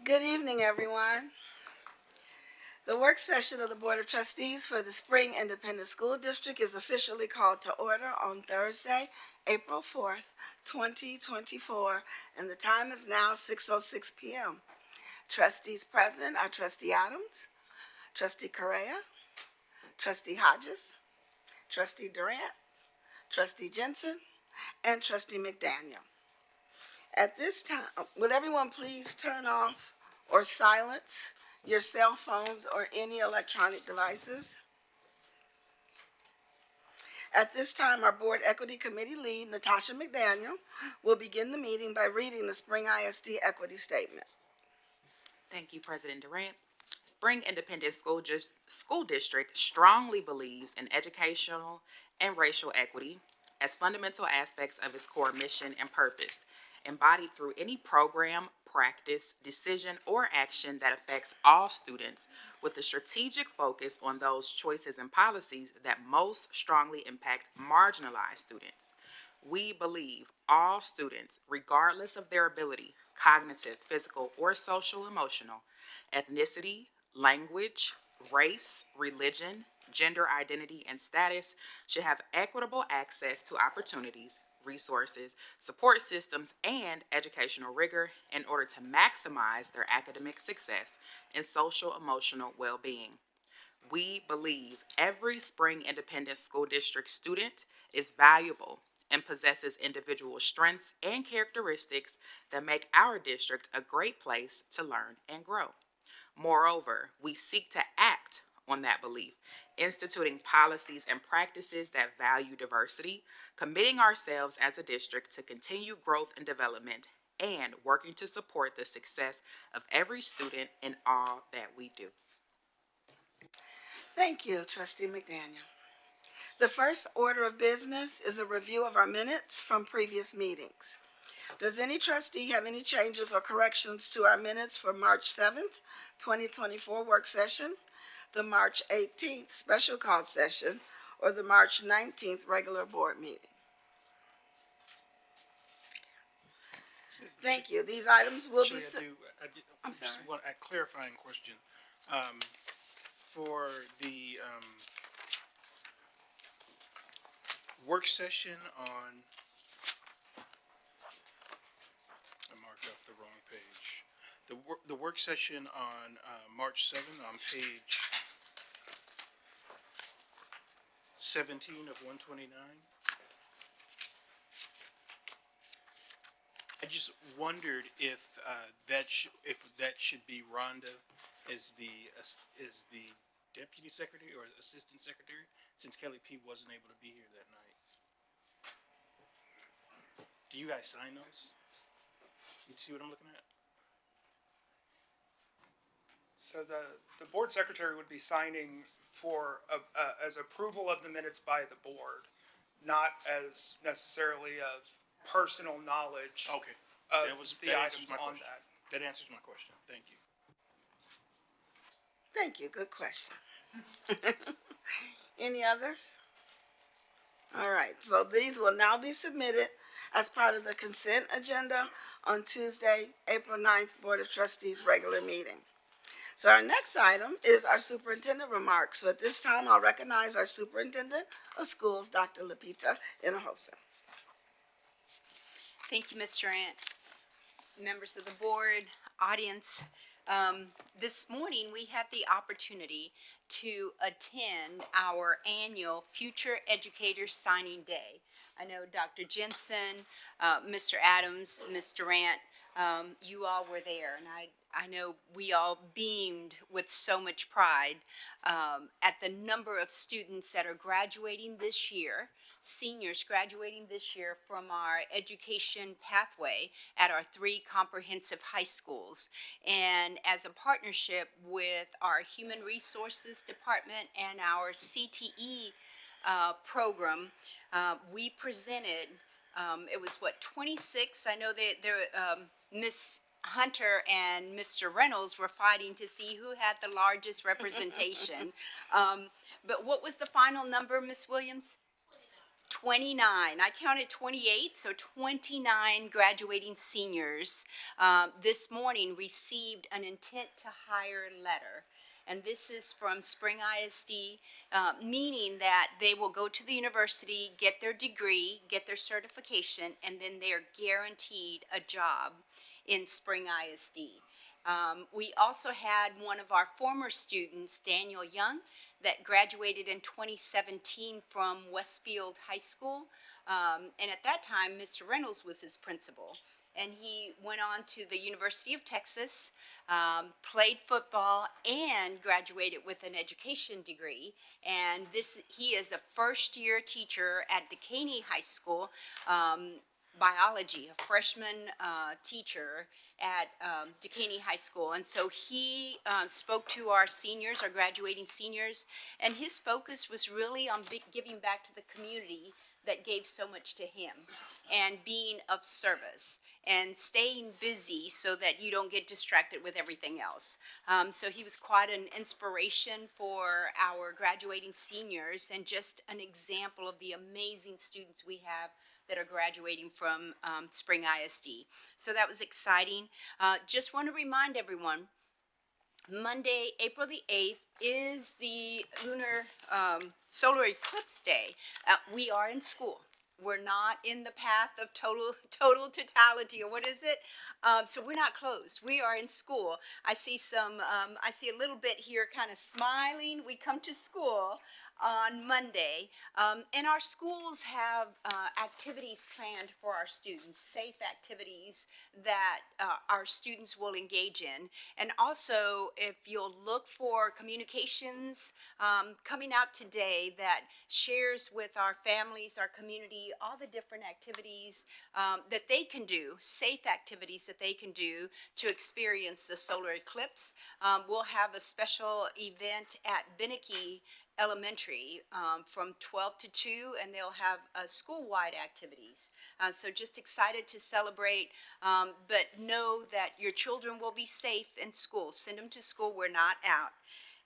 Good evening, everyone. The work session of the Board of Trustees for the Spring Independent School District is officially called to order on Thursday, April 4th, 2024, and the time is now 6:06 p.m. Trustees present are Trustee Adams, Trustee Correa, Trustee Hodges, Trustee Durant, Trustee Jensen, and Trustee McDaniel. At this time, would everyone please turn off or silence your cell phones or any electronic devices? At this time, our Board Equity Committee lead, Natasha McDaniel, will begin the meeting by reading the Spring ISD Equity Statement. Thank you, President Durant. Spring Independent School District strongly believes in educational and racial equity as fundamental aspects of its core mission and purpose, embodied through any program, practice, decision, or action that affects all students, with a strategic focus on those choices and policies that most strongly impact marginalized students. We believe all students, regardless of their ability, cognitive, physical, or social emotional, ethnicity, language, race, religion, gender identity, and status, should have equitable access to opportunities, resources, support systems, and educational rigor in order to maximize their academic success and social emotional well-being. We believe every Spring Independent School District student is valuable and possesses individual strengths and characteristics that make our district a great place to learn and grow. Moreover, we seek to act on that belief, instituting policies and practices that value diversity, committing ourselves as a district to continue growth and development, and working to support the success of every student in all that we do. Thank you, Trustee McDaniel. The first order of business is a review of our minutes from previous meetings. Does any trustee have any changes or corrections to our minutes for March 7th, 2024 work session, the March 18th special call session, or the March 19th regular board meeting? Thank you. These items will be. I'm sorry. Just want a clarifying question. For the work session on, I marked off the wrong page. The work session on March 7th on page 17 of 129. I just wondered if if that should be Rhonda as the deputy secretary or assistant secretary, since Kelly P wasn't able to be here that night. Do you guys sign those? You see what I'm looking at? So the board secretary would be signing for as approval of the minutes by the board, not as necessarily of personal knowledge Okay, of that the answers items my on question. that. That answers my question. Thank you. Thank you. Good question. Any others? All right, so these will now be submitted as part of the consent agenda on Tuesday, April 9th Board of Trustees regular meeting. So our next item is our superintendent remarks. So at this time, I'll recognize our superintendent of schools, Dr. Lapita Hinojosa. Thank you, Mr. Ant. Members of the board, audience. This morning, we had the opportunity to attend our annual Future Educators Signing Day. I know Dr. Jensen, Mr. Adams, Ms. Durant, you all were there, and I know we all beamed with so much pride at the number of students that are graduating this year, seniors graduating this year from our education pathway at our 3 comprehensive high schools. And as a partnership with our Human Resources Department and our CTE program, we presented, it was 26, I know that Miss Hunter and Mr. Reynolds were fighting to see who had the largest representation. But what was the final number, Miss Williams? 29, I counted 28, so 29 graduating seniors this morning received an intent to hire letter. And this is from Spring ISD, meaning that they will go to the university, get their degree, get their certification, and then they are guaranteed a job in Spring ISD. We also had one of our former students, Daniel Young, that graduated in 2017 from Westfield High School. And at that time, Mr. Reynolds was his principal. And he went on to the University of Texas, played football, and graduated with an education degree. And he is a first-year teacher at Dekaney High School, biology, a freshman teacher at Dekaney High School. And so he spoke to our seniors, our graduating seniors, and his focus was really on giving back to the community that gave so much to him, and being of service and staying busy so that you don't get distracted with everything else. So he was quite an inspiration for our graduating seniors, and just an example of the amazing students we have that are graduating from Spring ISD. So that was exciting. Just want to remind everyone, Monday, April the 8th, is the lunar solar eclipse day. We are in school. We're not in the path of total totality, or what is it? So we're not closed. We are in school. I see a little bit here kind of smiling. We come to school on Monday, and our schools have activities planned for our students, safe activities that our students will engage in. And also, if you'll look for communications coming out today that shares with our families, our community, all the different activities that they can do, safe activities that they can do to experience the solar eclipse. We'll have a special event at Beneke Elementary from 12 to 2, and they'll have school-wide activities. So just excited to celebrate, but know that your children will be safe in school. Send them to school. We're not out.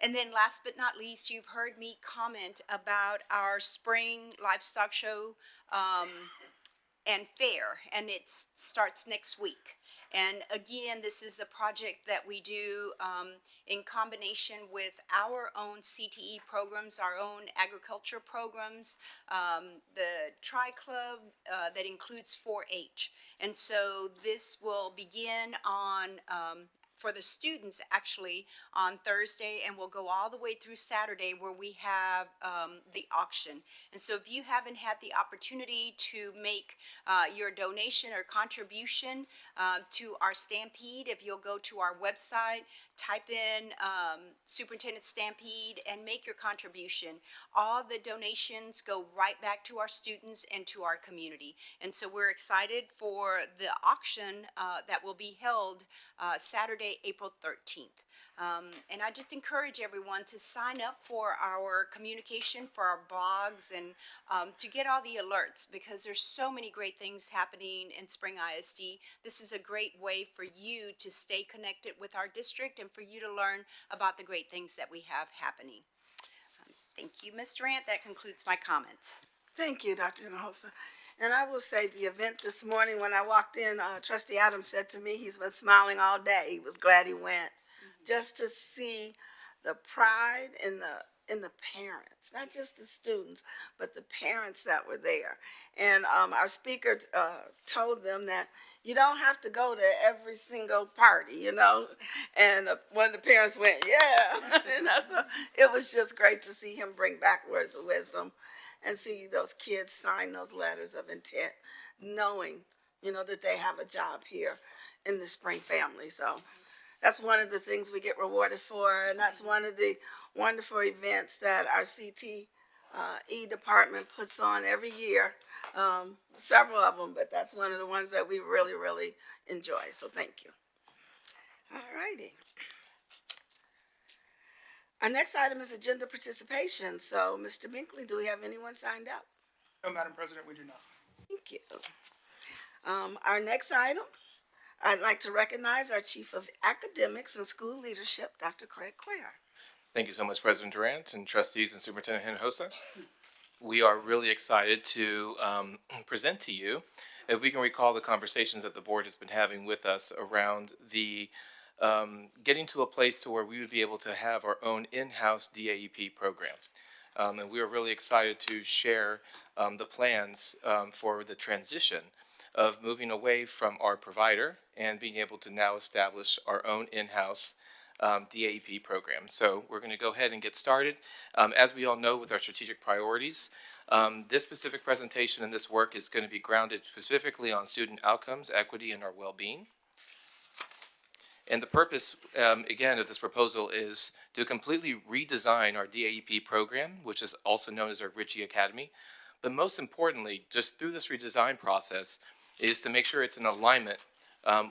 And then last but not least, you've heard me comment about our spring livestock show and fair, and it starts next week. And again, this is a project that we do in combination with our own CTE programs, our own agriculture programs, the Tri-Club that includes 4-H. And so this will begin on for the students actually on Thursday, and we'll go all the way through Saturday, where we have the auction. And so if you haven't had the opportunity to make your donation or contribution to our Stampede, if you'll go to our website, type in Superintendent Stampede and make your contribution. All the donations go right back to our students and to our community. And so we're excited for the auction that will be held Saturday, April 13th. And I just encourage everyone to sign up for our communication, for our blogs, and to get all the alerts, because there's so many great things happening in Spring ISD. This is a great way for you to stay connected with our district and for you to learn about the great things that we have happening. Thank you, Ms. Durant. That concludes my comments. Thank you, Dr. Hinojosa. And I will say the event this morning, when I walked in, Trustee Adams said to me he's been smiling all day. He was glad he went, just to see the pride in the parents, not just the students, but the parents that were there. And our speaker told them that you don't have to go to every single party, you know. And one of the parents went, yeah. And it was just great to see him bring back words of wisdom and see those kids sign those letters of intent, knowing, you know, that they have a job here in the Spring family. So that's one of the things we get rewarded for, and that's one of the wonderful events that our CTE department puts on every year. Several of them, but that's one of the ones that we really, really enjoy. So thank you. All righty. Our next item is agenda participation. So, Mr. Binkley, do we have anyone signed up? No, Madam President, we do not. Thank you. Our next item, I'd like to recognize our Chief of Academics and School Leadership, Dr. Craig Quare. Thank you so much, President Durant and trustees and Superintendent Hinojosa. we are really excited to present to you, if we can recall the conversations that the board has been having with us around the getting to a place to where we would be able to have our own in-house DAEP program. And we are really excited to share the plans for the transition of moving away from our provider and being able to now establish our own in-house DAEP program. So we're going to go ahead and get started. As we all know, with our strategic priorities, this specific presentation and this work is going to be grounded specifically on student outcomes, equity, and our well-being. And the purpose, again, of this proposal is to completely redesign our DAEP program, which is also known as our Ritchie Academy. But most importantly, just through this redesign process, is to make sure it's in alignment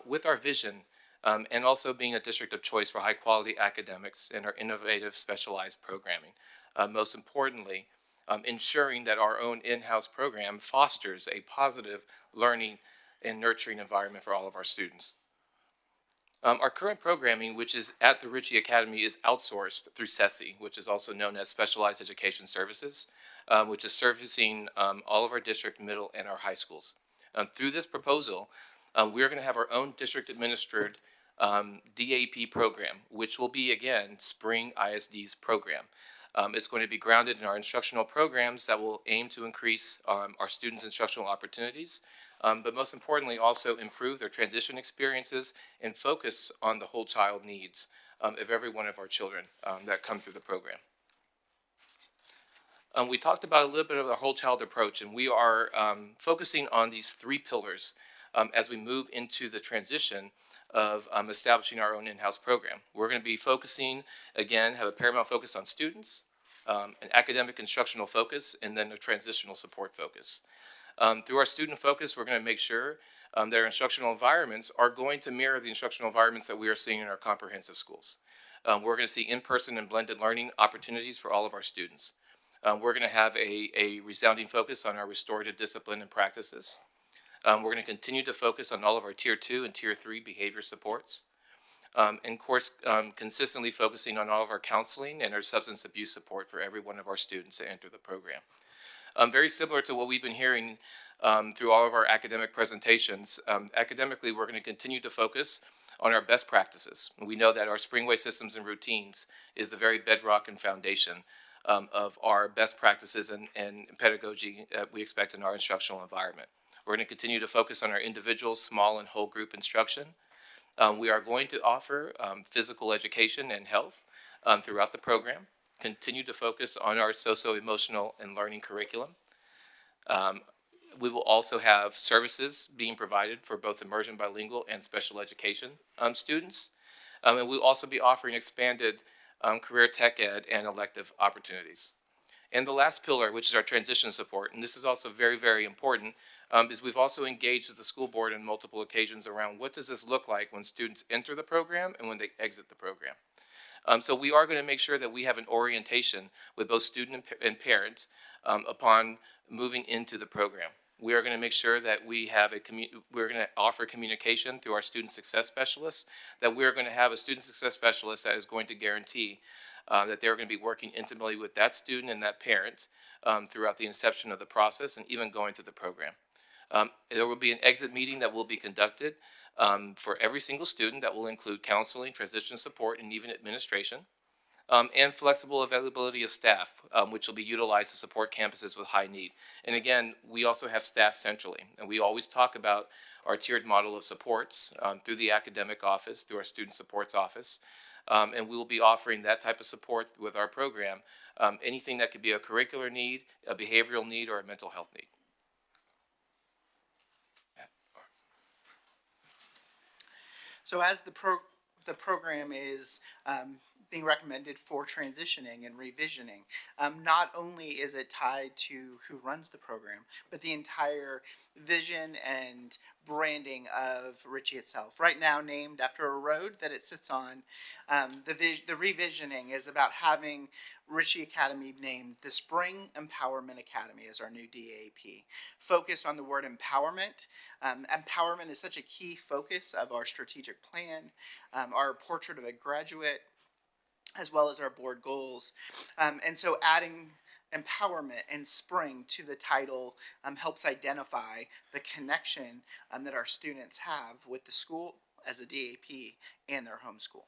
with our vision and also being a district of choice for high-quality academics and our innovative specialized programming. Most importantly, ensuring that our own in-house program fosters a positive learning and nurturing environment for all of our students. Our current programming, which is at the Ritchie Academy, is outsourced through SESI, which is also known as Specialized Education Services, which is servicing all of our district, middle, and our high schools. Through this proposal, we're going to have our own district-administered DAP program, which will be, again, Spring ISD's program. It's going to be grounded in our instructional programs that will aim to increase our students' instructional opportunities, but most importantly also improve their transition experiences and focus on the whole child needs of every one of our children that come through the program. We talked about a little bit of the whole child approach, and we are focusing on these three pillars as we move into the transition of establishing our own in-house program. We're going to be focusing, again, have a paramount focus on students, an academic instructional focus, and then a transitional support focus. Through our student focus, we're going to make sure that our instructional environments are going to mirror the instructional environments that we are seeing in our comprehensive schools. We're going to see in-person and blended learning opportunities for all of our students. We're going to have a resounding focus on our restorative discipline and practices. We're going to continue to focus on all of our Tier 2 and Tier 3 behavior supports. And of course, consistently focusing on all of our counseling and our substance abuse support for every one of our students that enter the program. Very similar to what we've been hearing through all of our academic presentations, academically, we're going to continue to focus on our best practices. We know that our Springway systems and routines is the very bedrock and foundation of our best practices and pedagogy we expect in our instructional environment. We're going to continue to focus on our individual, small, and whole group instruction. We are going to offer physical education and health throughout the program. Continue to focus on our socio-emotional and learning curriculum. We will also have services being provided for both immersion bilingual and special education students. And we'll also be offering expanded career tech ed and elective opportunities. And the last pillar, which is our transition support, and this is also very, very important, is we've also engaged with the school board on multiple occasions around what does this look like when students enter the program and when they exit the program. So we are going to make sure that we have an orientation with both student and parents upon moving into the program. We are going to make sure that we have we're going to offer communication through our student success specialists, that we're going to have a student success specialist that is going to guarantee that they're going to be working intimately with that student and that parent throughout the inception of the process and even going through the program. There will be an exit meeting that will be conducted for every single student that will include counseling, transition support, and even administration, and flexible availability of staff, which will be utilized to support campuses with high need. And again, we also have staff centrally, and we always talk about our tiered model of supports through the academic office, through our student supports office, and we will be offering that type of support with our program, anything that could be a curricular need, a behavioral need, or a mental health need. So as the program is being recommended for transitioning and revisioning, not only is it tied to who runs the program, but the entire vision and branding of Ritchie itself. Right now named after a road that it sits on, the revisioning is about having Ritchie Academy named the Spring Empowerment Academy as our new DAP. Focused on the word empowerment. Empowerment is such a key focus of our strategic plan, our portrait of a graduate, as well as our board goals. And so adding empowerment and spring to the title helps identify the connection that our students have with the school as a DAP and their home school.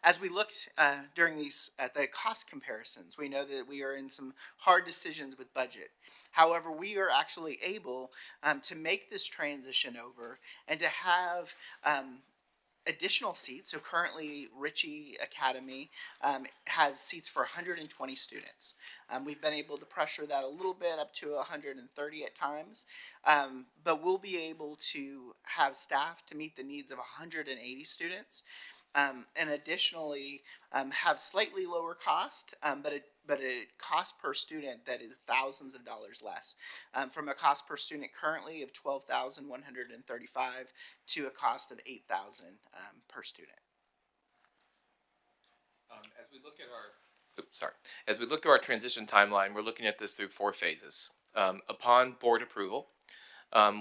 As we looked during these at the cost comparisons, we know that we are in some hard decisions with budget. However, we are actually able to make this transition over and to have additional seats. So currently, Ritchie Academy has seats for 120 students. We've been able to pressure that a little bit up to 130 at times, but we'll be able to have staff to meet the needs of 180 students. And additionally, have slightly lower cost, but a cost per student that is thousands of dollars less, from a cost per student currently of $12,135 to a cost of $8,000 per student. As we look at as we look through our transition timeline, we're looking at this through 4 phases. Upon board approval,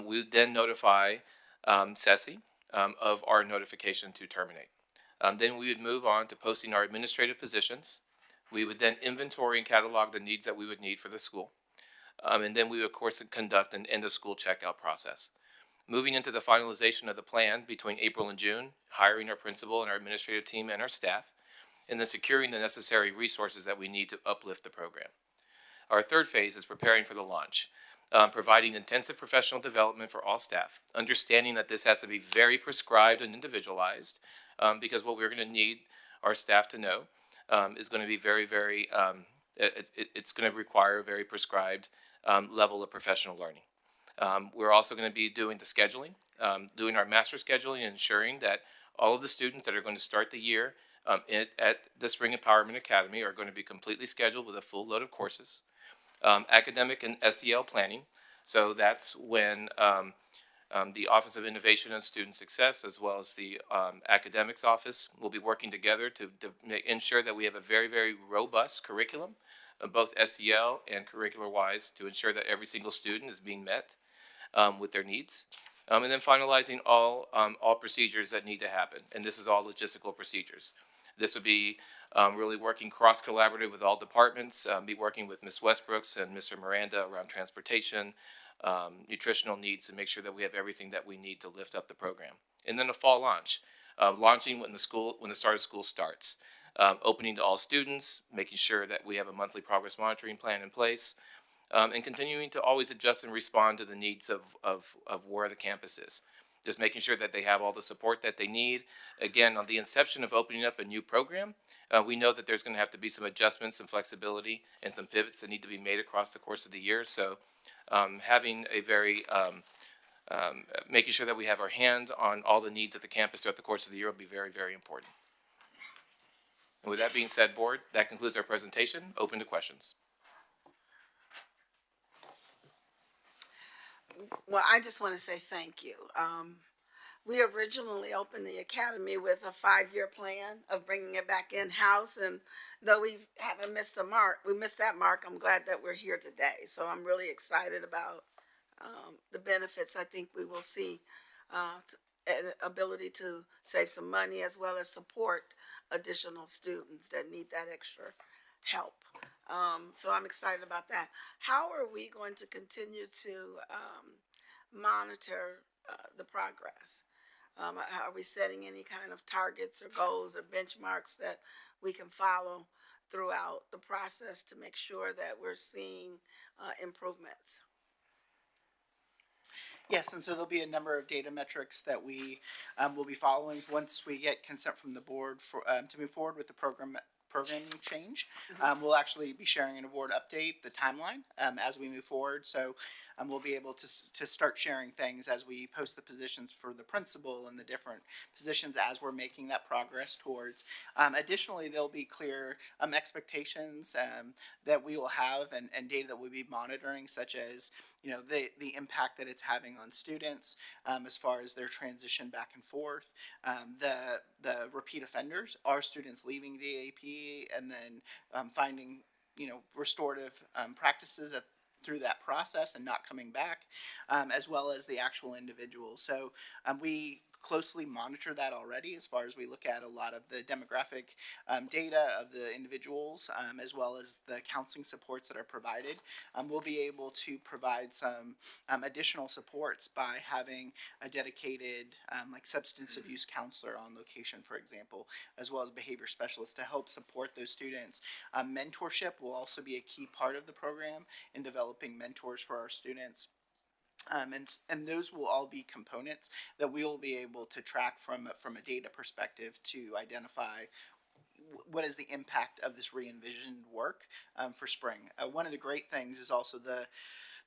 we then notify SESI of our notification to terminate. Then we would move on to posting our administrative positions. We would then inventory and catalog the needs that we would need for the school. And then we would, of course, conduct an end-of-school checkout process. Moving into the finalization of the plan between April and June, hiring our principal and our administrative team and our staff, and then securing the necessary resources that we need to uplift the program. Our third phase is preparing for the launch, providing intensive professional development for all staff, understanding that this has to be very prescribed and individualized, because what we're going to need our staff to know is going to be very, very, it's going to require a very prescribed level of professional learning. We're also going to be doing the scheduling, doing our master scheduling, and ensuring that all of the students that are going to start the year at the Spring Empowerment Academy are going to be completely scheduled with a full load of courses. Academic and SEL planning, so that's when the Office of Innovation and Student Success, as well as the Academics Office, will be working together to ensure that we have a very, very robust curriculum, both SEL and curricular-wise, to ensure that every single student is being met with their needs. And then finalizing all procedures that need to happen, and this is all logistical procedures. This would be really working cross-collaborative with all departments, be working with Ms. Westbrooks and Mr. Miranda around transportation, nutritional needs, to make sure that we have everything that we need to lift up the program. And then a fall launch, launching when the start of school starts, opening to all students, making sure that we have a monthly progress monitoring plan in place, and continuing to always adjust and respond to the needs of where the campus is. Just making sure that they have all the support that they need. Again, on the inception of opening up a new program, we know that there's going to have to be some adjustments and flexibility and some pivots that need to be made across the course of the year. So having a very, making sure that we have our hand on all the needs of the campus throughout the course of the year will be very, very important. And with that being said, board, that concludes our presentation. Open to questions. Well, I just want to say thank you. We originally opened the academy with a 5-year plan of bringing it back in-house, and though we haven't missed the mark, we missed that mark, I'm glad that we're here today. So I'm really excited about the benefits I think we will see, an ability to save some money as well as support additional students that need that extra help. So I'm excited about that. How are we going to continue to monitor the progress? Are we setting any kind of targets or goals or benchmarks that we can follow throughout the process to make sure that we're seeing improvements? Yes, and so there'll be a number of data metrics that we will be following once we get consent from the board for to move forward with the programming change. We'll actually be sharing in a board update the timeline as we move forward. So we'll be able to start sharing things as we post the positions for the principal and the different positions as we're making that progress towards. Additionally, there'll be clear expectations that we will have and data that we'll be monitoring, such as the impact that it's having on students as far as their transition back and forth, the repeat offenders, are students leaving DAP and then finding restorative practices through that process and not coming back, as well as the actual individual. So we closely monitor that already as far as we look at a lot of the demographic data of the individuals, as well as the counseling supports that are provided. We'll be able to provide some additional supports by having a dedicated like substance abuse counselor on location, for example, as well as behavior specialists to help support those students. Mentorship will also be a key part of the program in developing mentors for our students. And those will all be components that we will be able to track from a data perspective to identify what is the impact of this re-envisioned work for spring. One of the great things is also that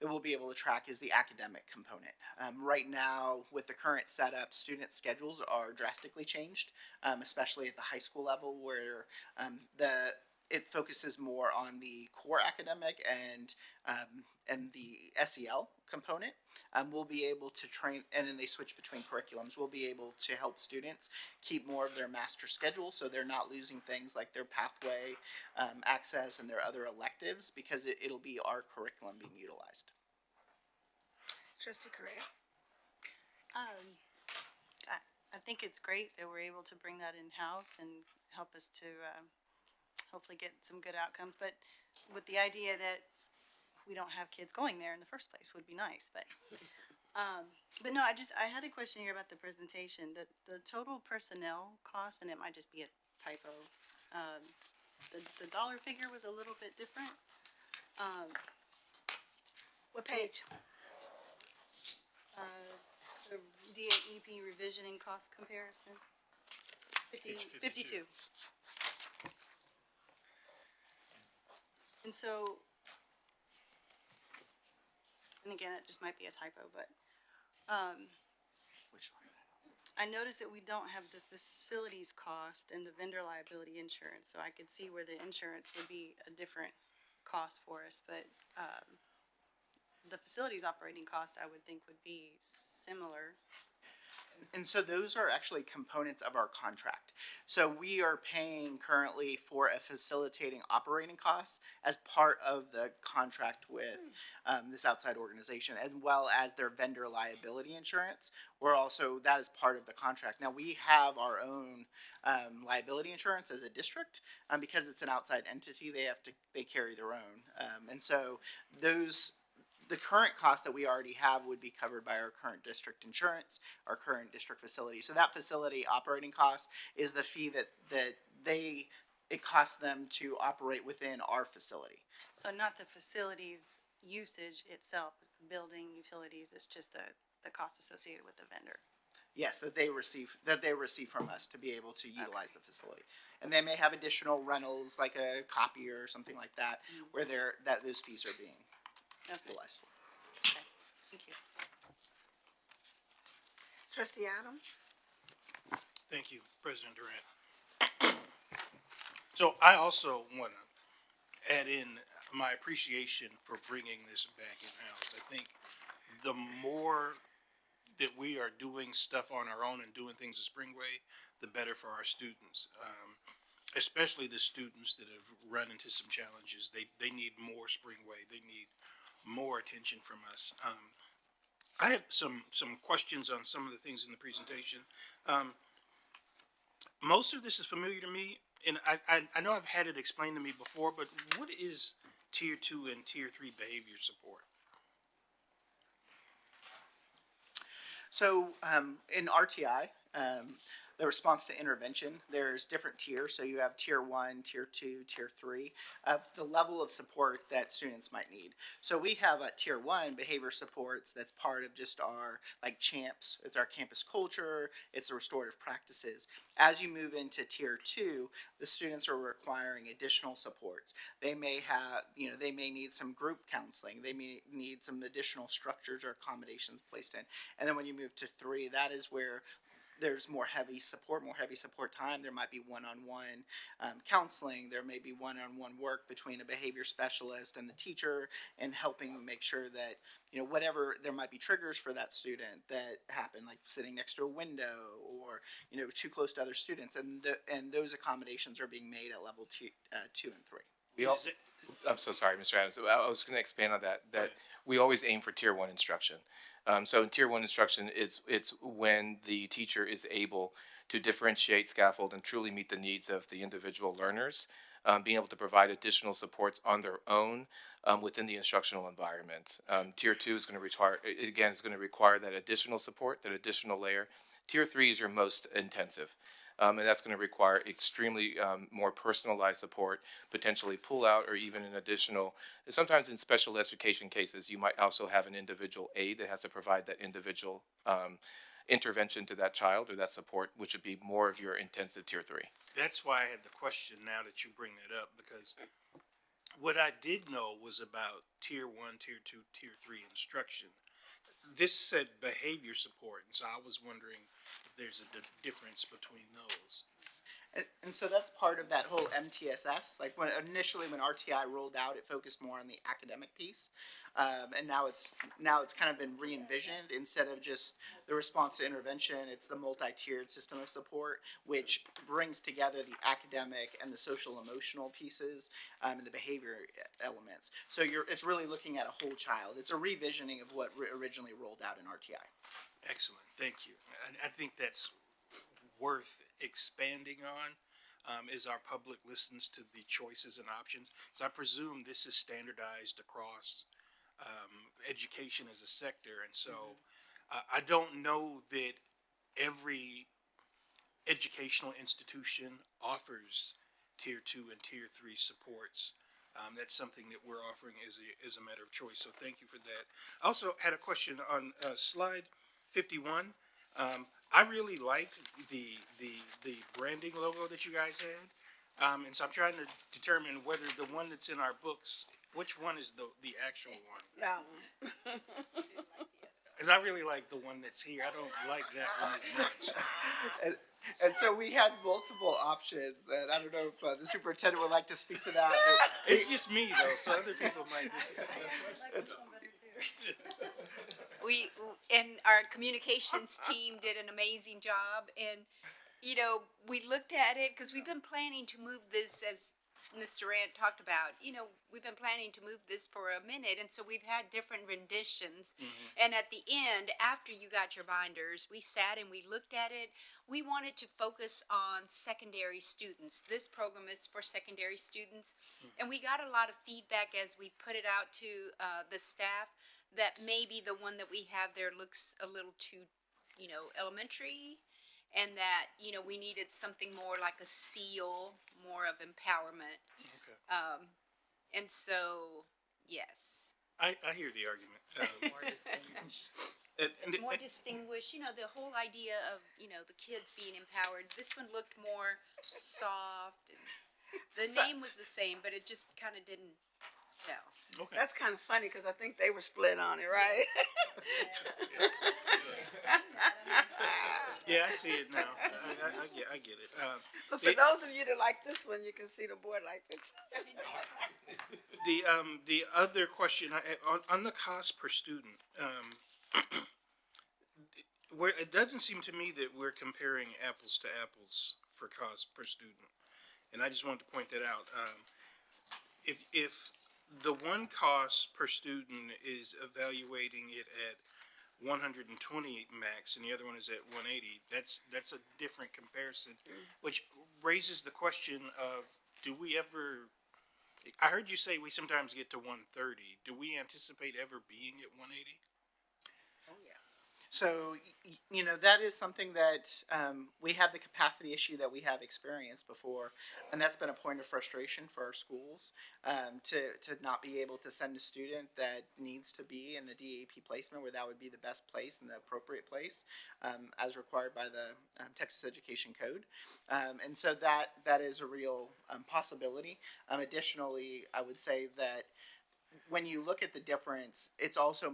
we'll be able to track is the academic component. Right now, with the current setup, student schedules are drastically changed, especially at the high school level, where it focuses more on the core academic and the SEL component. We'll be able to train, and then they switch between curriculums. We'll be able to help students keep more of their master schedule, so they're not losing things like their pathway access and their other electives, because it'll be our curriculum being utilized. Trustee Correa? I think it's great that we're able to bring that in-house and help us to hopefully get some good outcomes. But with the idea that we don't have kids going there in the first place would be nice. But no, I had a question here about the presentation. The total personnel cost, and it might just be a typo. The dollar figure was a little bit different. What page? The DAEP revisioning cost comparison. Page 52. And so, and again, it just might be a typo, but Which line? I noticed that we don't have the facilities cost and the vendor liability insurance, so I could see where the insurance would be a different cost for us, but the facilities operating cost, I would think, would be similar. And so those are actually components of our contract. So we are paying currently for a facilitating operating costs as part of the contract with this outside organization, as well as their vendor liability insurance. That is part of the contract. Now, we have our own liability insurance as a district, because it's an outside entity. They carry their own. And so the current costs that we already have would be covered by our current district insurance, our current district facility. So that facility operating cost is the fee that it costs them to operate within our facility. So not the facilities usage itself, building, utilities, it's just the cost associated with the vendor. Yes, that they receive from us to be able to utilize the facility. And they may have additional rentals, like a copier or something like that, where those fees are being utilized for. Okay, thank you. Trustee Adams? Thank you, President Durant. So I also want to add in my appreciation for bringing this back in-house. I think the more that we are doing stuff on our own and doing things the Springway, the better for our students. Especially the students that have run into some challenges. They need more Springway. They need more attention from us. I had some questions on some of the things in the presentation. Most of this is familiar to me, and I know I've had it explained to me before, but what is Tier 2 and Tier 3 behavior support? So in RTI, the response to intervention, there's different tiers. So you have Tier 1, Tier 2, Tier 3 of the level of support that students might need. So we have at Tier 1 behavior supports that's part of just our like CHAMPS. It's our campus culture. It's the restorative practices. As you move into Tier 2, the students are requiring additional supports. They may have, they may need some group counseling. They may need some additional structures or accommodations placed in. And then when you move to 3, that is where there's more heavy support time. There might be one-on-one counseling. There may be one-on-one work between a behavior specialist and the teacher, and helping make sure that, whatever there might be triggers for that student that happen, like sitting next to a window or, too close to other students. And those accommodations are being made at level 2 and 3. I'm so sorry, Mr. Adams. I was going to expand on that we always aim for Tier 1 instruction. So in tier one instruction, it's when the teacher is able to differentiate, scaffold, and truly meet the needs of the individual learners, being able to provide additional supports on their own within the instructional environment. Tier two is going to require, again, is going to require that additional support, that additional layer. Tier three is your most intensive. And that's going to require extremely more personalized support, potentially pull out, or even an additional. Sometimes in special education cases, you might also have an individual aide that has to provide that individual intervention to that child or that support, which would be more of your intensive tier three. That's why I had the question now that you bring that up, because what I did know was about tier one, tier two, tier three instruction. This said behavior support, and so I was wondering if there's a difference between those. And so that's part of that whole MTSS. Like when RTI rolled out, it focused more on the academic piece, and now it's kind of been re-envisioned. Instead of just the response to intervention, it's the multi-tiered system of support, which brings together the academic and the social emotional pieces and the behavior elements. So it's really looking at a whole child. It's a revisioning of what originally rolled out in RTI. Excellent, thank you. I think that's worth expanding on as our public listens to the choices and options. So I presume this is standardized across education as a sector, and so I don't know that every educational institution offers tier two and tier three supports. That's something that we're offering as a matter of choice. So thank you for that. I also had a question on slide 51. I really liked the branding logo that you guys had, and so I'm trying to determine whether the one that's in our books, which one is the actual one? That one. Because I really like the one that's here. I don't like that one as much. And so we had multiple options, and I don't know if the superintendent would like to speak to that. But It's just me though, so other people might disagree. We, and our communications team did an amazing job, and, you know, we looked at it, because we've been planning to move this, as Mr. Durant talked about, you know, we've been planning to move this for a minute, and so we've had different renditions, and at the end, after you got your binders, we sat and we looked at it. We wanted to focus on secondary students. This program is for secondary students, and we got a lot of feedback as we put it out to the staff, that maybe the one that we have there looks a little too, you know, elementary, and that, you know, we needed something more like a seal, more of empowerment. Okay. And so, yes, I hear the argument. More distinguished. it's more distinguished, you know, the whole idea of, you know, the kids being empowered. This one looked more soft, and the name was the same, but it just kind of didn't tell. Okay. That's kind of funny because I think they were split on it, right? Yeah, I see it now. I get it. But for those of you that like this one, you can see the board like this. The other question on the cost per student, where it doesn't seem to me that we're comparing apples to apples for cost per student, and I just wanted to point that out. If the one cost per student is evaluating it at 128 max and the other one is at 180, that's a different comparison, which raises the question of, do we ever, I heard you say we sometimes get to 130. Do we anticipate ever being at 180? So, you know, that is something that we have the capacity issue that we have experienced before, and that's been a point of frustration for our schools to not be able to send a student that needs to be in the DAP placement where that would be the best place and the appropriate place as required by the Texas Education Code. And so that is a real possibility. Additionally, I would say that when you look at the difference, it's also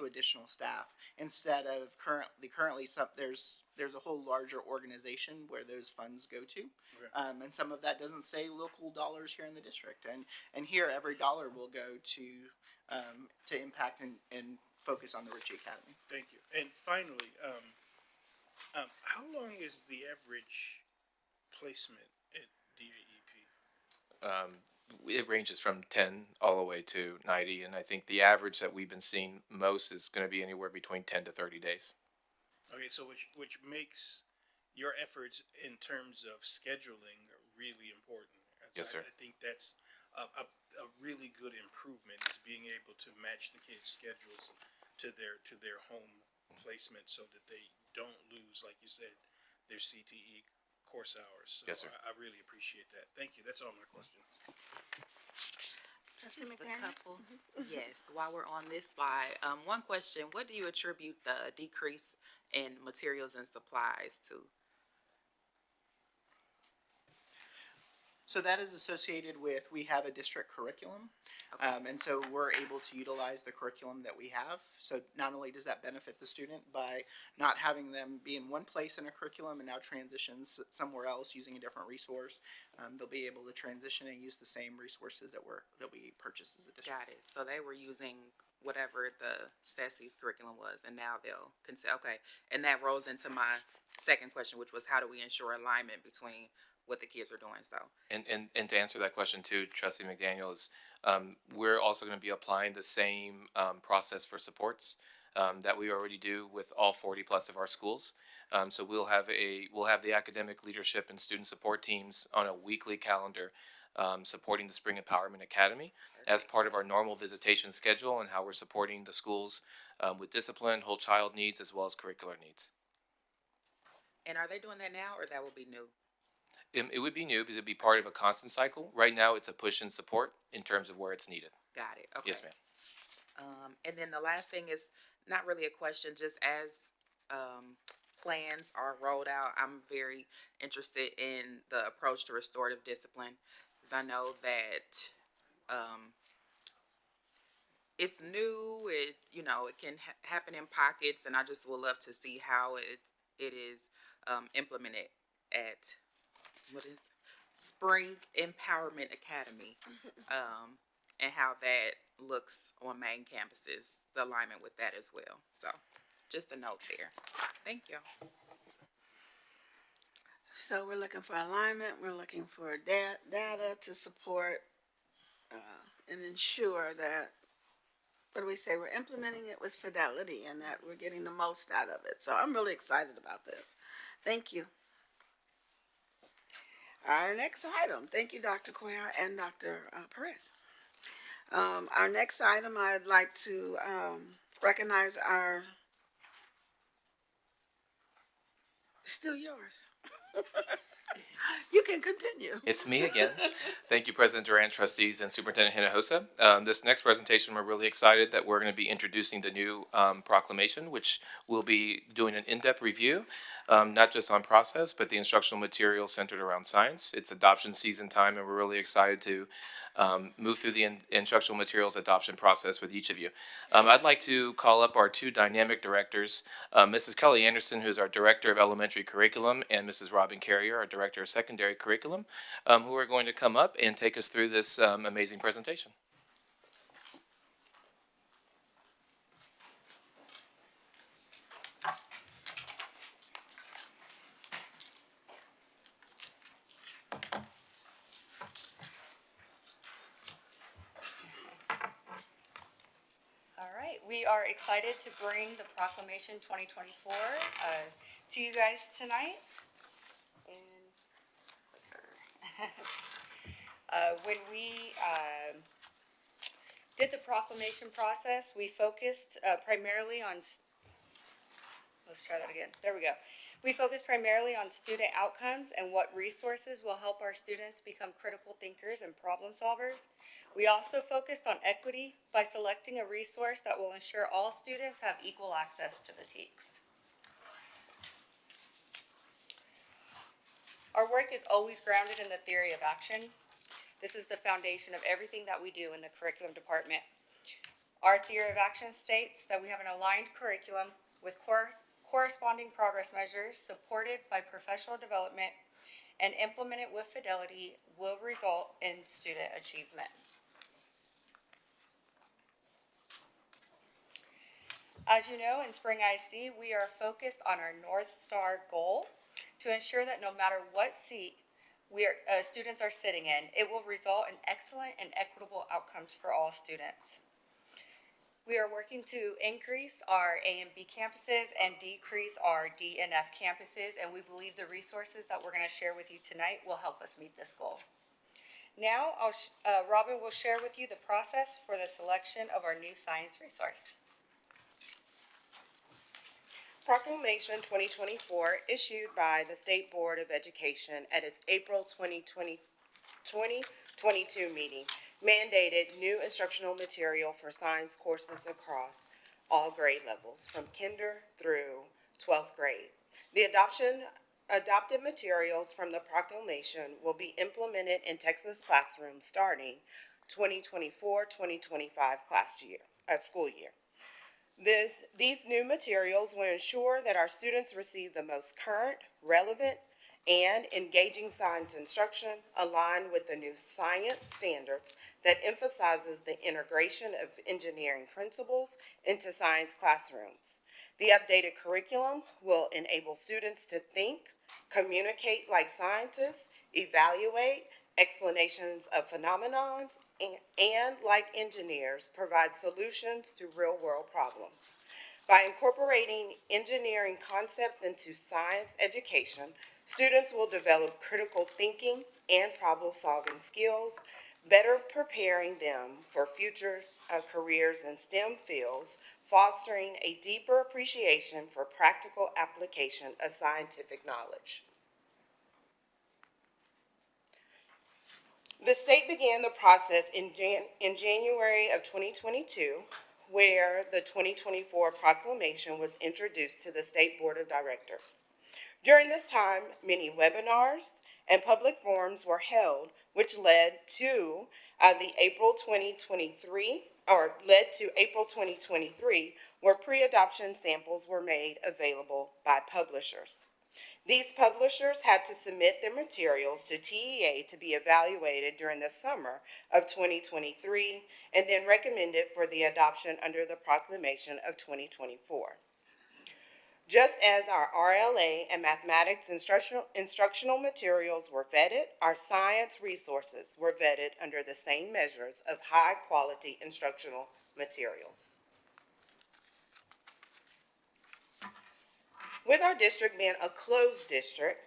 additional staff instead of currently there's a whole larger organization where those funds go to, and some of that doesn't stay local dollars here in the district, and here every dollar will go to impact and focus on the Ritchie Academy. Thank you. And finally, how long is the average placement at DAEP? it ranges from 10 all the way to 90, and I think the average that we've been seeing most is going to be anywhere between 10 to 30 days. Okay, so which makes your efforts in terms of scheduling really important. Yes, sir. I think that's a really good improvement is being able to match the kids' schedules to their home placement so that they don't lose, like you said, their CTE course hours. So Yes, sir. I really appreciate that. Thank you. That's all my questions. Trustee Just a McDaniel? couple. Yes, while we're on this slide, one question, what do you attribute the decrease in materials and supplies to? So that is associated with, we have a district curriculum. And so we're able to utilize the curriculum that we have. So not only does that benefit the student by not having them be in one place in a curriculum and now transition somewhere else using a different resource, they'll be able to transition and use the same resources that we purchase as a district. Got it. So they were using whatever the SESI's curriculum was, and now they'll consider, okay. And that rolls into my second question, which was how do we ensure alignment between what the kids are doing, so. And to answer that question too, Trustee McDaniel, is we're also going to be applying the same process for supports that we already do with all 40 plus of our schools. So we'll have the academic leadership and student support teams on a weekly calendar supporting the Spring Empowerment Academy as part of our normal visitation schedule and how we're supporting the schools with discipline, whole child needs, as well as curricular needs. And are they doing that now, or that will be new? It would be new because it'd be part of a constant cycle. Right now, it's a push and support in terms of where it's needed. Got it, okay. Yes, ma'am. And then the last thing is not really a question, just as plans are rolled out, I'm very interested in the approach to restorative discipline, because I know that it's new. It it can happen in pockets, and I just would love to see how it is implemented at Spring Empowerment Academy, and how that looks on main campuses, the alignment with that as well. So, just a note there. Thank you. So we're looking for alignment, we're looking for data to support and ensure that, what do we say, we're implementing it with fidelity and that we're getting the most out of it. So I'm really excited about this. Thank you. Our next item, thank you, Dr. Cuellar and Dr. Perez. Our next item, I'd like to recognize our, still yours. You can continue. It's me again. Thank you, President Durant, trustees, and Superintendent Hinojosa. This next presentation, we're really excited that we're going to be introducing the new proclamation, which will be doing an in-depth review, not just on process, but the instructional material centered around science. It's adoption season time, and we're really excited to move through the instructional materials adoption process with each of you. I'd like to call up our two dynamic directors, Mrs. Kelly Anderson, who's our Director of Elementary Curriculum, and Mrs. Robin Carrier, our Director of Secondary Curriculum, who are going to come up and take us through this amazing presentation. All right, we are excited to bring the Proclamation 2024 to you guys tonight. And when we did the proclamation process, we focused primarily on, let's try that again, there we go. We focused primarily on student outcomes and what resources will help our students become critical thinkers and problem solvers. We also focused on equity by selecting a resource that will ensure all students have equal access to the TEKS. Our work is always grounded in the theory of action. This is the foundation of everything that we do in the curriculum department. Our theory of action states that we have an aligned curriculum with corresponding progress measures supported by professional development and implemented with fidelity will result in student achievement. As you know, in Spring ISD, we are focused on our North Star goal to ensure that no matter what seat students are sitting in. It will result in excellent and equitable outcomes for all students. We are working to increase our A and B campuses and decrease our D and F campuses, and we believe the resources that we're going to share with you tonight will help us meet this goal. Now, Robin will share with you the process for the selection of our new science resource. Proclamation 2024 issued by the State Board of Education at its April 2022 meeting mandated new instructional material for science courses across all grade levels from kinder through 12th grade. The adopted materials from the proclamation will be implemented in Texas classrooms starting 2024-2025 school year. These new materials will ensure that our students receive the most current, relevant, and engaging science instruction aligned with the new science standards that emphasizes the integration of engineering principles into science classrooms. The updated curriculum will enable students to think, communicate like scientists, evaluate explanations of phenomena, and like engineers, provide solutions to real-world problems. By incorporating engineering concepts into science education, students will develop critical thinking and problem-solving skills, better preparing them for future careers in STEM fields, fostering a deeper appreciation for practical application of scientific knowledge. The state began the process in January of 2022, where the 2024 proclamation was introduced to the State Board of Directors. During this time, many webinars and public forums were held, which led to April 2023, where pre-adoption samples were made available by publishers. These publishers had to submit their materials to TEA to be evaluated during the summer of 2023 and then recommended for the adoption under the proclamation of 2024. Just as our RLA and mathematics instructional materials were vetted, our science resources were vetted under the same measures of high-quality instructional materials. With our district being a closed district,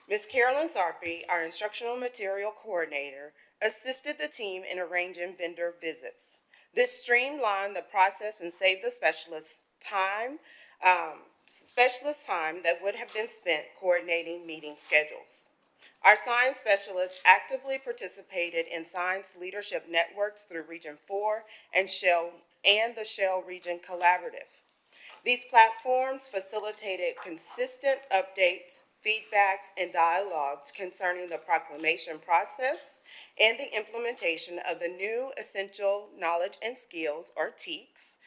Ms. Carolyn Sarpy, our instructional material coordinator, assisted the team in arranging vendor visits. This streamlined the process and saved the specialist time that would have been spent coordinating meeting schedules. Our science specialists actively participated in science leadership networks through Region 4 and the Shell Region Collaborative. These platforms facilitated consistent updates, feedbacks, and dialogues concerning the proclamation process and the implementation of the new Essential Knowledge and Skills, or TEKS.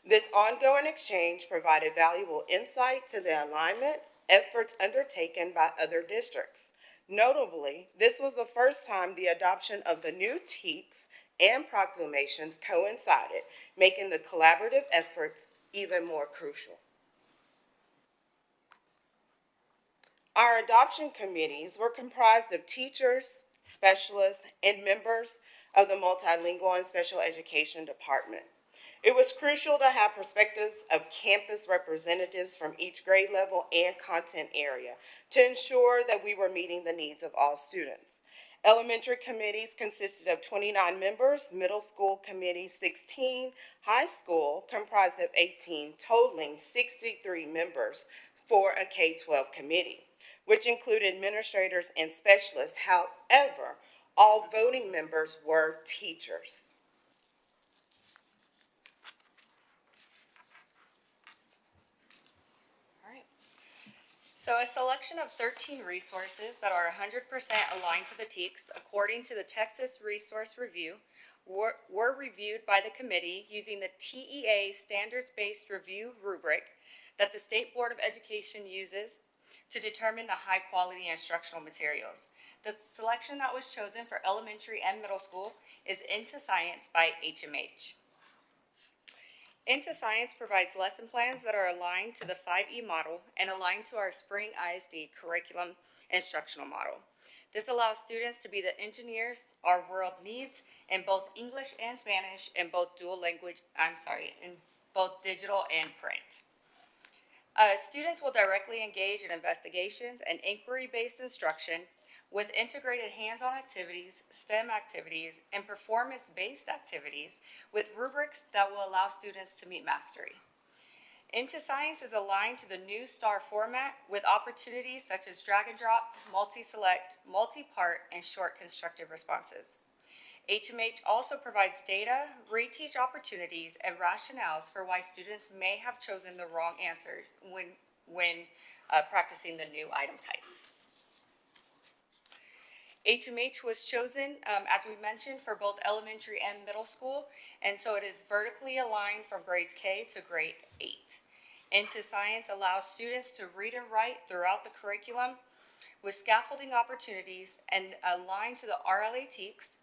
This ongoing exchange provided valuable insight to the alignment efforts undertaken by other districts. Notably, this was the first time the adoption of the new TEKS and proclamations coincided, making the collaborative efforts even more crucial. Our adoption committees were comprised of teachers, specialists, and members of the Multilingual and Special Education Department. It was crucial to have perspectives of campus representatives from each grade level and content area to ensure that we were meeting the needs of all students. Elementary committees consisted of 29 members, middle school committee 16, high school comprised of 18, totaling 63 members for a K-12 committee, which included administrators and specialists. However, all voting members were teachers. So a selection of 13 resources that are 100% aligned to the TEKS according to the Texas Resource Review were reviewed by the committee using the TEA standards-based review rubric that the State Board of Education uses to determine the high-quality instructional materials. The selection that was chosen for elementary and middle school is Into Science by HMH. Into Science provides lesson plans that are aligned to the 5E model and aligned to our Spring ISD curriculum instructional model. This allows students to be the engineers our world needs in both English and Spanish in both in both digital and print. Students will directly engage in investigations and inquiry-based instruction with integrated hands-on activities, STEM activities, and performance-based activities with rubrics that will allow students to meet mastery. Into Science is aligned to the new STAR format with opportunities such as drag and drop, multi-select, multi-part, and short constructive responses. HMH also provides data, reteach opportunities, and rationales for why students may have chosen the wrong answers when practicing the new item types. HMH was chosen, as we mentioned, for both elementary and middle school, and so it is vertically aligned from grades K to grade 8. Into Science allows students to read and write throughout the curriculum with scaffolding opportunities and aligned to the RLA TEKS,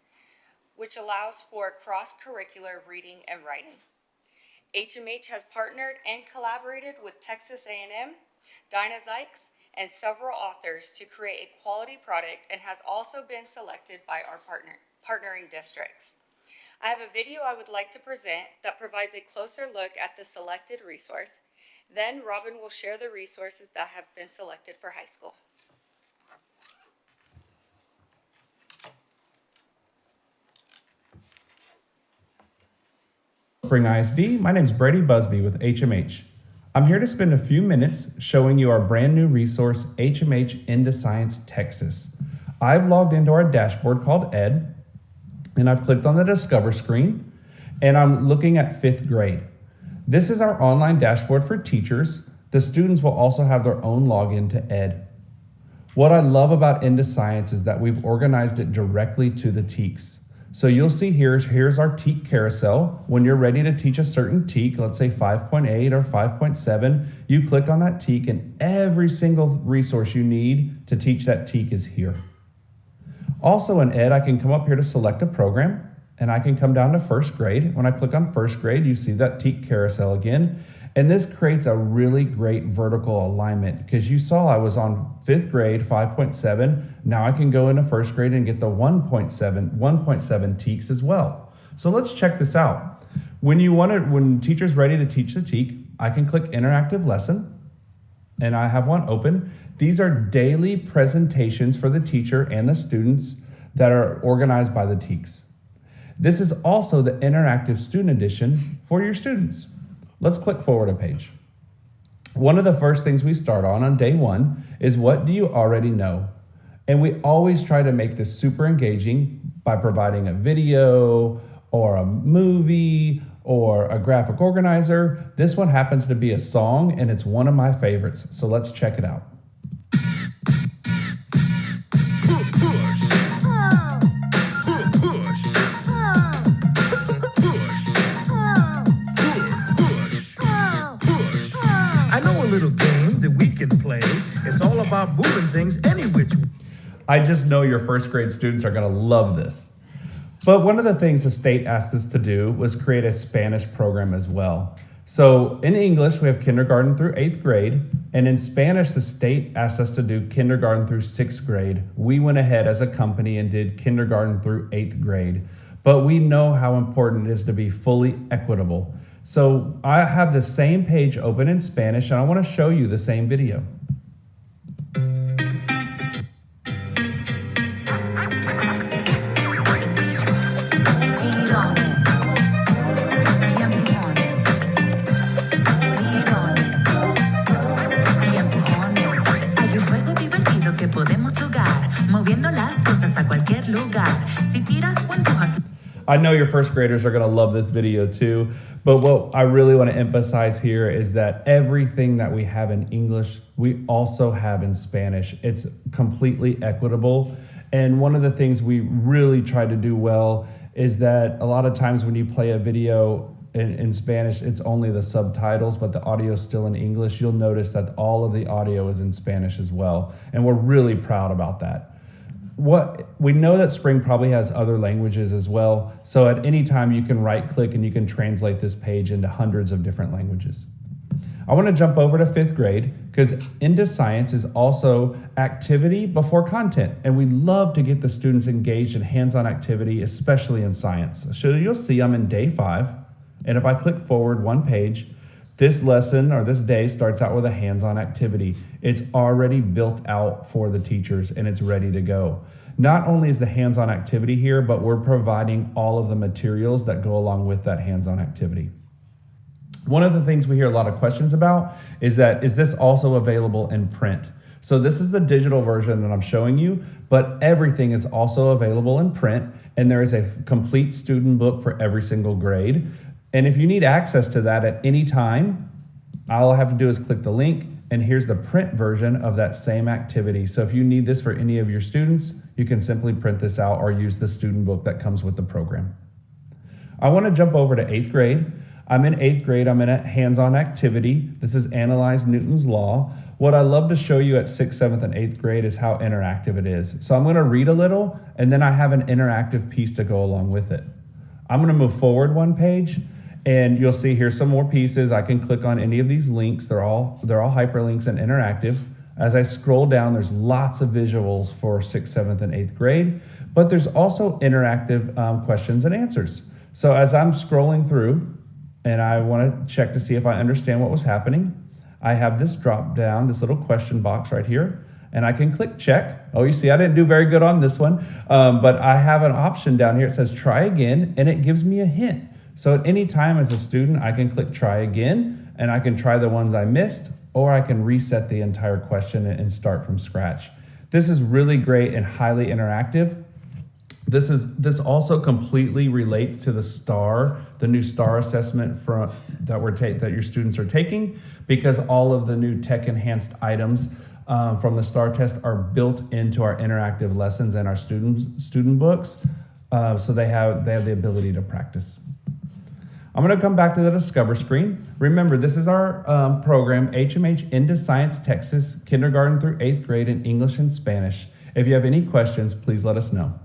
which allows for cross-curricular reading and writing. HMH has partnered and collaborated with Texas A&M, Dinah Zykes, and several authors to create a quality product and has also been selected by our partnering districts. I have a video I would like to present that provides a closer look at the selected resource. Then Robin will share the resources that have been selected for high school. Spring ISD, my name is Brady Busby with HMH. I'm here to spend a few minutes showing you our brand new resource, HMH Into Science Texas. I've logged into our dashboard called Ed, and I've clicked on the Discover screen, and I'm looking at 5th grade. This is our online dashboard for teachers. The students will also have their own login to Ed. What I love about Into Science is that we've organized it directly to the TEKS. So you'll see here's our TEK carousel. When you're ready to teach a certain TEK, let's say 5.8 or 5.7, you click on that TEK and every single resource you need to teach that TEK is here. Also in Ed, I can come up here to select a program and I can come down to 1st grade. When I click on 1st grade, you see that TEK carousel again. And this creates a really great vertical alignment because you saw I was on 5th grade, 5.7. Now I can go into 1st grade and get the 1.7 TEKs as well. So let's check this out. When teacher's ready to teach the TEK, I can click interactive lesson and I have one open. These are daily presentations for the teacher and the students that are organized by the TEKs. This is also the interactive student edition for your students. Let's click forward a page. One of the first things we start on day 1 is what do you already know? And we always try to make this super engaging by providing a video or a movie or a graphic organizer. This one happens to be a song and it's one of my favorites. So let's check it out. Little game that we can play. It's all about moving things any which way. I just know your 1st grade students are going to love this. But one of the things the state asked us to do was create a Spanish program as well. So in English, we have kindergarten through 8th grade. And in Spanish, the state asked us to do kindergarten through 6th grade. We went ahead as a company and did kindergarten through 8th grade. But we know how important it is to be fully equitable. So I have the same page open in Spanish and I want to show you the same video. Hay un juego divertido que podemos jugar, moviendo las cosas a cualquier lugar. Si tiras o empujas. I know your 1st graders are going to love this video too, but what I really want to emphasize here is that everything that we have in English, we also have in Spanish. It's completely equitable. And one of the things we really try to do well is that a lot of times when you play a video in Spanish, it's only the subtitles, but the audio is still in English. You'll notice that all of the audio is in Spanish as well. And we're really proud about that. We know that Spring probably has other languages as well. So at any time you can right click and you can translate this page into hundreds of different languages. I want to jump over to 5th grade because Into Science is also activity before content. And we love to get the students engaged in hands-on activity, especially in science. So you'll see I'm in day 5. And if I click forward one page, this lesson or this day starts out with a hands-on activity. It's already built out for the teachers and it's ready to go. Not only is the hands-on activity here, but we're providing all of the materials that go along with that hands-on activity. One of the things we hear a lot of questions about is this also available in print? So this is the digital version that I'm showing you, but everything is also available in print, and there is a complete student book for every single grade. And if you need access to that at any time, all I have to do is click the link, and here's the print version of that same activity. So if you need this for any of your students, you can simply print this out or use the student book that comes with the program. I want to jump over to 8th grade. I'm in 8th grade, I'm in a hands-on activity. This is Analyze Newton's Law. What I love to show you at 6th, 7th, and 8th grade is how interactive it is. So I'm gonna read a little, and then I have an interactive piece to go along with it. I'm gonna move forward one page, and you'll see here some more pieces. I can click on any of these links. They're all hyperlinks and interactive. As I scroll down, there's lots of visuals for 6th, 7th, and 8th grade, but there's also interactive questions and answers. So as I'm scrolling through, and I want to check to see if I understand what was happening, I have this drop down, this little question box right here, and I can click check. Oh, you see, I didn't do very good on this one, but I have an option down here. It says try again, and it gives me a hint. So at any time as a student, I can click try again, and I can try the ones I missed, or I can reset the entire question and start from scratch. This is really great and highly interactive. This also completely relates to the new STAR assessment that your students are taking, because all of the new tech enhanced items from the STAR test are built into our interactive lessons and our student books, so they have the ability to practice. I'm going to come back to the Discover screen. Remember, this is our program, HMH Into Science Texas, kindergarten through 8th grade in English and Spanish. If you have any questions, please let us know.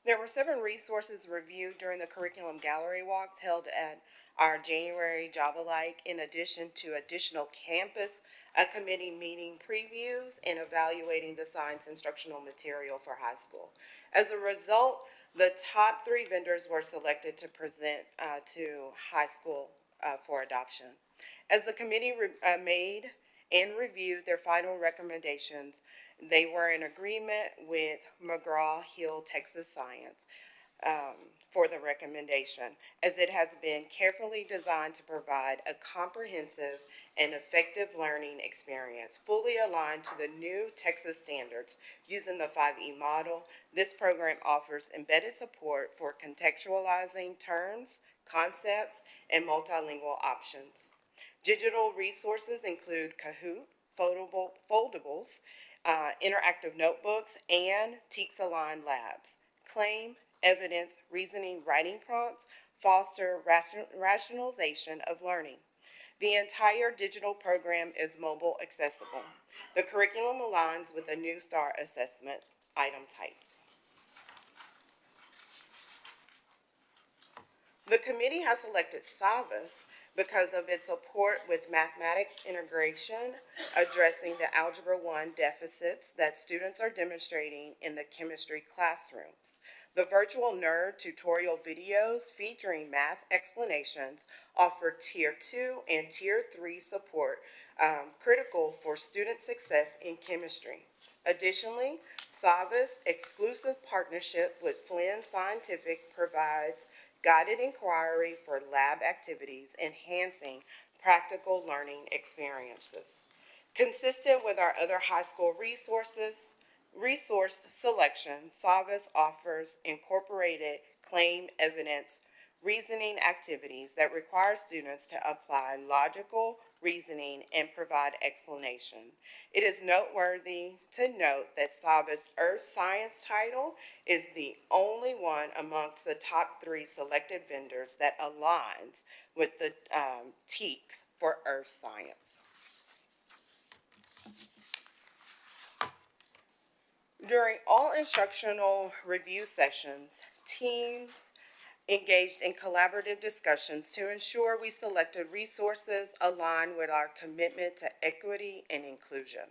There were 7 resources reviewed during the curriculum gallery walks held at our January Java Like, in addition to additional campus committee meeting previews and evaluating the science instructional material for high school. As a result, the top 3 vendors were selected to present to high school for adoption. As the committee made and reviewed their final recommendations, they were in agreement with McGraw-Hill Texas Science for the recommendation, as it has been carefully designed to provide a comprehensive and effective learning experience, fully aligned to the new Texas standards. Using the 5E model, this program offers embedded support for contextualizing terms, concepts, and multilingual options. Digital resources include Kahoot, foldables, interactive notebooks, and TEKS-aligned labs. Claim, evidence, reasoning, writing prompts foster rationalization of learning. The entire digital program is mobile accessible. The curriculum aligns with the new STAR assessment item types. The committee has selected Savas because of its support with mathematics integration, addressing the Algebra 1 deficits that students are demonstrating in the chemistry classrooms. The virtual nerd tutorial videos featuring math explanations offer Tier 2 and Tier 3 support, critical for student success in chemistry. Additionally, Savas' exclusive partnership with Flynn Scientific provides guided inquiry for lab activities, enhancing practical learning experiences. Consistent with our other high school resource selection, Savas offers incorporated claim evidence reasoning activities that require students to apply logical reasoning and provide explanation. It is noteworthy to note that Savas' Earth Science title is the only one amongst the top 3 selected vendors that aligns with the TEKS for Earth Science. During all instructional review sessions, teams engaged in collaborative discussions to ensure we selected resources aligned with our commitment to equity and inclusion.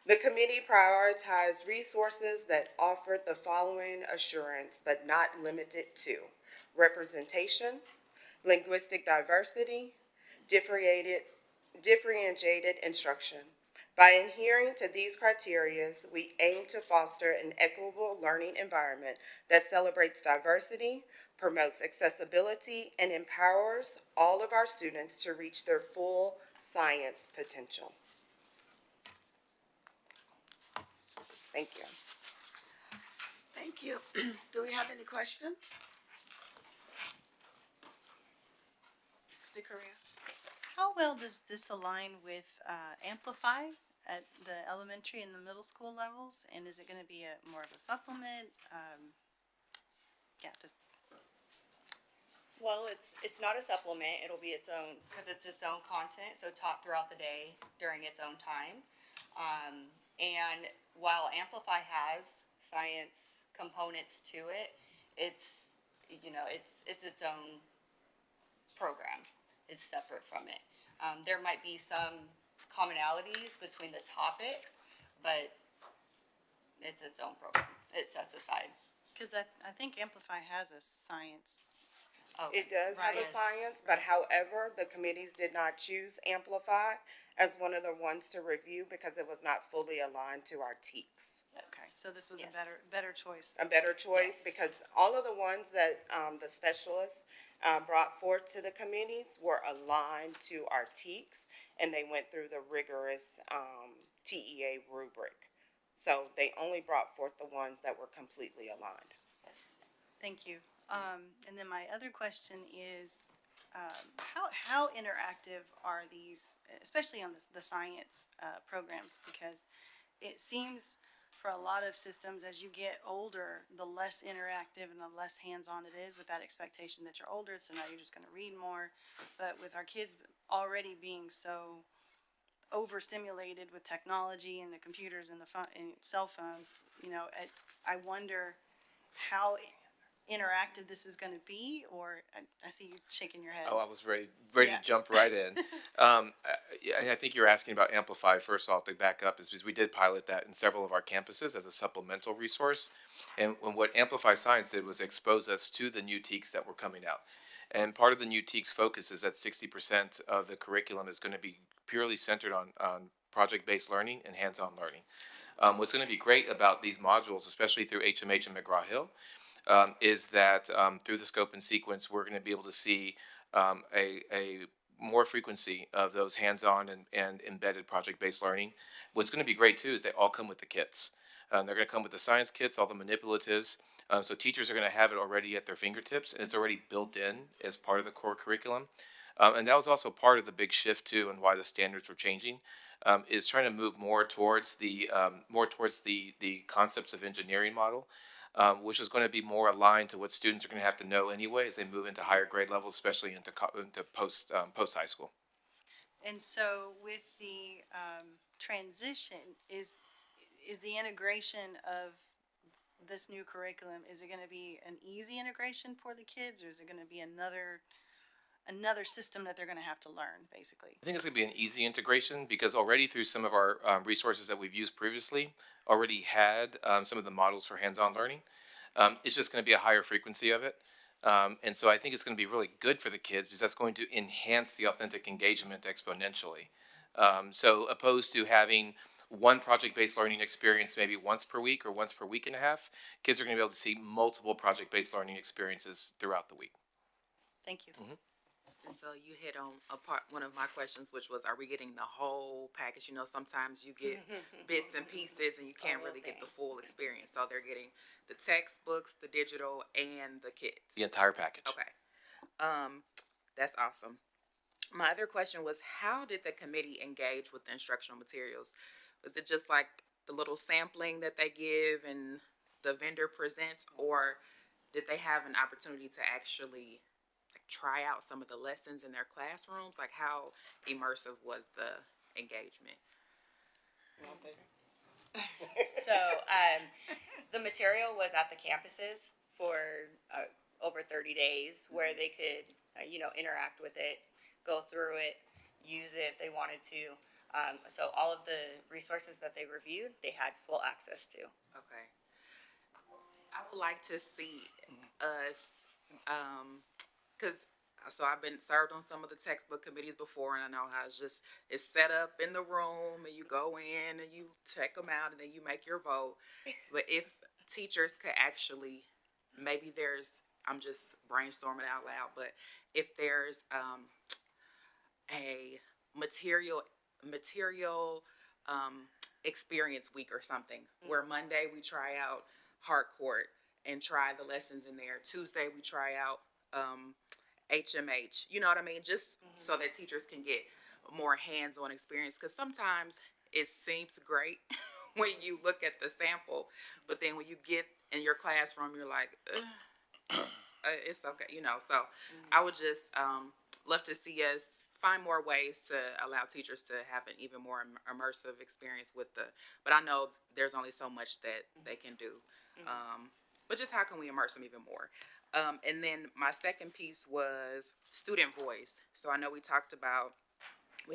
The committee prioritized resources that offered the following assurance, but not limited to: representation, linguistic diversity, differentiated instruction. By adhering to these criteria, we aim to foster an equitable learning environment that celebrates diversity, promotes accessibility, and empowers all of our students to reach their full science potential. Thank you. Thank you. Do we have any questions? Mr. Correa? How well does this align with Amplify at the elementary and the middle school levels? And is it going to be more of a supplement? Yeah, just Well, it's not a supplement, it'll be its own, because it's its own content, so taught throughout the day during its own time. And while Amplify has science components to it, it's, it's its own program. It's separate from it. There might be some commonalities between the topics, but it's its own program. It sets aside. because I think Amplify has a science. Oh, It does have a Right. science, but however, the committees did not choose Amplify as one of the ones to review because it was not fully aligned to our TEKS. yes. Okay, so this was Yes. a better choice. A better choice Yes. because all of the ones that the specialists brought forth to the committees were aligned to our TEKS, and they went through the rigorous TEA rubric. So they only brought forth the ones that were completely aligned. Thank you. And then my other question is, how interactive are these, especially on the science programs? Because it seems for a lot of systems, as you get older, the less interactive and the less hands-on it is, with that expectation that you're older, so now you're just going to read more. But with our kids already being so overstimulated with technology and the computers and and cell phones, I wonder how interactive this is going to be, or I see you shaking your head. Oh, I was ready Yeah. to jump right in. I think you're asking about Amplify. First off, to back up, is because we did pilot that in several of our campuses as a supplemental resource. And what Amplify Science did was expose us to the new TEKS that were coming out. And part of the new TEKS focus is that 60% of the curriculum is going to be purely centered on project-based learning and hands-on learning. What's going to be great about these modules, especially through HMH and McGraw-Hill, is that through the scope and sequence, we're going to be able to see a more frequency of those hands-on and embedded project-based learning. What's going to be great too is they all come with the kits. They're going to come with the science kits, all the manipulatives. So teachers are going to have it already at their fingertips, and it's already built in as part of the core curriculum. And that was also part of the big shift too, and why the standards were changing. Is trying to move more towards the concepts of engineering model. Which is going to be more aligned to what students are going to have to know anyway as they move into higher grade levels, especially into post high school. And so with the transition, is the integration of this new curriculum, is it going to be an easy integration for the kids, or is it going to be another system that they're going to have to learn, basically? I think it's going to be an easy integration because already through some of our resources that we've used previously, already had some of the models for hands-on learning. It's just going to be a higher frequency of it. And so I think it's going to be really good for the kids because that's going to enhance the authentic engagement exponentially. So opposed to having one project-based learning experience maybe once per week or once per week and a half, kids are going to be able to see multiple project-based learning experiences throughout the week. Thank you. Mm-hmm. So you hit on one of my questions, which was, are we getting the whole package? Sometimes you get bits and pieces and you can't really get the full experience. So they're getting the textbooks, the digital, and the kits. The entire package. Okay. That's awesome. My other question was, how did the committee engage with the instructional materials? Was it just like the little sampling that they give and the vendor presents, or did they have an opportunity to actually try out some of the lessons in their classrooms? Like, how immersive was the engagement? So, the material was at the campuses for over 30 days where they could, interact with it, go through it, use it if they wanted to. So all of the resources that they reviewed, they had full access to. Okay. I would like to see us, cause, so I've been served on some of the textbook committees before, and I know how it's set up in the room, and you go in and you check them out, and then you make your vote. But if teachers could actually, maybe I'm just brainstorming out loud, but if there's, a material, experience week or something, where Monday we try out Harcourt and try the lessons in there. Tuesday we try out HMH. You know what I mean? Just so that teachers can get more hands-on experience. Because sometimes it seems great when you look at the sample, but then when you get in your classroom, you're like, it's okay, So I would just love to see us find more ways to allow teachers to have an even more immersive experience but I know there's only so much that they can do. But just how can we immerse them even more? And then my second piece was student voice. So I know we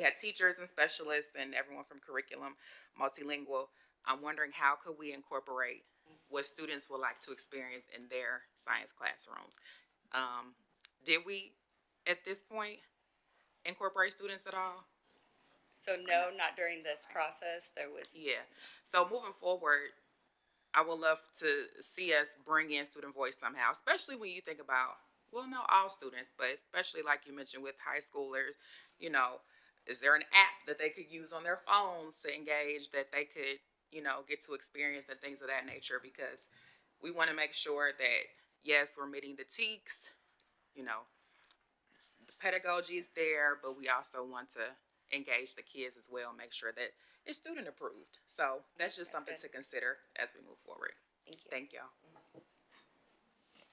had teachers and specialists and everyone from curriculum, multilingual. I'm wondering how could we incorporate what students would like to experience in their science classrooms? Did we, at this point, incorporate students at all? So no, not during this process. There was. Yeah. So moving forward, I would love to see us bring in student voice somehow, especially when you think about, well, no, all students, but especially like you mentioned with high schoolers, is there an app that they could use on their phones to engage, that they could, get to experience and things of that nature? Because we want to make sure that, yes, we're meeting the TEKS, the pedagogy is there, but we also want to engage the kids as well, make sure that it's student approved. So that's just something to consider as we move forward. Thank you. Thank y'all.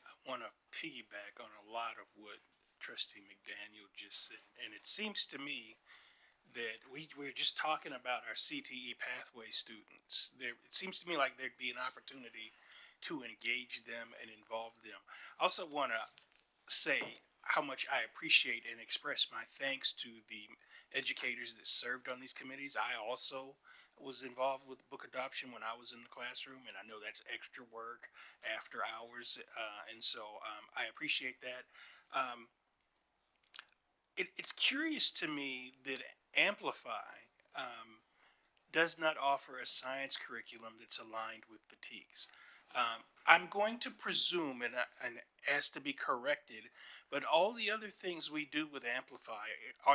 I want to piggyback on a lot of what Trustee McDaniel just said, and it seems to me that we're just talking about our CTE pathway students. It seems to me like there'd be an opportunity to engage them and involve them. I also want to say how much I appreciate and express my thanks to the educators that served on these committees. I also was involved with book adoption when I was in the classroom, and I know that's extra work after hours, and so I appreciate that. It's curious to me that Amplify does not offer a science curriculum that's aligned with the TEKS. I'm going to presume and ask to be corrected, but all the other things we do with Amplify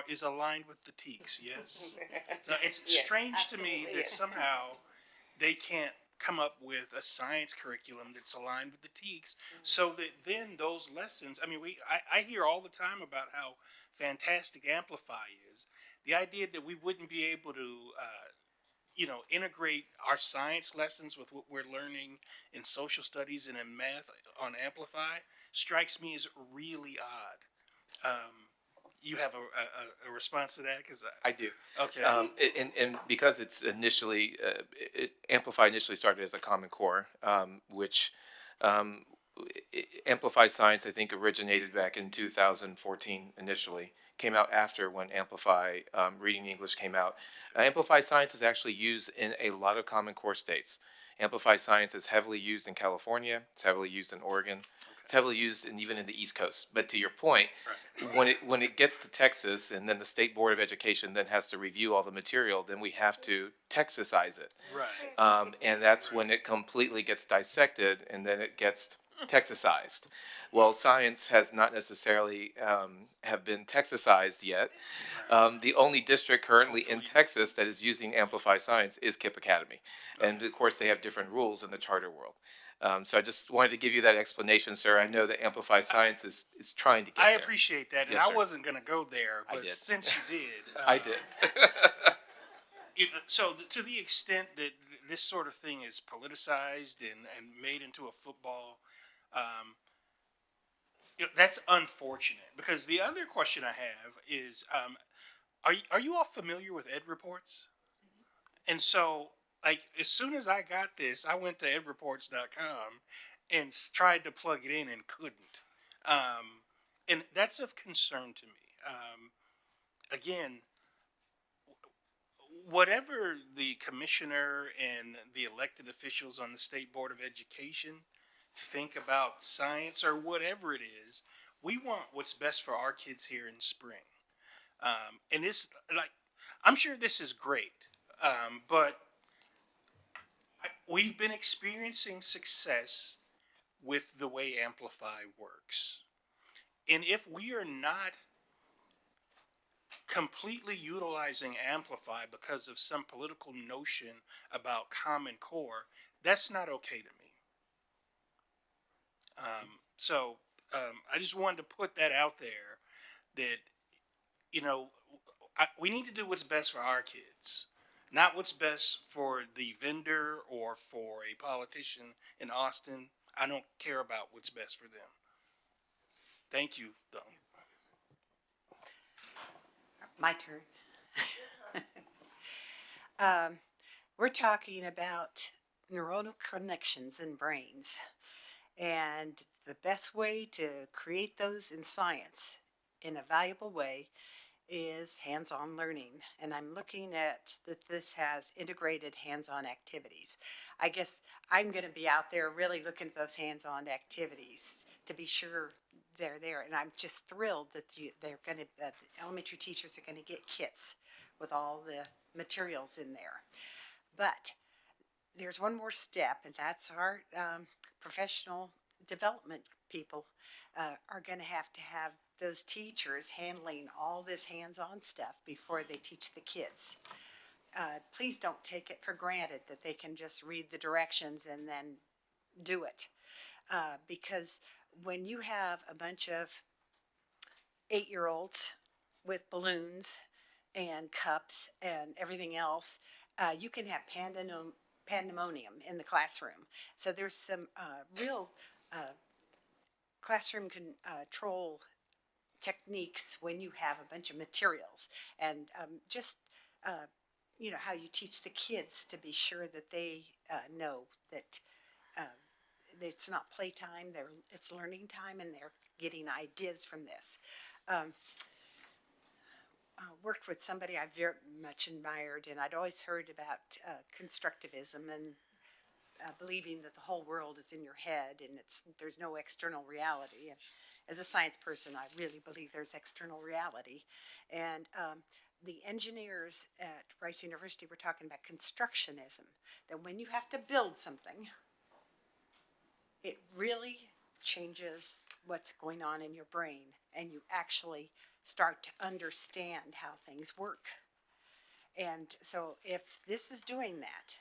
is aligned with the TEKS, yes? So it's strange to me that somehow they can't come up with a science curriculum that's aligned with the TEKS, so that then those lessons, I hear all the time about how fantastic Amplify is. The idea that we wouldn't be able to integrate our science lessons with what we're learning in social studies and in math on Amplify strikes me as really odd. You have a response to that? I do. Okay. And because it's Amplify initially started as a Common Core, which Amplify Science, I think, originated back in 2014 initially. Came out after when Amplify Reading English came out. Amplify Science is actually used in a lot of Common Core states. Amplify Science is heavily used in California. It's heavily used in Oregon. It's heavily used even in the East Coast. But to your point, when it gets to Texas, and then the State Board of Education then has to review all the material, then we have to Texasize it. Right. And that's when it completely gets dissected, and then it gets Texasized. Well, science has not necessarily have been Texasized yet. The only district currently in Texas that is using Amplify Science is KIPP Academy. And of course, they have different rules in the charter world. So I just wanted to give you that explanation, sir. I know that Amplify Science is trying to get I there. appreciate that, and Yes, I sir. wasn't going to go there, I but did. since you did. I did. So to the extent that this sort of thing is politicized and made into a football, that's unfortunate. Because the other question I have is, are you all familiar with Ed Reports? And so like, as soon as I got this, I went to edreports.com and tried to plug it in and couldn't. And that's of concern to me. Again, whatever the commissioner and the elected officials on the State Board of Education think about science or whatever it is, we want what's best for our kids here in spring. And this, like, I'm sure this is great, but we've been experiencing success with the way Amplify works. And if we are not completely utilizing Amplify because of some political notion about Common Core, that's not okay to me. I just wanted to put that out there that, you know, we need to do what's best for our kids, not what's best for the vendor or for a politician in Austin. I don't care about what's best for them. Thank you, though. My turn. We're talking about neuronal connections in brains. And the best way to create those in science in a valuable way is hands-on learning. And I'm looking at that this has integrated hands-on activities. I guess I'm going to be out there really looking at those hands-on activities to be sure they're there. And I'm just thrilled that the elementary teachers are going to get kits with all the materials in there. But there's one more step, and that's our professional development people are going to have those teachers handling all this hands-on stuff before they teach the kids. Please don't take it for granted that they can just read the directions and then do it. Because when you have a bunch of 8-year-olds with balloons and cups and everything else, you can have pandemonium in the classroom. So there's some real classroom control techniques when you have a bunch of materials, and you know, how you teach the kids to be sure that they know that it's not playtime, it's learning time, and they're getting ideas from this. Worked with somebody I very much admired, and I'd always heard about constructivism and believing that the whole world is in your head and there's no external reality. And as a science person, I really believe there's external reality. And the engineers at Rice University were talking about constructionism, that when you have to build something, it really changes what's going on in your brain, and you actually start to understand how things work. And so if this is doing that,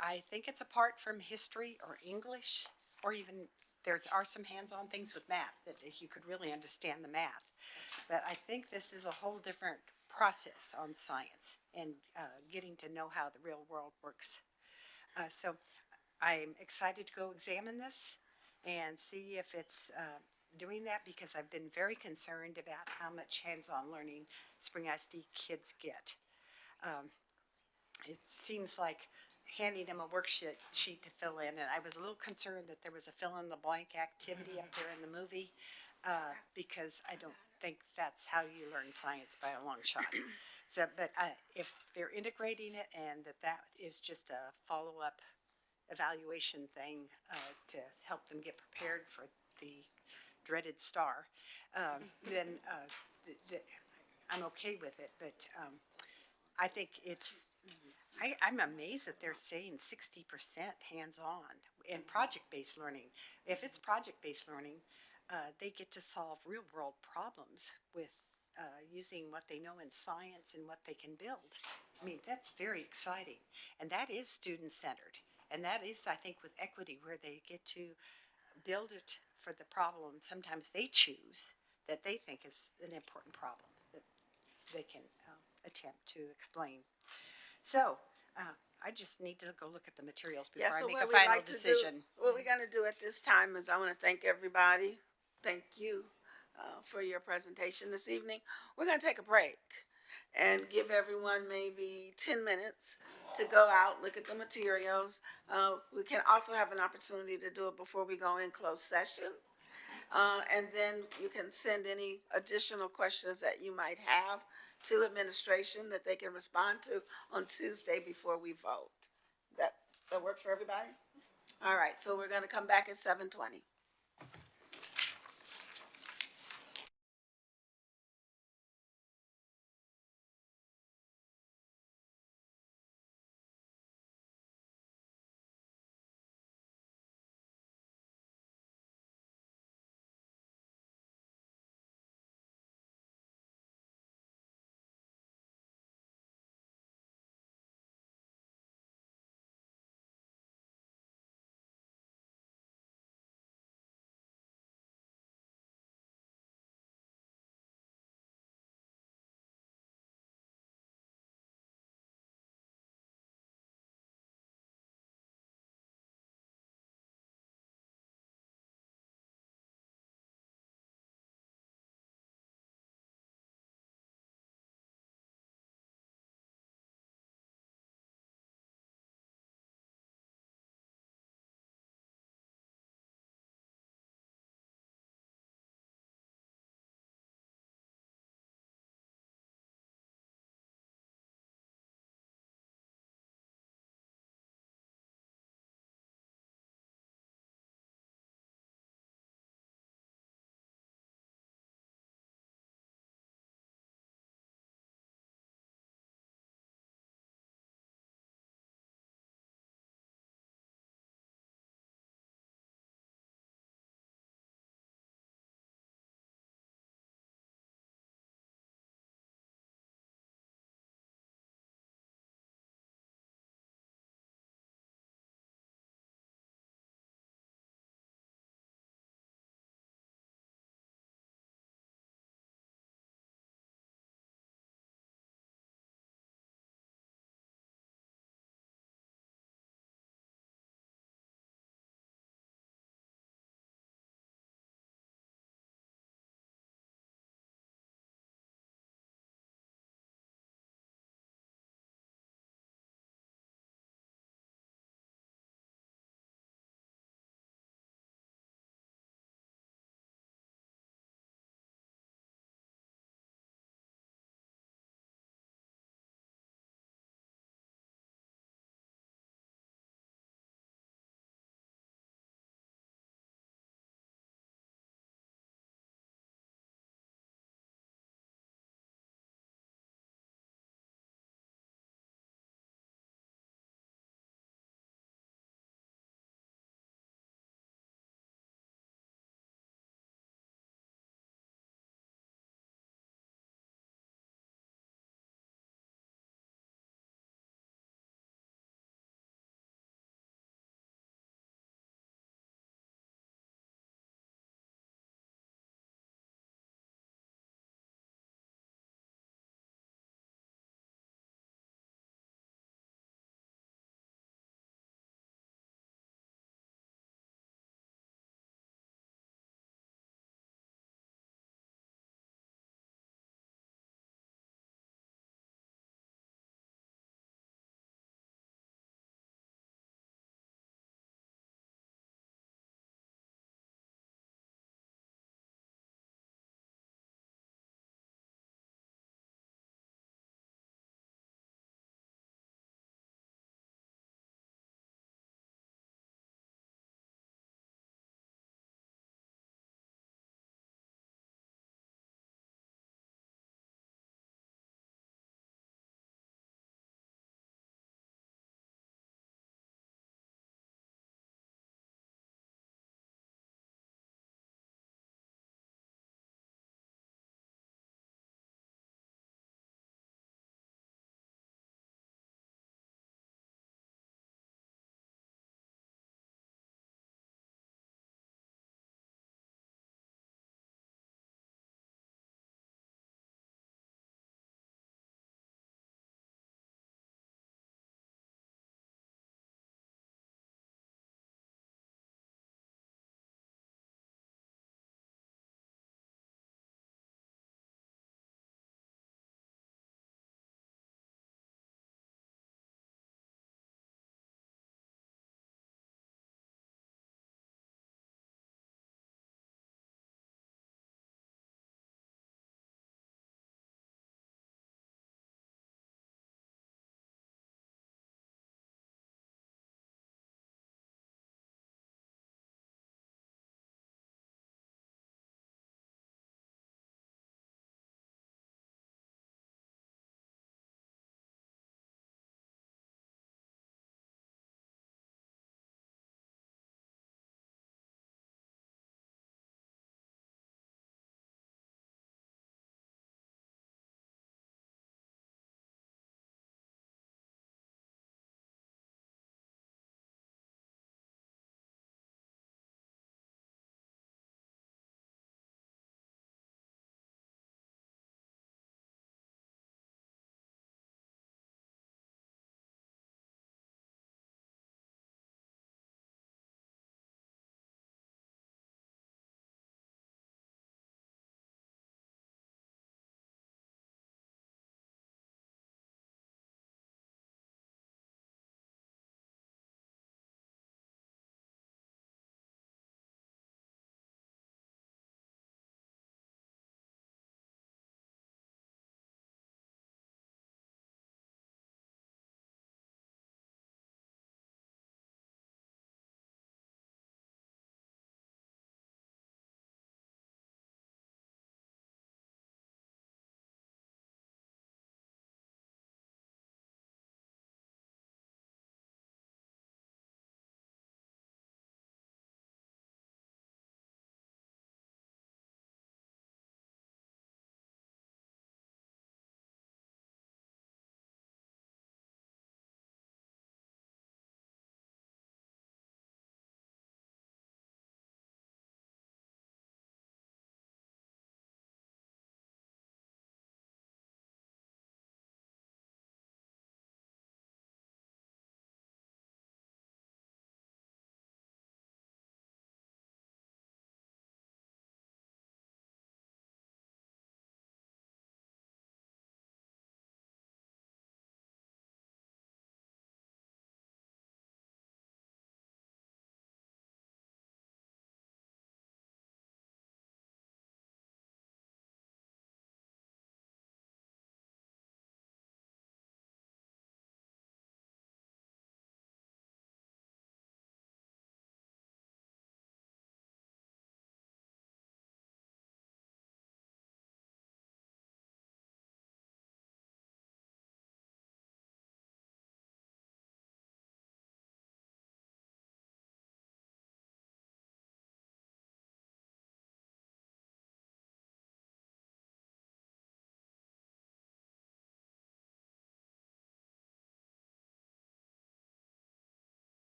I think it's apart from history or English, or even there are some hands-on things with math that you could really understand the math. But I think this is a whole different process on science and getting to know how the real world works. So I'm excited to go examine this and see if it's doing that, because I've been very concerned about how much hands-on learning Spring ISD kids get. It seems like handing them a worksheet to fill in, and I was a little concerned that there was a fill-in-the-blank activity up there in the movie, because I don't think that's how you learn science by a long shot. So, but if they're integrating it and that is just a follow-up evaluation thing to help them get prepared for the dreaded STAR, then I'm okay with it. But I think I'm amazed that they're saying 60% hands-on in project-based learning. If it's project-based learning, they get to solve real-world problems with using what they know in science and what they can build. I mean, that's very exciting. And that is student-centered. And that is, I think, with equity, where they get to build it for the problem sometimes they choose that they think is an important problem that they can attempt to explain. So I just need to go look at the materials before I make a final decision. What we're going to do at this time is I want to thank everybody. Thank you for your presentation this evening. We're going to take a break. and give everyone maybe 10 minutes to go out, look at the materials. We can also have an opportunity to do it before we go in closed session. And then you can send any additional questions that you might have to administration that they can respond to on Tuesday before we vote. That work for everybody? All right, so we're gonna come back at 7:20.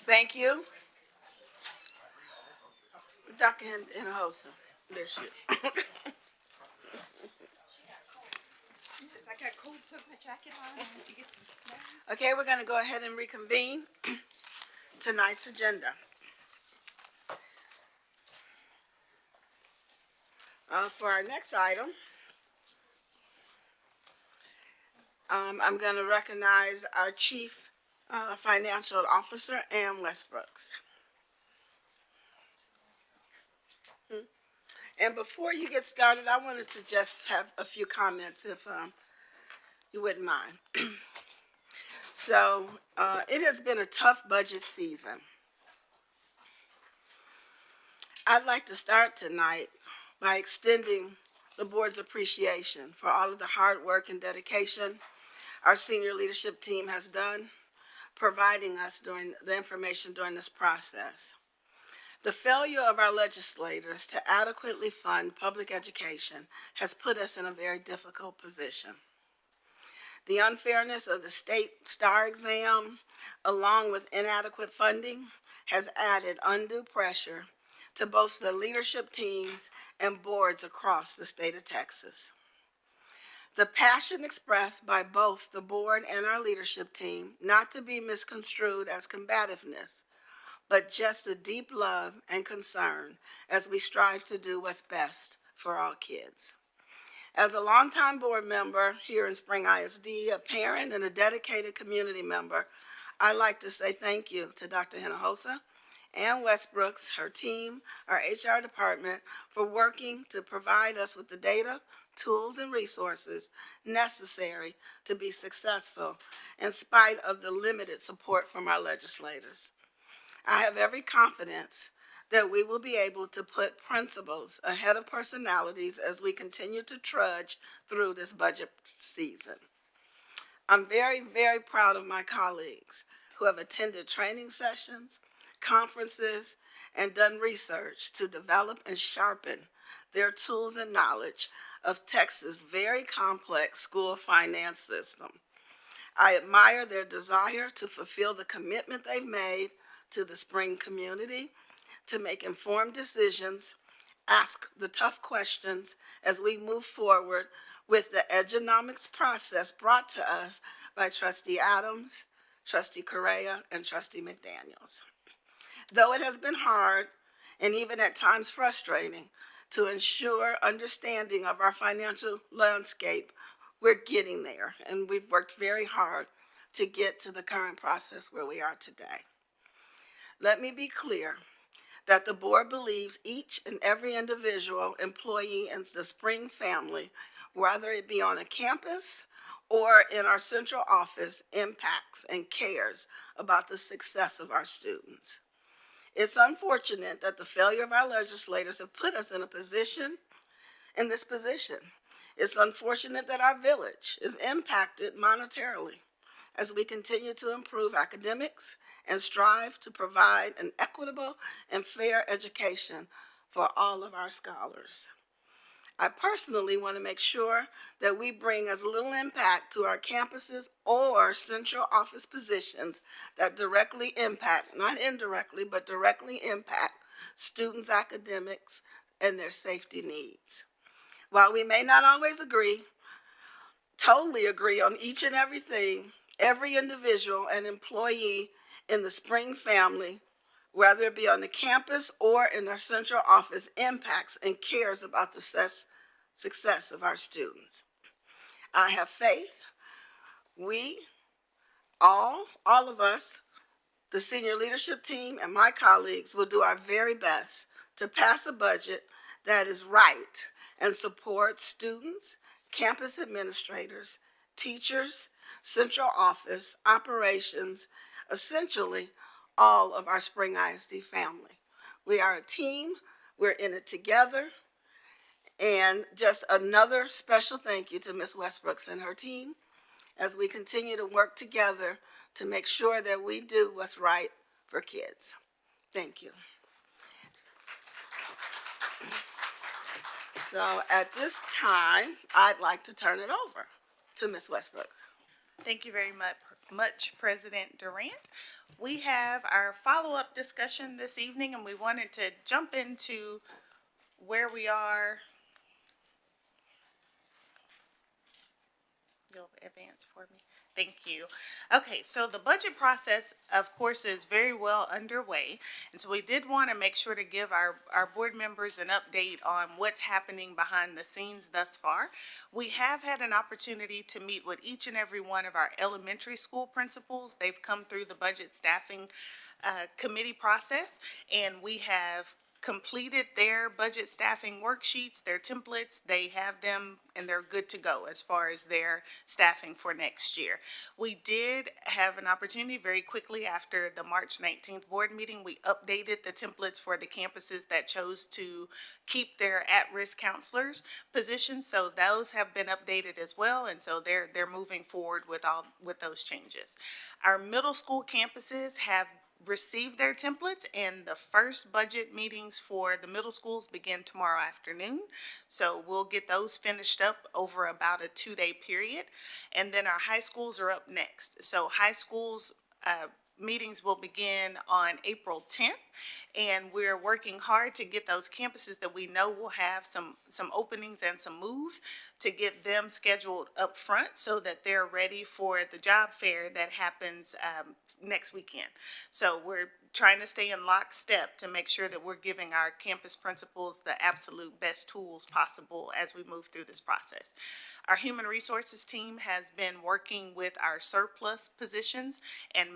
Thank you. Dr. Hinojosa, there she is. I got cold, put my jacket on, I had to get some snow. Okay, we're gonna go ahead and reconvene tonight's agenda. For our next item, I'm gonna recognize our Chief Financial Officer, Ann Westbrooks. And before you get started, I wanted to just have a few comments, if you wouldn't mind. So, it has been a tough budget season. I'd like to start tonight by extending the board's appreciation for all of the hard work and dedication our senior leadership team has done, providing us during the information during this process. The failure of our legislators to adequately fund public education has put us in a very difficult position. The unfairness of the state STAR exam, along with inadequate funding, has added undue pressure to both the leadership teams and boards across the state of Texas. The passion expressed by both the board and our leadership team, not to be misconstrued as combativeness, but just a deep love and concern as we strive to do what's best for all kids. As a longtime board member here in Spring ISD, a parent and a dedicated community member, I'd like to say thank you to Dr. Hinojosa and Westbrooks, her team, our HR department, for working to provide us with the data, tools, and resources necessary to be successful in spite of the limited support from our legislators. I have every confidence that we will be able to put principles ahead of personalities as we continue to trudge through this budget season. I'm very, very proud of my colleagues who have attended training sessions, conferences, and done research to develop and sharpen their tools and knowledge of Texas' very complex school finance system. I admire their desire to fulfill the commitment they've made to the Spring community, to make informed decisions, ask the tough questions as we move forward with the Edunomics process brought to us by Trustee Adams, Trustee Correa, and Trustee McDaniels. Though it has been hard and even at times frustrating to ensure understanding of our financial landscape, we're getting there, and we've worked very hard to get to the current process where we are today. Let me be clear that the board believes each and every individual employee in the Spring family, whether it be on a campus or in our central office, impacts and cares about the success of our students. It's unfortunate that the failure of our legislators have put us in this position. It's unfortunate that our village is impacted monetarily as we continue to improve academics and strive to provide an equitable and fair education for all of our scholars. I personally want to make sure that we bring as little impact to our campuses or central office positions that directly impact, not indirectly, but directly impact students' academics and their safety needs. While we may not always totally agree on each and everything, every individual and employee in the Spring family, whether it be on the campus or in our central office, impacts and cares about the success of our students. I have faith we, all of us, the senior leadership team and my colleagues will do our very best to pass a budget that is right and supports students, campus administrators, teachers, central office, operations, essentially all of our Spring ISD family. We are a team, we're in it together, and just another special thank you to Ms. Westbrooks and her team as we continue to work together to make sure that we do what's right for kids. Thank you. So at this time, I'd like to turn it over to Ms. Westbrooks. Thank you very much, much, President Durant. We have our follow-up discussion this evening, and we wanted to jump into where we are. You'll advance for me. Thank you. Okay, so the budget process, of course, is very well underway. And so we did want to make sure to give our board members an update on what's happening behind the scenes thus far. We have had an opportunity to meet with each and every one of our elementary school principals. They've come through the budget staffing committee process, and we have completed their budget staffing worksheets, their templates. They have them and they're good to go as far as their staffing for next year. We did have an opportunity very quickly after the March 19th board meeting. We updated the templates for the campuses that chose to keep their at-risk counselors positions. So those have been updated as well. And so they're moving forward with those changes. Our middle school campuses have received their templates, and the first budget meetings for the middle schools begin tomorrow afternoon. So we'll get those finished up over about a 2-day period. And then our high schools are up next. So high schools meetings will begin on April 10th, and we're working hard to get those campuses that we know will have some openings and some moves to get them scheduled up front so that they're ready for the job fair that happens next weekend. So we're trying to stay in lockstep to make sure that we're giving our campus principals the absolute best tools possible as we move through this process. Our human resources team has been working with our surplus positions and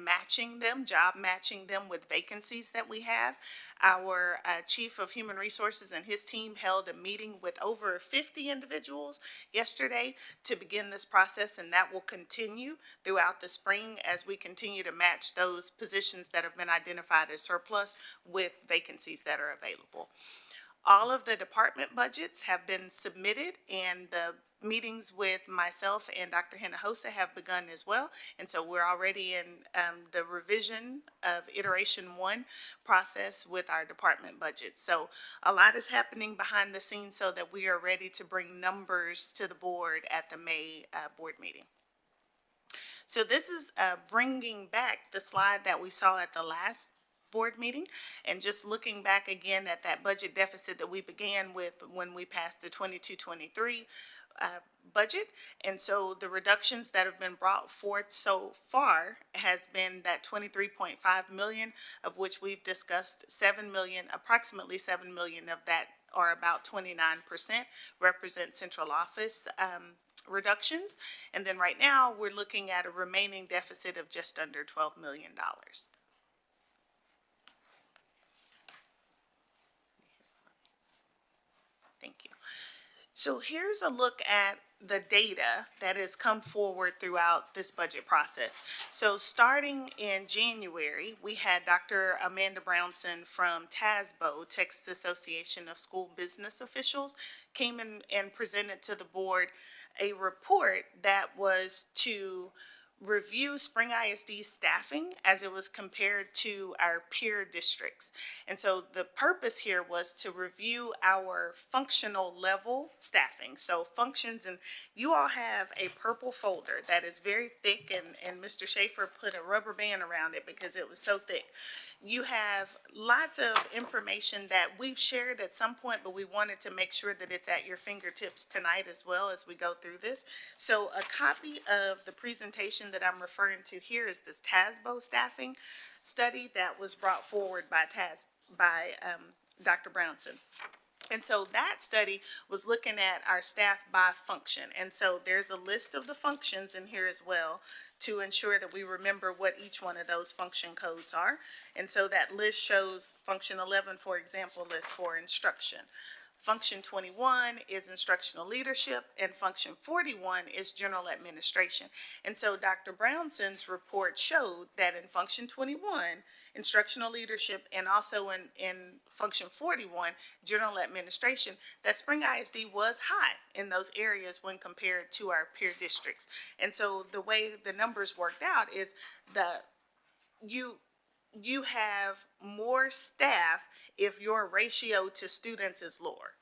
job matching them with vacancies that we have. Our chief of human resources and his team held a meeting with over 50 individuals yesterday to begin this process, and that will continue throughout the spring as we continue to match those positions that have been identified as surplus with vacancies that are available. All of the department budgets have been submitted, and the meetings with myself and Dr. Hinojosa have begun as well. And so we're already in the revision of iteration 1 process with our department budgets. So a lot is happening behind the scenes so that we are ready to bring numbers to the board at the May board meeting. So this is bringing back the slide that we saw at the last board meeting, and just looking back again at that budget deficit that we began with when we passed the 22-23 budget. And so the reductions that have been brought forth so far has been that 23.5 million, of which we've discussed 7 million, approximately 7 million of that, or about 29%, represent central office reductions. And then right now we're looking at a remaining deficit of just under $12 million. Thank you. So here's a look at the data that has come forward throughout this budget process. So starting in January, we had Dr. Amanda Brownson from TASBO, Texas Association of School Business Officials, came in and presented to the board a report that was to review Spring ISD staffing as it was compared to our peer districts. And so the purpose here was to review our functional level staffing. So functions, and you all have a purple folder that is very thick, and Mr. Schaefer put a rubber band around it because it was so thick. You have lots of information that we've shared at some point, but we wanted to make sure that it's at your fingertips tonight as well as we go through this. So a copy of the presentation that I'm referring to here is this TASBO staffing study that was brought forward by Dr. Brownson. And so that study was looking at our staff by function. And so there's a list of the functions in here as well to ensure that we remember what each one of those function codes are. And so that list shows function 11, for example, lists for instruction. Function 21 is instructional leadership, and function 41 is general administration. And so Dr. Brownson's report showed that in function 21, instructional leadership, and also in function 41, general administration, that Spring ISD was high in those areas when compared to our peer districts. And so the way the numbers worked out is that you have more staff if your ratio to students is lower.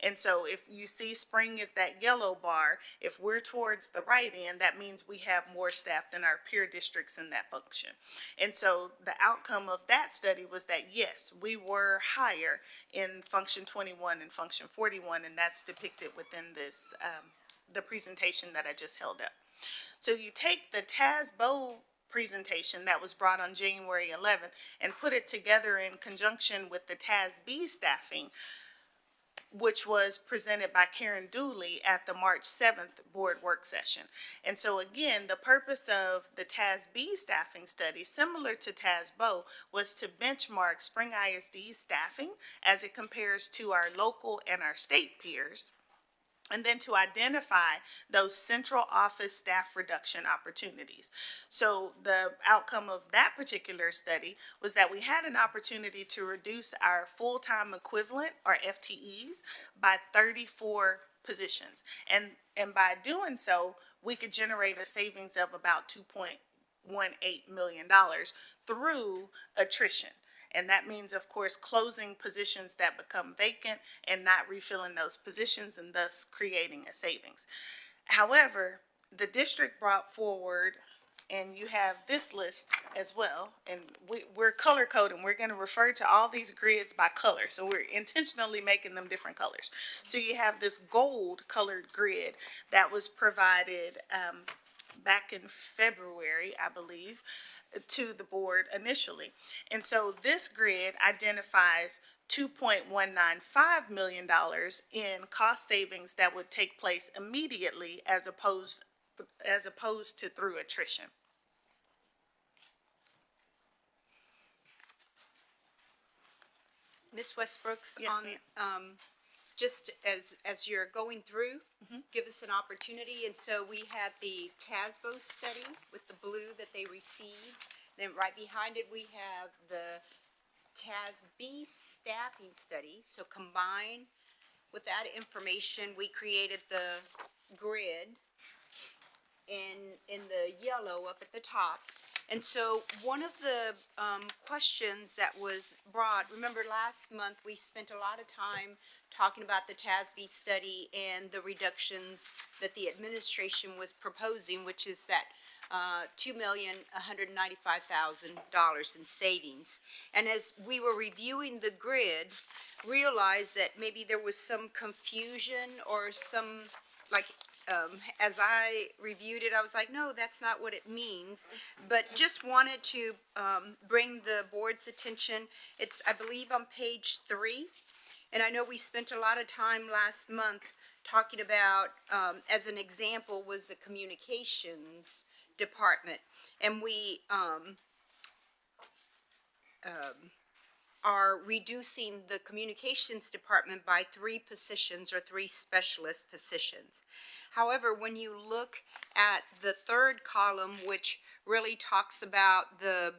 And so if you see spring is that yellow bar, if we're towards the right end, that means we have more staff than our peer districts in that function. And so the outcome of that study was that, yes, we were higher in function 21 and function 41, and that's depicted within this, the presentation that I just held up. So you take the TASBO presentation that was brought on January 11th and put it together in conjunction with the TASB staffing, which was presented by Karen Dooley at the March 7th board work session. And so again, the purpose of the TASB staffing study, similar to TASBO, was to benchmark Spring ISD staffing as it compares to our local and our state peers, and then to identify those central office staff reduction opportunities. So the outcome of that particular study was that we had an opportunity to reduce our full-time equivalent, or FTEs, by 34 positions. And by doing so, we could generate a savings of about $2.18 million through attrition. And that means, of course, closing positions that become vacant and not refilling those positions, and thus creating a savings. However, the district brought forward, and you have this list as well, and we're color coding. We're going to refer to all these grids by color. So we're intentionally making them different colors. So you have this gold colored grid that was provided back in February, I believe, to the board initially. And so this grid identifies $2.195 million in cost savings that would take place immediately as opposed to through attrition. Ms. Westbrooks, Yes, on, ma'am. just as you're going through, give us an opportunity. And so we had the TASBO study with the blue that they received. Then right behind it, we have the TASB staffing study. So combined with that information, we created the grid in the yellow up at the top. And so one of the questions that was brought, remember last month we spent a lot of time talking about the TASB study and the reductions that the administration was proposing, which is that $2,195,000 in savings. And as we were reviewing the grid, realized that maybe there was some confusion or some, like, as I reviewed it, I was like, no, that's not what it means. But just wanted to bring the board's attention. It's, I believe, on page 3. And I know we spent a lot of time last month talking about, as an example, was the communications department. And we are reducing the communications department by 3 positions, or 3 specialist positions. However, when you look at the third column, which really talks about the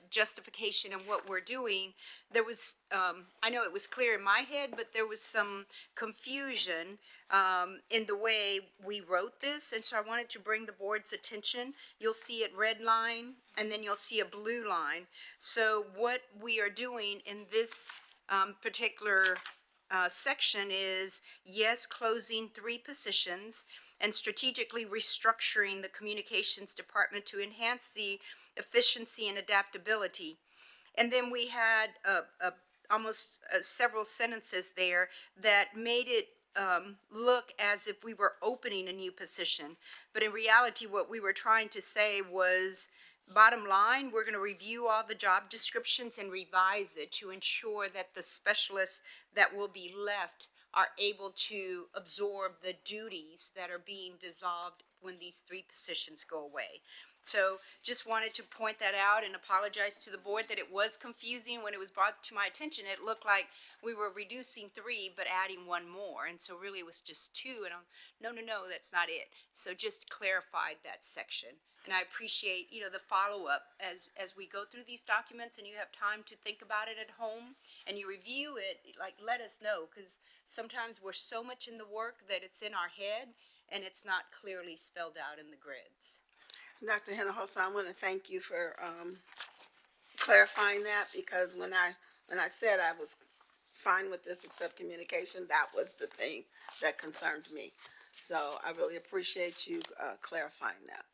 justification and what we're doing, there was, I know it was clear in my head, but there was some confusion in the way we wrote this, and so I wanted to bring the board's attention. You'll see it red line, and then you'll see a blue line. So what we are doing in this particular section is, yes, closing 3 positions and strategically restructuring the communications department to enhance the efficiency and adaptability. And then we had almost several sentences there that made it look as if we were opening a new position. But in reality, what we were trying to say was, bottom line, we're going to review all the job descriptions and revise it to ensure that the specialists that will be left are able to absorb the duties that are being dissolved when these 3 positions go away. So just wanted to point that out and apologize to the board that it was confusing when it was brought to my attention. It looked like we were reducing 3 but adding 1 more, and so really it was just 2. And no, that's not it. So just clarified that section. And I appreciate, the follow-up as we go through these documents and you have time to think about it at home and you review it, like, let us know, because sometimes we're so much in the work that it's in our head and it's not clearly spelled out in the grids. Dr. Hinojosa, I want to thank you for clarifying that, because when I said I was fine with this except communication. That was the thing that concerned me. So I really appreciate you clarifying that.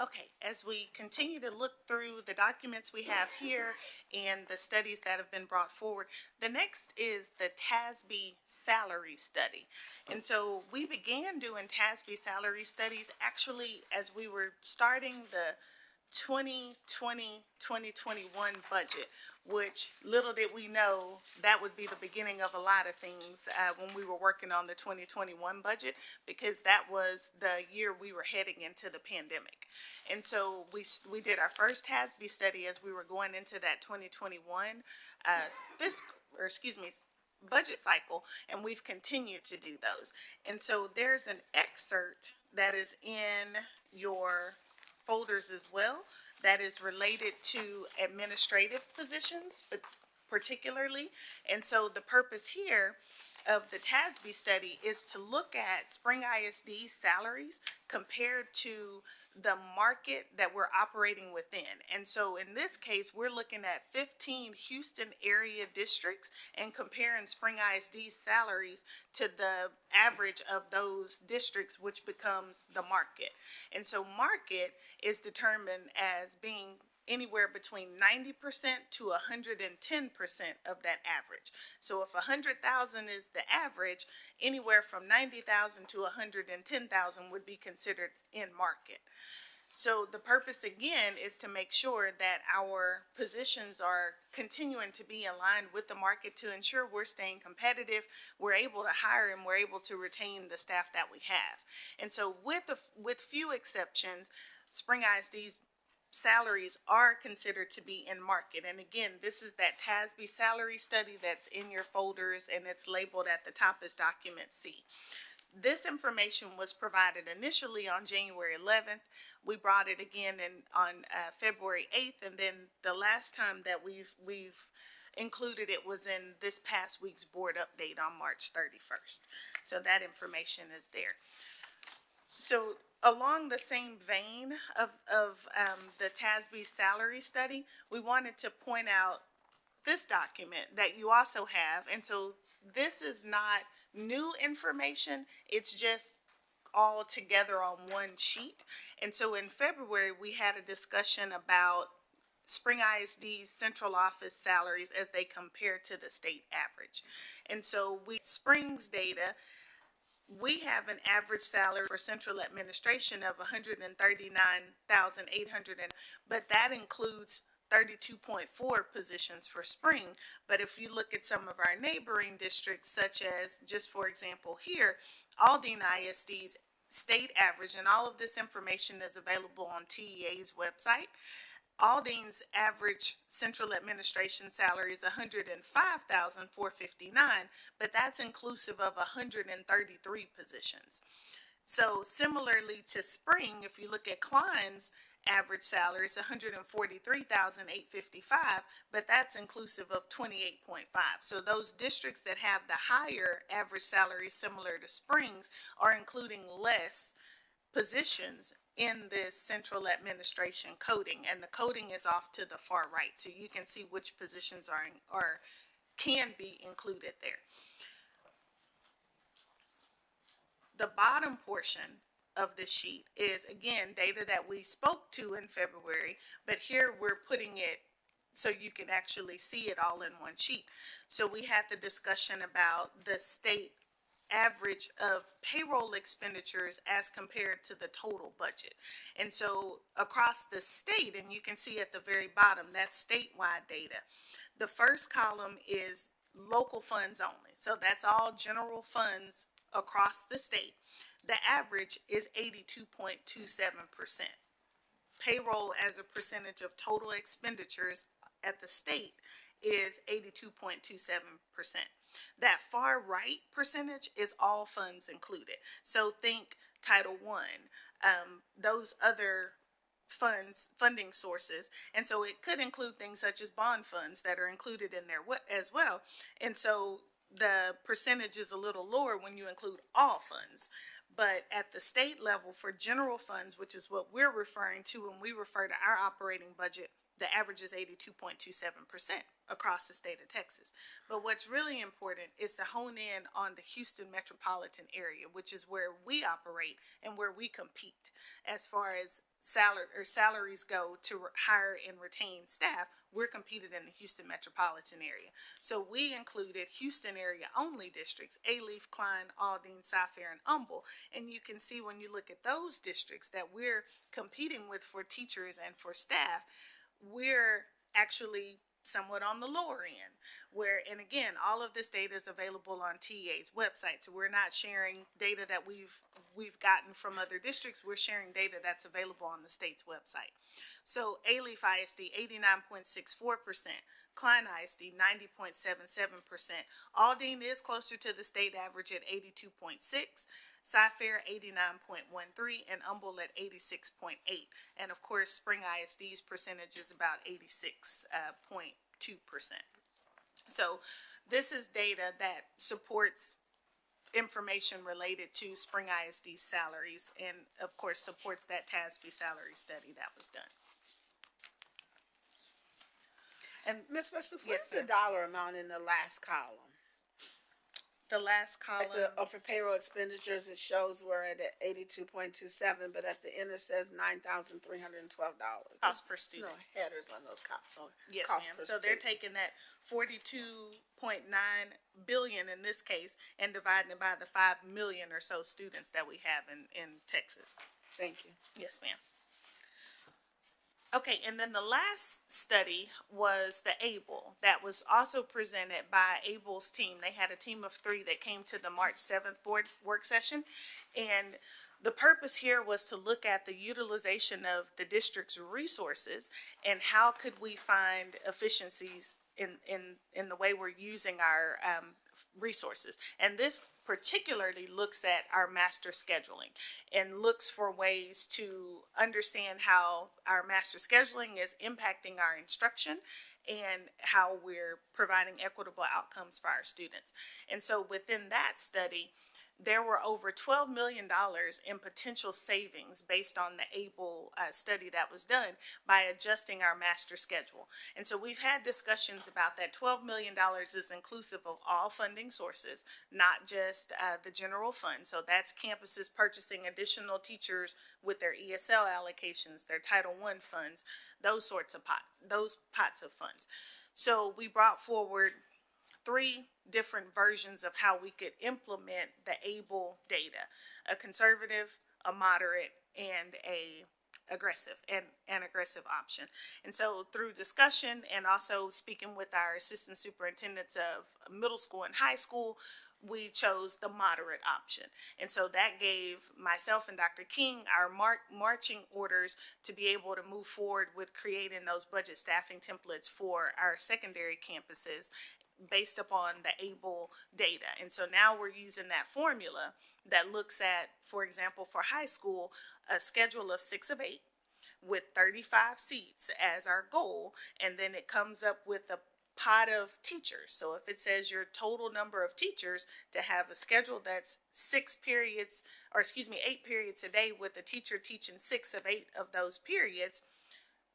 Okay, as we continue to look through the documents we have here and the studies that have been brought forward, the next is the TASB salary study. And so we began doing TASB salary studies actually as we were starting the 2020-2021 budget, which little did we know that would be the beginning of a lot of things when we were working on the 2021 budget, because that was the year we were heading into the pandemic. And so we did our first TASB study as we were going into that 2021 budget cycle, and we've continued to do those. And so there's an excerpt that is in your folders as well that is related to administrative positions, but particularly. And so the purpose here of the TASB study is to look at Spring ISD salaries compared to the market that we're operating within. And so in this case, we're looking at 15 Houston area districts and comparing Spring ISD salaries to the average of those districts, which becomes the market. And so market is determined as being anywhere between 90% to 110% of that average. So if 100,000 is the average, anywhere from 90,000 to 110,000 would be considered in market. So the purpose again is to make sure that our positions are continuing to be aligned with the market to ensure we're staying competitive, we're able to hire, and we're able to retain the staff that we have. And so with few exceptions, Spring ISD's salaries are considered to be in market. And again, this is that TASB salary study that's in your folders, and it's labeled at the top as document C. This information was provided initially on January 11th. We brought it again on February 8th, and then the last time that we've included it was in this past week's board update on March 31st. So that information is there. So along the same vein of the TASB salary study, we wanted to point out this document that you also have. And so this is not new information, it's just all together on one sheet. And so in February, we had a discussion about Spring ISD's central office salaries as they compare to the state average. And so Spring's data, we have an average salary for central administration of $139,800, but that includes 32.4 positions for Spring. But if you look at some of our neighboring districts, such as, just for example here, Aldine ISD's state average, and all of this information is available on TEA's website. Aldine's average central administration salary is $105,459, but that's inclusive of 133 positions. So similarly to Spring, if you look at Klein's average salary is $143,855, but that's inclusive of 28.5. So those districts that have the higher average salaries similar to Spring's are including less positions in this central administration coding, and the coding is off to the far right, so you can see which positions can be included there. The bottom portion of this sheet is, again, data that we spoke to in February, but here we're putting it so you can actually see it all in one sheet. So we had the discussion about the state average of payroll expenditures as compared to the total budget. And so across the state, and you can see at the very bottom, that's statewide data. The first column is local funds only. So that's all general funds across the state. The average is 82.27%. Payroll as a percentage of total expenditures at the state is 82.27%. That far right percentage is all funds included. So think Title I, those other funding sources. And so it could include things such as bond funds that are included in there as well. And so the percentage is a little lower when you include all funds. But at the state level for general funds, which is what we're referring to when we refer to our operating budget, the average is 82.27% across the state of Texas. But what's really important is to hone in on the Houston metropolitan area, which is where we operate and where we compete as far as salaries go to hire and retain staff. We're competed in the Houston metropolitan area. So we included Houston area only districts, Alief, Klein, Aldine, Cy-Fair, and Humble. And you can see when you look at those districts that we're competing with for teachers and for staff, we're actually somewhat on the lower end, and again, all of this data is available on TEA's website. So we're not sharing data that we've gotten from other districts. We're sharing data that's available on the state's website. So Alief ISD 89.64%, Klein ISD 90.77%. Aldine is closer to the state average at 82.6%. Cy-Fair 89.13%, and Humble at 86.8%. And of course, Spring ISD's percentage is about 86.2%. So this is data that supports information related to Spring ISD salaries, and of course supports that TASB salary study that was done. And Ms. Westbrook, Yes, what's the ma'am. dollar amount in the last column? The last column. For payroll expenditures, it shows we're at 82.27, but at the end it says $9,312. Cost per student. No headers on those costs. Yes, ma'am. So they're taking that 42.9 billion in this case and dividing it by the 5 million or so students that we have in Texas. Thank you. Yes, ma'am. Okay, and then the last study was the ABLE that was also presented by ABLE's team. They had a team of 3 that came to the March 7th board work session, and the purpose here was to look at the utilization of the district's resources and how could we find efficiencies in the way we're using our resources. And this particularly looks at our master scheduling and looks for ways to understand how our master scheduling is impacting our instruction and how we're providing equitable outcomes for our students. And so within that study, there were over $12 million in potential savings based on the ABLE study that was done by adjusting our master schedule. And so we've had discussions about that. $12 million is inclusive of all funding sources, not just the general fund. So that's campuses purchasing additional teachers with their ESL allocations, their Title I funds, those sorts of pots of funds. So we brought forward 3 different versions of how we could implement the ABLE data: a conservative, a moderate, and a aggressive option. And so through discussion and also speaking with our assistant superintendents of middle school and high school, we chose the moderate option. And so that gave myself and Dr. King our marching orders to be able to move forward with creating those budget staffing templates for our secondary campuses based upon the ABLE data. And so now we're using that formula that looks at, for example, for high school, a schedule of 6 of 8 with 35 seats as our goal. And then it comes up with a pot of teachers. So if it says your total number of teachers, to have a schedule that's 8 periods a day with a teacher teaching 6 of 8 of those periods,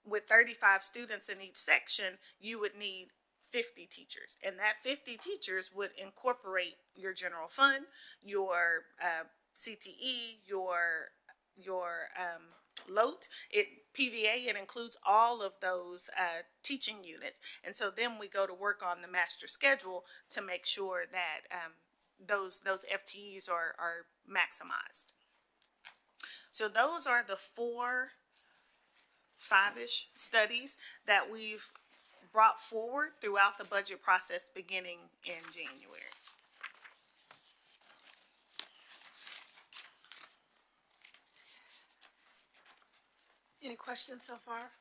with 35 students in each section, you would need 50 teachers, and that 50 teachers would incorporate your general fund, your CTE, your LOTE, PVA. It includes all of those teaching units, and so then we go to work on the master schedule to make sure that those FTEs are maximized. So those are the 4, 5-ish studies that we've brought forward throughout the budget process beginning in January. Any questions so far?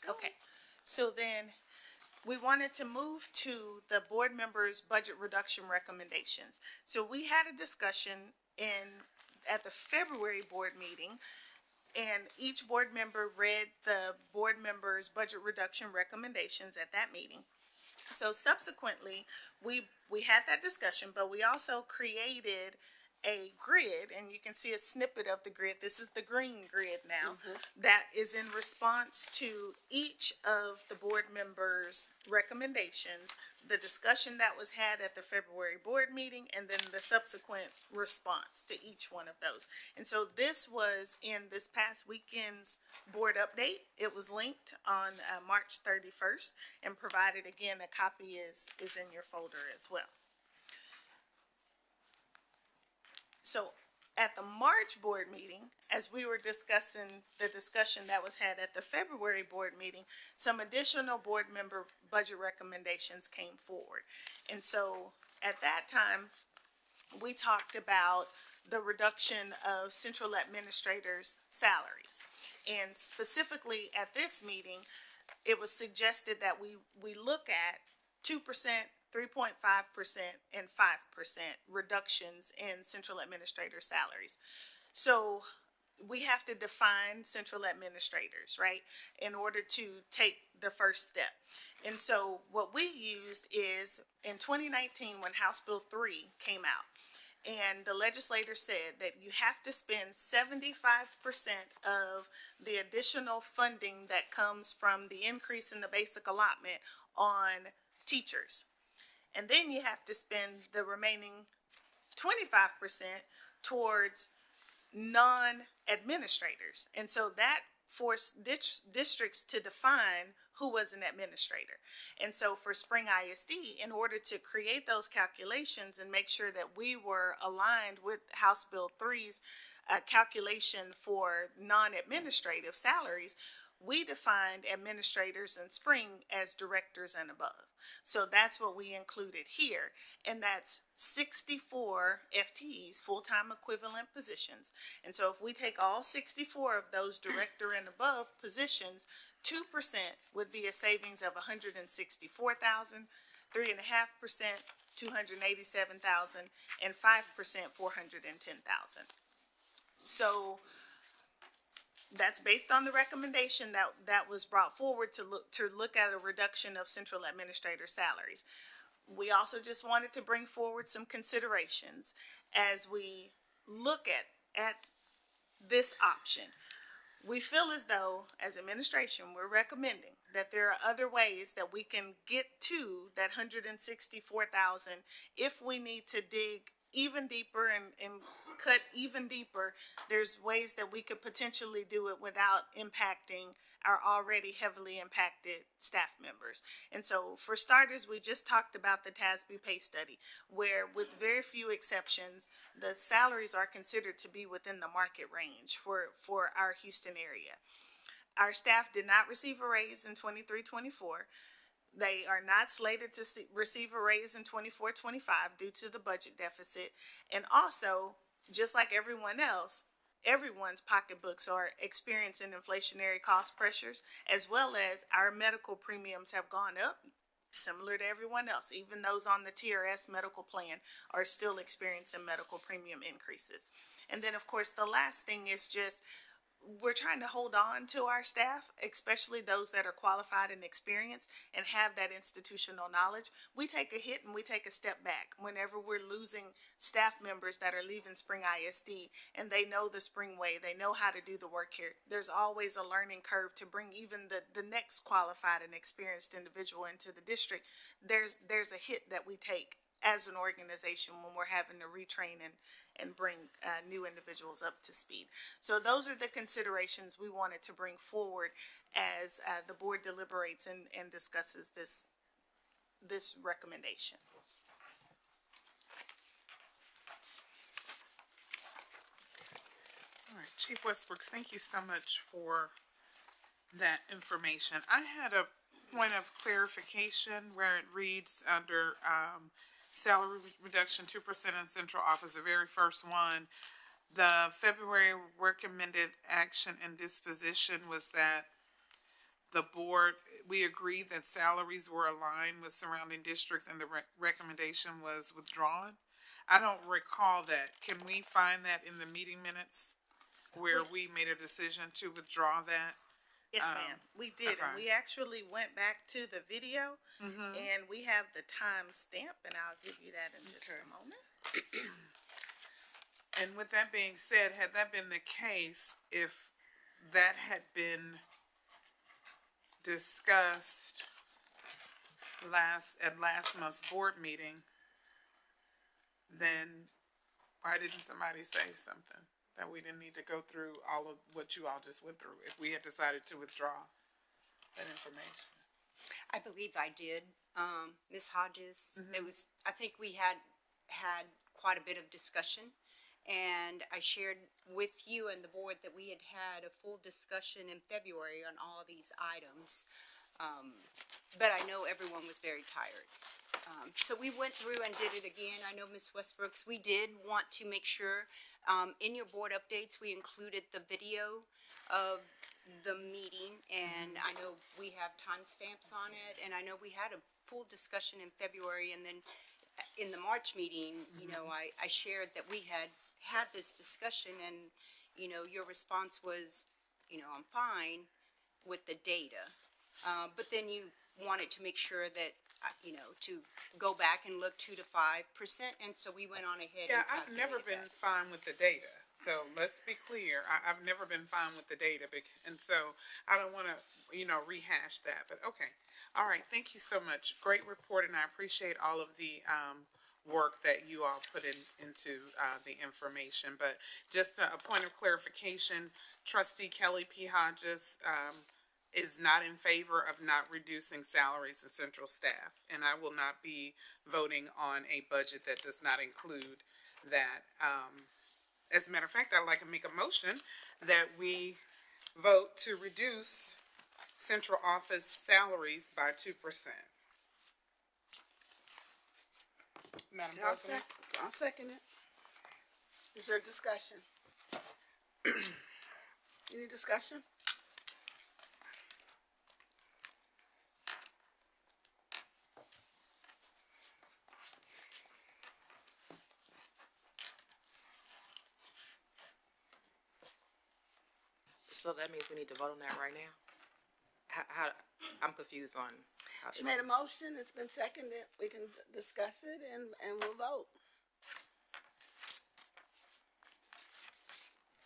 Okay, so then we wanted to move to the board members' budget reduction recommendations. So we had a discussion at the February board meeting, And each board member read the board members' budget reduction recommendations at that meeting. So subsequently, we had that discussion, but we also created a grid, and you can see a snippet of the grid. This is the green grid now, that is in response to each of the board members' recommendations, the discussion that was had at the February board meeting, and then the subsequent response to each one of those. And so this was in this past weekend's board update. It was linked on March 31st and provided, again, a copy is in your folder as well. So at the March board meeting, as we were discussing the discussion that was had at the February board meeting, some additional board member budget recommendations came forward. And so at that time, we talked about the reduction of central administrators' salaries. And specifically at this meeting, it was suggested that we look at 2%, 3.5% and 5% reductions in central administrator salaries. So we have to define central administrators, right, in order to take the first step. And so what we used is in 2019 when House Bill 3 came out, and the legislator said that you have to spend 75% of the additional funding that comes from the increase in the basic allotment on teachers. And then you have to spend the remaining 25% towards non-administrators. And so that forced districts to define who was an administrator. And so for Spring ISD, in order to create those calculations and make sure that we were aligned with House Bill 3's calculation for non-administrative salaries, we defined administrators in Spring as directors and above. So that's what we included here. And that's 64 FTEs, full-time equivalent positions. And so if we take all 64 of those director and above positions, 2% would be a savings of $164,000, 3.5%, $287,000, and 5%, $410,000. So that's based on the recommendation that was brought forward to look at a reduction of central administrator salaries. We also just wanted to bring forward some considerations as we look at this option. We feel as though, as administration, we're recommending that there are other ways that we can get to that $164,000 if we need to dig even deeper and cut even deeper. There's ways that we could potentially do it without impacting our already heavily impacted staff members. And so for starters, we just talked about the TASB pay study, where with very few exceptions, the salaries are considered to be within the market range for our Houston area. Our staff did not receive a raise in 23-24. They are not slated to receive a raise in 24-25 due to the budget deficit. And also, just like everyone else, everyone's pocketbooks are experiencing inflationary cost pressures, as well as our medical premiums have gone up, similar to everyone else. Even those on the TRS medical plan are still experiencing medical premium increases. And then, of course, the last thing is just we're trying to hold on to our staff, especially those that are qualified and experienced and have that institutional knowledge. We take a hit and we take a step back whenever we're losing staff members that are leaving Spring ISD and they know the Spring way, they know how to do the work here. There's always a learning curve to bring even the next qualified and experienced individual into the district. There's a hit that we take as an organization when we're having to retrain and bring new individuals up to speed. So those are the considerations we wanted to bring forward as the board deliberates and discusses this recommendation. All right, Chief Westbrooks, thank you so much for that information. I had a point of clarification where it reads under salary reduction 2% in central office, the very first one. The February recommended action and disposition was that the board, we agreed that salaries were aligned with surrounding districts and the recommendation was withdrawn. I don't recall that. Can we find that in the meeting minutes? where we made a decision to withdraw that? Yes, ma'am, we did, and okay. we actually went back to the video, and we have the time stamp, and I'll give you that in just a moment. And with that being said, had that been the case, if that had been discussed at last month's board meeting, then why didn't somebody say something? That we didn't need to go through all of what you all just went through, if we had decided to withdraw that information? I believe I did, Ms. Hodges. It was, I think we had quite a bit of discussion. And I shared with you and the board that we had a full discussion in February on all of these items. But I know everyone was very tired. So we went through and did it again. I know, Ms. Westbrooks, we did want to make sure, in your board updates, we included the video of the meeting, and I know we have timestamps on it, and I know we had a full discussion in February, and then in the March meeting, you know, I shared that we had this discussion, and, you know, your response was, you know, I'm fine with the data. But then you wanted to make sure that, you know, to go back and look 2 to 5%, and so we went on ahead. Yeah, and I've never been calculated fine with the data. So let's be clear. I've never been fine with the data, and so I don't want to, you know, rehash that. But okay, all right. Thank you so much. Great report, and I appreciate all of the work that you all put into the information. But just a point of clarification: Trustee Kelly P. Hodges is not in favor of not reducing salaries of central staff, and I will not be voting on a budget that does not include that. As a matter of fact, I'd like to make a motion that we vote to reduce central office salaries by 2%. Madam President? I'll second it. Is there discussion? Any discussion? So that means we need to vote on that right now? How I'm confused on how She this. made a motion, it's been seconded, we can discuss it and we'll vote.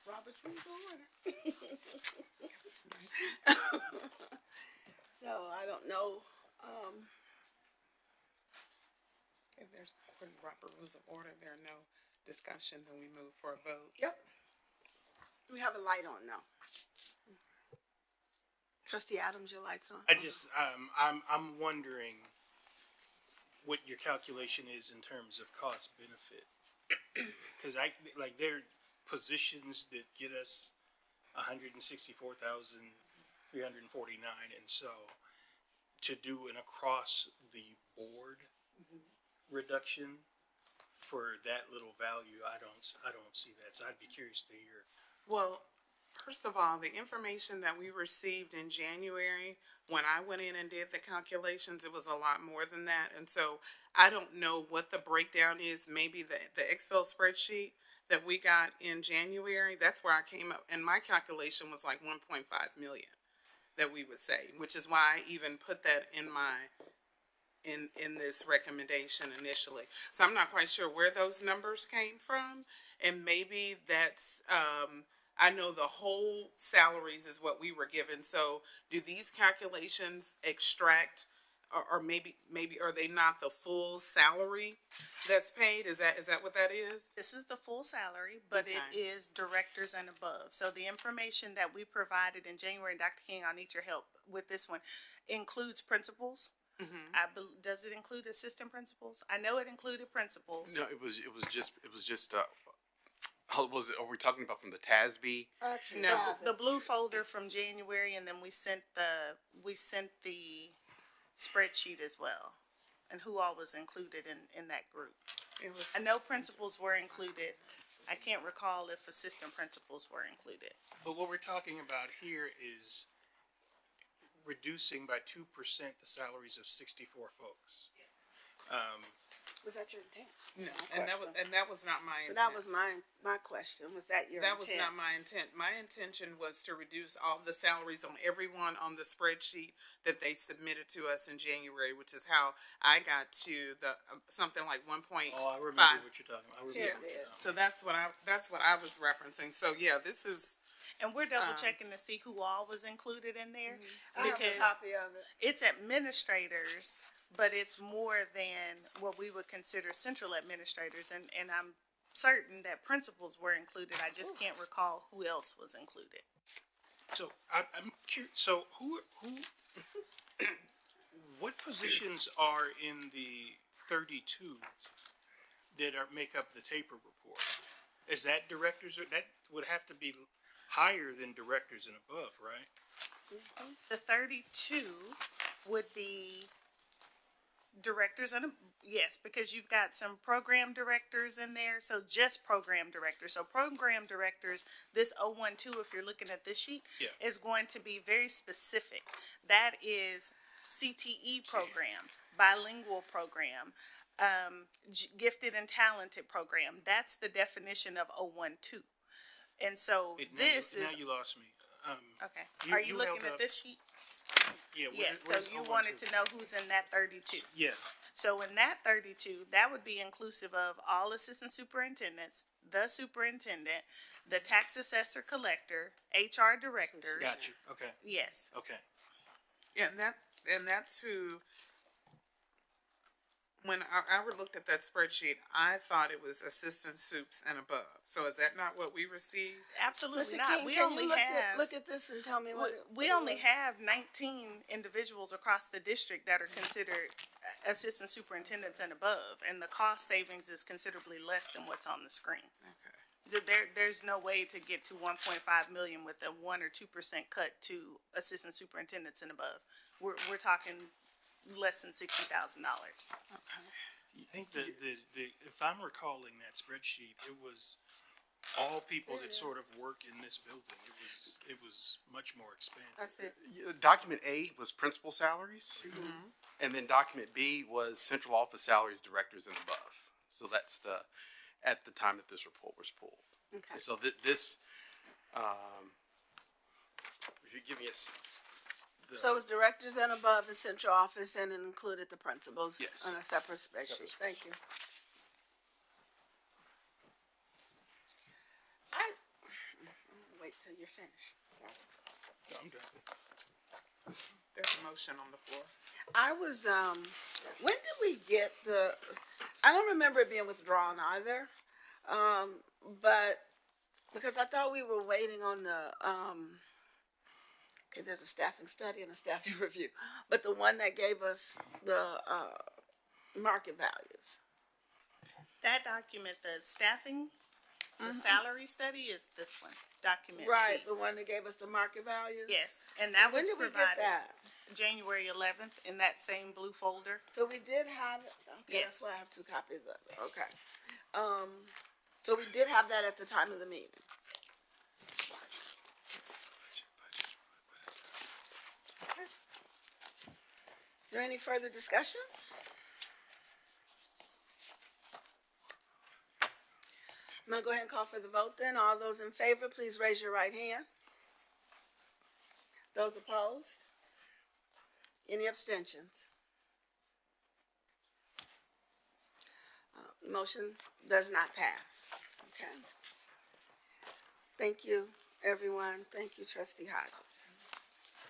Robert's rules of order. So I don't know, If there's, according to Robert Rules of Order, there are no discussion, then we move for a vote. yep. We have a light on now. Trustee Adams, your light's on. I just, I'm wondering what your calculation is in terms of cost benefit. Cause there are positions that get us $164,349, and so to do an across the board reduction for that little value, I don't see that, so I'd be curious to hear. Well, first of all, the information that we received in January, when I went in and did the calculations, it was a lot more than that. And so I don't know what the breakdown is. Maybe the Excel spreadsheet that we got in January, that's where I came up. And my calculation was like 1.5 million that we would say, which is why I even put that in in this recommendation initially. So I'm not quite sure where those numbers came from. And maybe that's, I know the whole salaries is what we were given. So do these calculations extract, or maybe are they not the full salary that's paid? Is that what that is? This is the full salary, but Okay. it is directors and above. So the information that we provided in January, and Dr. King, I'll need your help with this one, includes principals. Does it include assistant principals? I know it included principals. No, it was just how was it? Are we talking about from the TASB? No. The blue folder from January, and then we sent the spreadsheet as well, and who all was included in that group. It was. I know principals were included. I can't recall if assistant principals were included. But what we're talking about here is reducing by 2% the salaries of 64 folks. Was that your intent? No, My and that was not my So intent. that was my question. Was that your That intent? was not my intent. My intention was to reduce all the salaries on everyone on the spreadsheet that they submitted to us in January, which is how I got to the something like 1.5. Oh, I remember what you're talking about. I remember Here what it you're is. talking So that's what I was referencing. So yeah, this is And we're double checking to see who all was included in there. I have a Because copy of it. it's administrators, but it's more than what we would consider central administrators. And I'm certain that principals were included. I just can't recall who else was included. about. So I'm curious. So who what positions are in the 32 that make up the taper report? Is that directors, or that would have to be higher than directors and above, right? The 32 would be directors and, yes, because you've got some program directors in there, so just program directors. So program directors, this 012, if you're looking at this sheet, Yeah. is going to be very specific. That is CTE program, bilingual program, gifted and talented program. That's the definition of 012. And so Now this you, is, now you lost me. okay. you- Are you you looking held at up- this sheet? Yeah. Yes, what so is you 012? wanted to know who's in that 32. Yeah. So in that 32, that would be inclusive of all assistant superintendents, the superintendent, the tax assessor collector, HR directors. Got you. Okay. Yes. Okay. yeah, and that's who. When I looked at that spreadsheet, I thought it was assistant soups and above. So is that not what we received? Absolutely Mr. not. King, We can only you have look at this and tell me what? we only have 19 individuals across the district that are considered assistant superintendents and above, and the cost savings is considerably less than what's on the screen. Okay. There's no way to get to 1.5 million with a 1 or 2% cut to assistant superintendents and above. We're talking less than $60,000. I think the if I'm recalling that spreadsheet, it was all people that sort of work in this building. It was much more expansive. That's it. Document A was principal salaries, and then document B was central office salaries, directors and above. So that's at the time that this report was pulled. Okay. So this, if you give me So it's directors and above in central office, and it included the principals. Yes. On a separate spreadsheet. Separate Thank you. Wait till you're finished. I'm done. There's a motion on the floor. I was, when did we get I don't remember it being withdrawn either. But, because I thought we were waiting on okay, there's a staffing study and a staffing review. But the one that gave us the, market values. That document, the staffing, the salary study is this one, document Right, C. the one that gave us the market values? Yes, and that When was did we get provided that? January 11th in that same blue folder. So we did have it, okay, that's Yes. why I have two copies of it, okay. So we did have that at the time of the meeting. Is there any further discussion? I'm gonna go ahead and call for the vote then. All those in favor, please raise your right hand. Those opposed? Any abstentions? Motion does not pass. Okay. Thank you, everyone. Thank you, Trustee Hodges.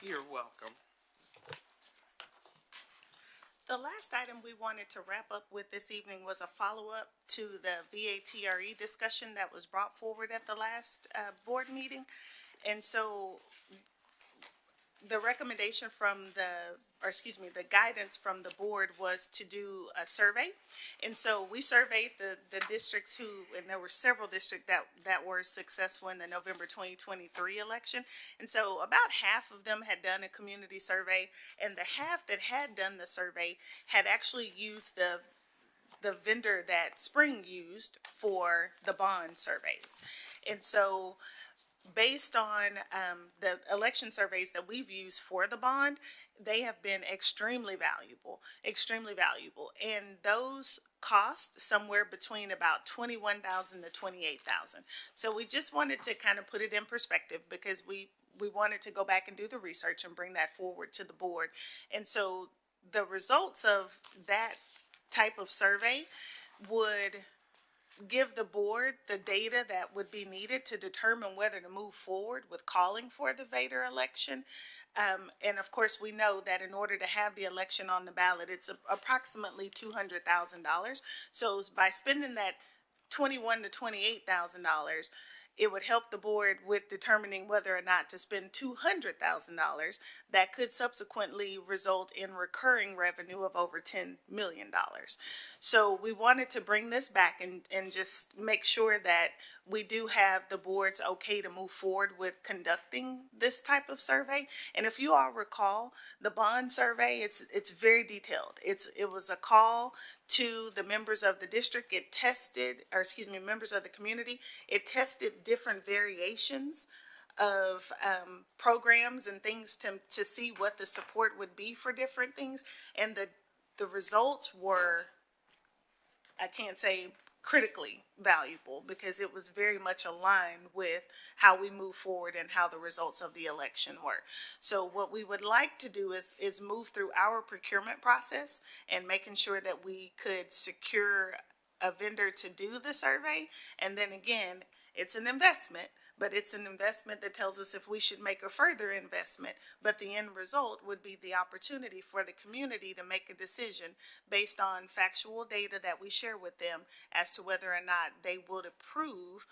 You're welcome. The last item we wanted to wrap up with this evening was a follow-up to the VATRE discussion that was brought forward at the last board meeting. And so the recommendation from the guidance from the board was to do a survey. And so we surveyed the districts and there were several districts that were successful in the November 2023 election. And so about half of them had done a community survey, and the half that had done the survey had actually used the vendor that Spring used for the bond surveys. And so based on the election surveys that we've used for the bond, they have been extremely valuable. And those cost somewhere between about 21,000 to 28,000. So we just wanted to kind of put it in perspective because we wanted to go back and do the research and bring that forward to the board. And so the results of that type of survey would give the board the data that would be needed to determine whether to move forward with calling for the Vader election. And of course, we know that in order to have the election on the ballot, it's approximately $200,000. So by spending that $21,000 to $28,000, it would help the board with determining whether or not to spend $200,000 that could subsequently result in recurring revenue of over $10 million. So we wanted to bring this back and just make sure that we do have the board's okay to move forward with conducting this type of survey. And if you all recall, the bond survey, it's very detailed. It was a call to the members of the district. It tested, or excuse me, members of the community. It tested different variations of programs and things to see what the support would be for different things. And the results were, I can't say critically valuable, because it was very much aligned with how we move forward and how the results of the election were. So what we would like to do is move through our procurement process and making sure that we could secure a vendor to do the survey. And then again, it's an investment, but it's an investment that tells us if we should make a further investment. But the end result would be the opportunity for the community to make a decision based on factual data that we share with them as to whether or not they would approve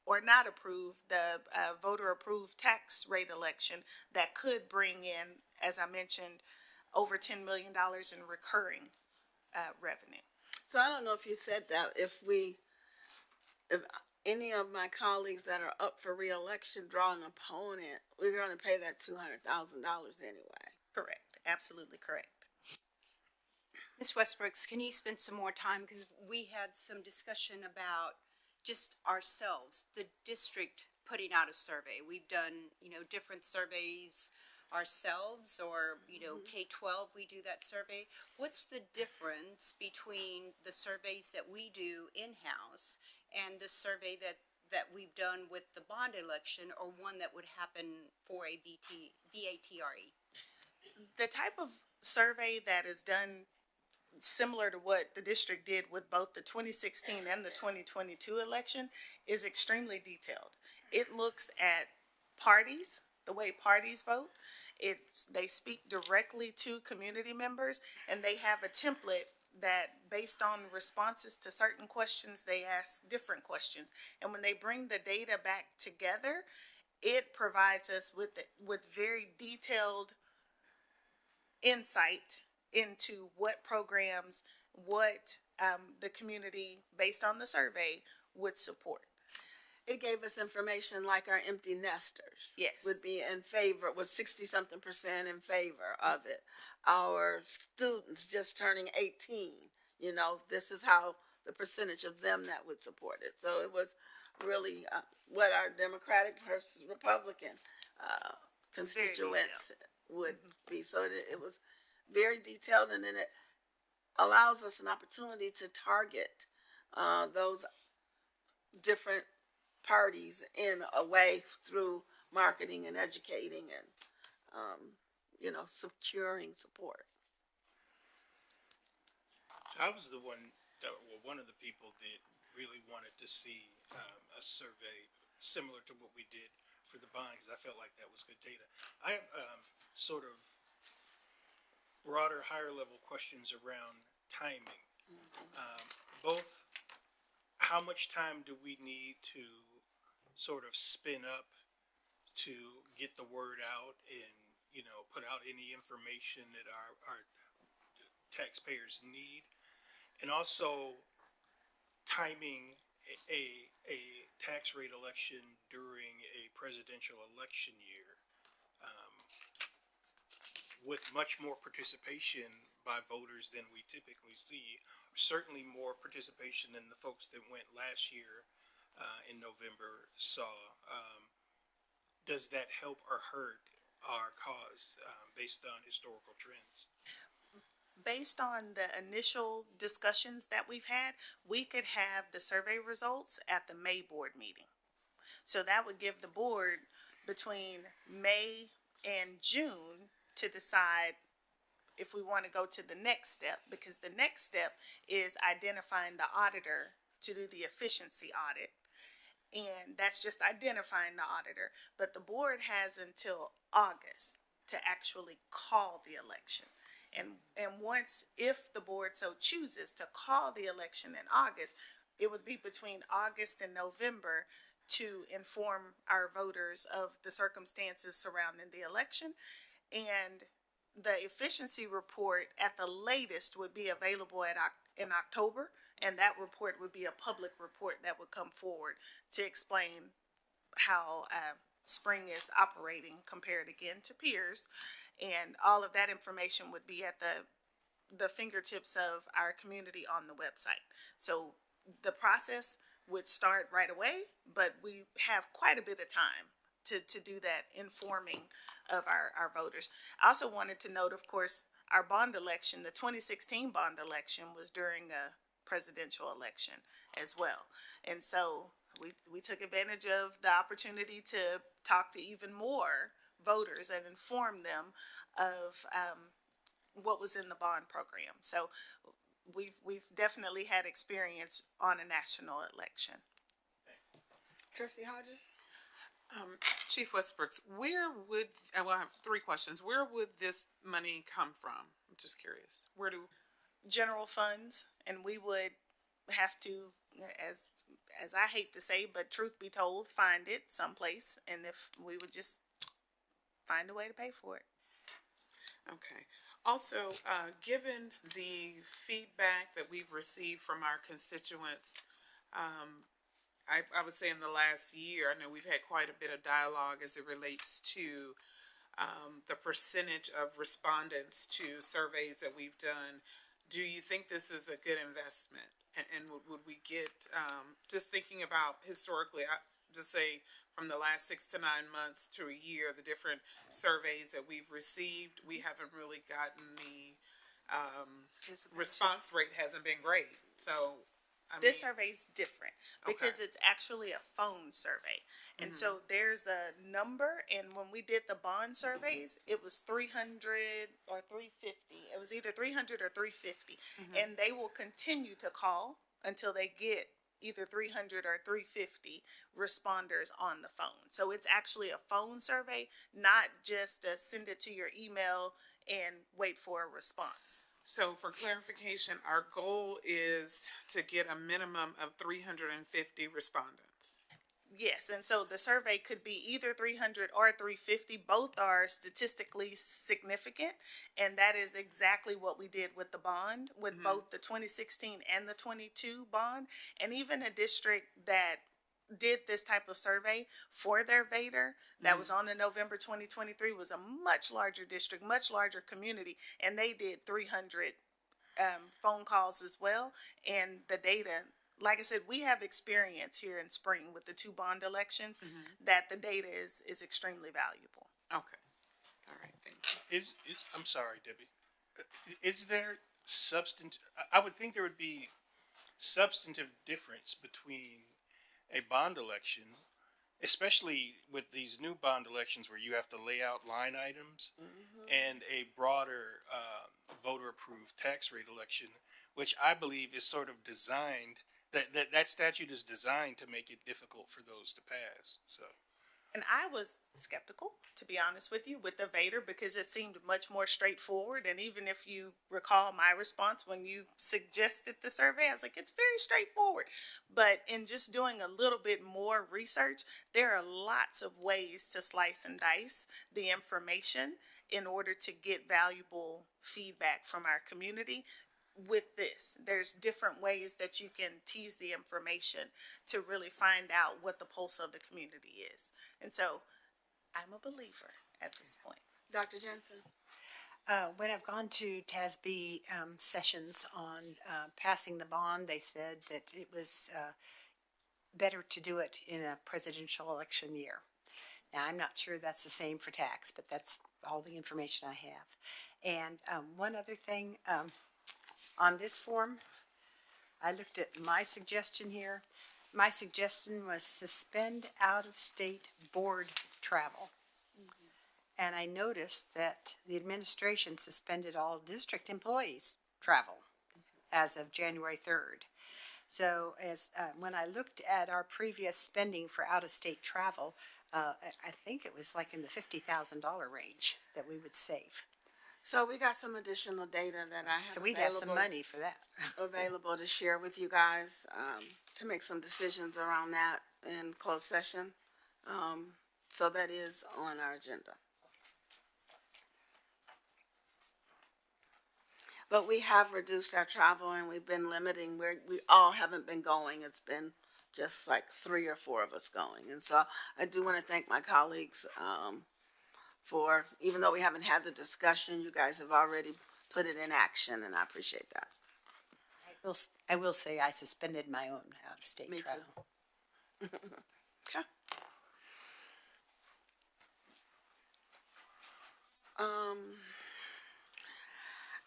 or not approve the voter-approved tax rate election that could bring in, as I mentioned, over $10 million in recurring revenue. So I don't know if you said that, if any of my colleagues that are up for reelection draw an opponent, we're going to pay that $200,000 anyway. Correct. Absolutely correct. Ms. Westbrooks, can you spend some more time? Because we had some discussion about just ourselves, the district putting out a survey. We've done, different surveys ourselves, or, K-12, we do that survey. What's the difference between the surveys that we do in-house and the survey that we've done with the bond election, or one that would happen for a VATRE? The type of survey that is done similar to what the district did with both the 2016 and the 2022 election is extremely detailed. It looks at parties, the way parties vote. They speak directly to community members, and they have a template that, based on responses to certain questions, they ask different questions. And when they bring the data back together, it provides us with very detailed insight into what programs, what the community, based on the survey, would support. It gave us information like our empty nesters. Yes. Would be in favor, was 60-something% in favor of it. Our students just turning 18, this is how the percentage of them that would support it. So it was really what our Democratic versus Republican constituents would be. So it was very detailed, and then it allows us an opportunity to target those different parties in a way through marketing and educating and, securing support. I was one of the people that really wanted to see a survey similar to what we did for the bond, because I felt like that was good data. I have sort of broader, higher level questions around timing. Both, how much time do we need to sort of spin up to get the word out and, put out any information that our taxpayers need? And also timing a tax rate election during a presidential election year, with much more participation by voters than we typically see, certainly more participation than the folks that went last year in November saw. Does that help or hurt our cause based on historical trends? based on the initial discussions that we've had, we could have the survey results at the May board meeting. So that would give the board between May and June to decide if we want to go to the next step, because the next step is identifying the auditor to do the efficiency audit. And that's just identifying the auditor. But the board has until August to actually call the election. And once, if the board so chooses to call the election in August, it would be between August and November to inform our voters of the circumstances surrounding the election. And the efficiency report at the latest would be available in October, and that report would be a public report that would come forward to explain how Spring is operating compared again to peers. And all of that information would be at the fingertips of our community on the website. So the process would start right away, but we have quite a bit of time to do that informing of our voters. I also wanted to note, of course, our bond election, the 2016 bond election was during a presidential election as well. And so we took advantage of the opportunity to talk to even more voters and inform them of what was in the bond program. So we've definitely had experience on a national election. Trustee Hodges? Chief Westbrooks, where would, well, I have three questions. Where would this money come from? I'm just curious. Where do? General funds, and we would have to, as I hate to say, but truth be told, find it someplace, and if we would just find a way to pay for it. Okay. Also, given the feedback that we've received from our constituents, I would say in the last year, I know we've had quite a bit of dialogue as it relates to the percentage of respondents to surveys that we've done. Do you think this is a good investment? And would we get, just thinking about historically, I just say from the last 6 to 9 months to a year, the different surveys that we've received, we haven't really gotten the response rate hasn't been great. So this survey is different because it's actually a phone survey. And so there's a number, and when we did the bond surveys, it was 300 or 350. It was either 300 or 350. And they will continue to call until they get either 300 or 350 responders on the phone. So it's actually a phone survey, not just send it to your email and wait for a response. So for clarification, our goal is to get a minimum of 350 respondents. Yes, and so the survey could be either 300 or 350. Both are statistically significant, and that is exactly what we did with the bond, with both the 2016 and the 22 bond. And even a district that did this type of survey for their Vader that was on in November 2023 was a much larger district, much larger community, and they did 300 phone calls as well. And the data, like I said, we have experience here in Spring with the 2 bond elections that the data is extremely valuable. Okay. All right. Thank you. I'm sorry, Debbie. Is there I would think there would be substantive difference between a bond election, especially with these new bond elections where you have to lay out line items, and a broader voter-approved tax rate election, which I believe is sort of designed, that statute is designed to make it difficult for those to pass. So. And I was skeptical, to be honest with you, with the Vader because it seemed much more straightforward. And even if you recall my response when you suggested the survey, I was like, it's very straightforward. But in just doing a little bit more research, there are lots of ways to slice and dice the information in order to get valuable feedback from our community. With this, there's different ways that you can tease the information to really find out what the pulse of the community is. And so I'm a believer at this point. Dr. Jensen? When I've gone to TASB sessions on passing the bond, they said that it was better to do it in a presidential election year. Now, I'm not sure that's the same for tax, but that's all the information I have. And one other thing, on this form, I looked at my suggestion here. My suggestion was suspend out-of-state board travel. And I noticed that the administration suspended all district employees' travel as of January 3rd. So when I looked at our previous spending for out-of-state travel, I think it was like in the $50,000 range that we would save. So we got some additional data that I have So we'd have some money for that. available to share with you guys, to make some decisions around that in closed session. So that is on our agenda. But we have reduced our travel and we've been limiting, we all haven't been going. It's been just like 3 or 4 of us going. And so I do want to thank my colleagues, for, even though we haven't had the discussion, you guys have already put it in action, and I appreciate that. I will say I suspended my own out-of-state Me travel. too. Okay.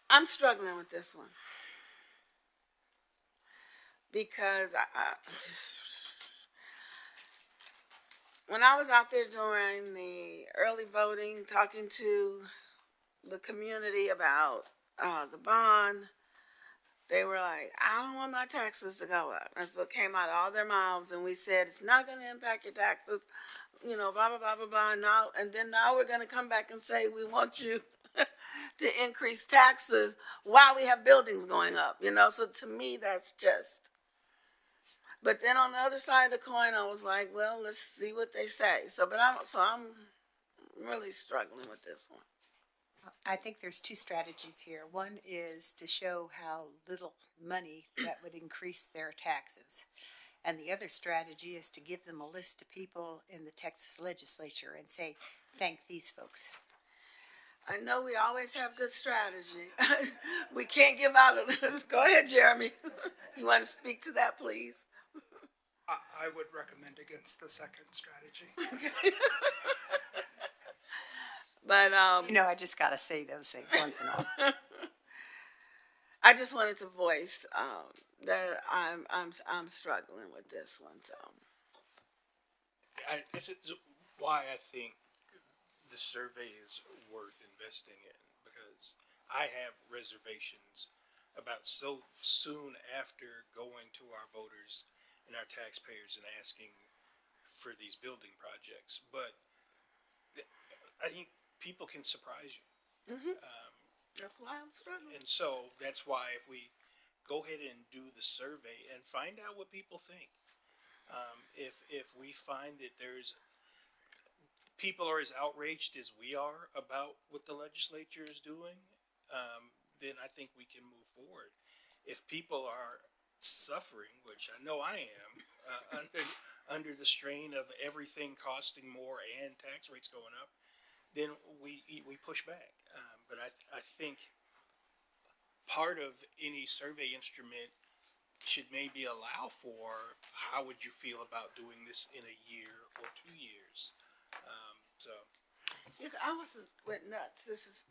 I'm struggling with this one because when I was out there during the early voting, talking to the community about the bond, they were like, I don't want my taxes to go up. And so it came out of all their mouths, and we said, it's not going to impact your taxes, you know, blah, blah, blah, blah, blah. And then now we're going to come back and say, we want you to increase taxes while we have buildings going up, you know. So to me, that's just. But then on the other side of the coin, I was like, well, let's see what they say. So I'm really struggling with this one. I think there's 2 strategies here. One is to show how little money that would increase their taxes. And the other strategy is to give them a list of people in the Texas legislature and say, thank these folks. I know we always have good strategy. We can't give out of this. Go ahead, Jeremy. You want to speak to that, please? I would recommend against the second strategy. But You know, I just got to say those things once in a while. I just wanted to voice that I'm struggling with this one. So This is why I think the survey is worth investing in, because I have reservations about so soon after going to our voters and our taxpayers and asking for these building projects. But I think people can surprise you. that's why I'm struggling. And so that's why if we go ahead and do the survey and find out what people think, if we find that there's people are as outraged as we are about what the legislature is doing, then I think we can move forward. If people are suffering, which I know I am, under the strain of everything costing more and tax rates going up, then we push back. But I think part of any survey instrument should maybe allow for how would you feel about doing this in a year or 2 years. I went nuts. This is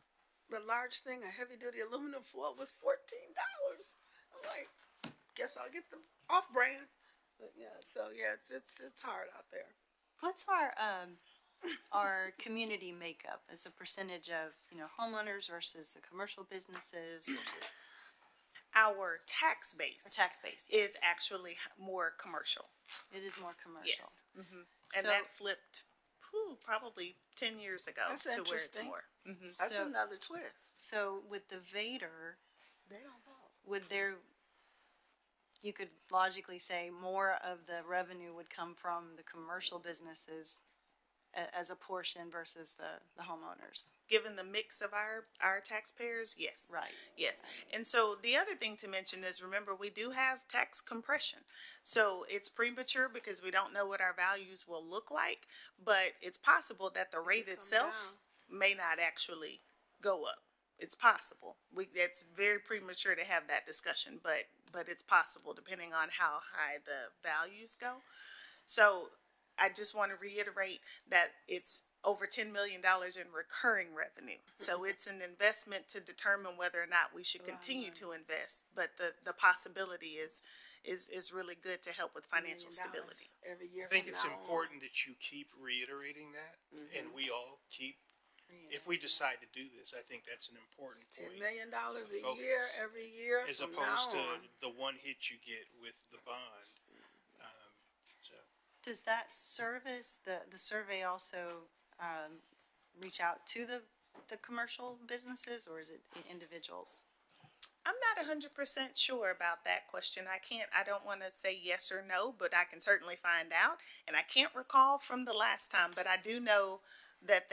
the large thing, a heavy duty aluminum foil was $14. I'm like, guess I'll get the off brand. But yeah, so yeah, it's hard out there. What's our community makeup as a percentage of, you know, homeowners versus the commercial businesses versus Our tax base. tax base? Is actually more commercial. It is more commercial. Yes. And So- that flipped probably 10 years ago That's to where it's interesting. more. That's So- another twist. So with the Vader, They don't vote. would there, you could logically say more of the revenue would come from the commercial businesses as a portion versus the homeowners. Given the mix of our taxpayers, yes. Right. Yes. And so the other thing to mention is, remember, we do have tax compression. So it's premature because we don't know what our values will look like, but it's possible that the rate itself may not actually go up. It's possible. It's very premature to have that discussion, but it's possible depending on how high the values go. So I just want to reiterate that it's over $10 million in recurring revenue. So it's an investment to determine whether or not we should continue to invest. But the possibility is really good to help with financial stability. Every year I think from it's now on. important that you keep reiterating that, and we all keep, if we decide to do this, I think that's an important $10 point. million a Focus. year, every year As from opposed now to on. the one hit you get with the bond. So, Does that service, the survey also, reach out to the commercial businesses, or is it individuals? I'm not 100% sure about that question. I don't want to say yes or no, but I can certainly find out. And I can't recall from the last time, but I do know that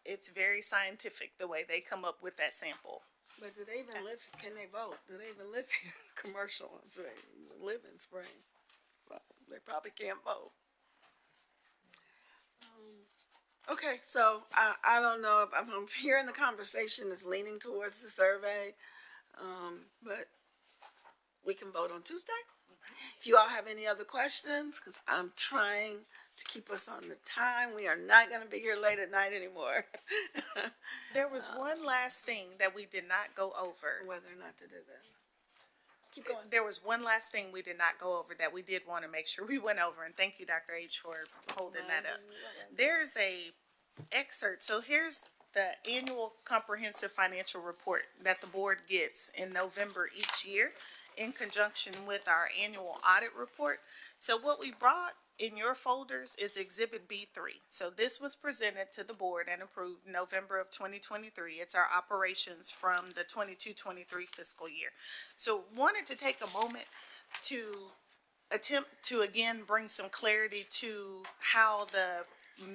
it's very scientific the way they come up with that sample. But do they even live, can they vote? Do they even live here, commercial, so they live in Spring? Well, they probably can't vote. Okay, so I don't know if I'm hearing the conversation is leaning towards the survey, but we can vote on Tuesday. If you all have any other questions, because I'm trying to keep us on the time. We are not going to be here late at night anymore. There was one last thing that we did not go over. Whether or not to do that. Keep going. There was one last thing we did not go over that we did want to make sure we went over, and thank you, Dr. H, for holding that up. There's a excerpt. So here's the annual comprehensive financial report that the board gets in November each year in conjunction with our annual audit report. So what we brought in your folders is Exhibit B3. So this was presented to the board and approved November of 2023. It's our operations from the 22-23 fiscal year. So wanted to take a moment to attempt to again bring some clarity to how the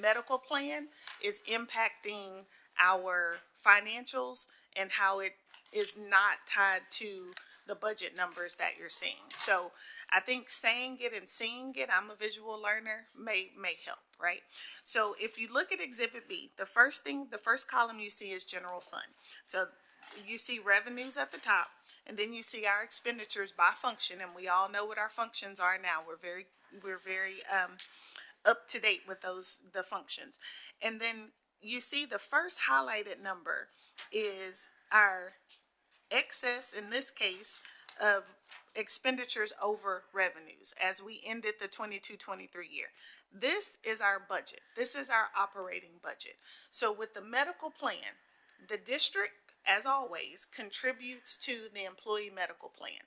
medical plan is impacting our financials and how it is not tied to the budget numbers that you're seeing. So I think saying it and seeing it, I'm a visual learner, may help, right? So if you look at Exhibit B, the first column you see is general fund. So you see revenues at the top, and then you see our expenditures by function, and we all know what our functions are now. We're very up to date with the functions. And then you see the first highlighted number is our excess, in this case, of expenditures over revenues as we ended the 22-23 year. This is our budget. This is our operating budget. So with the medical plan, the district, as always, contributes to the employee medical plan.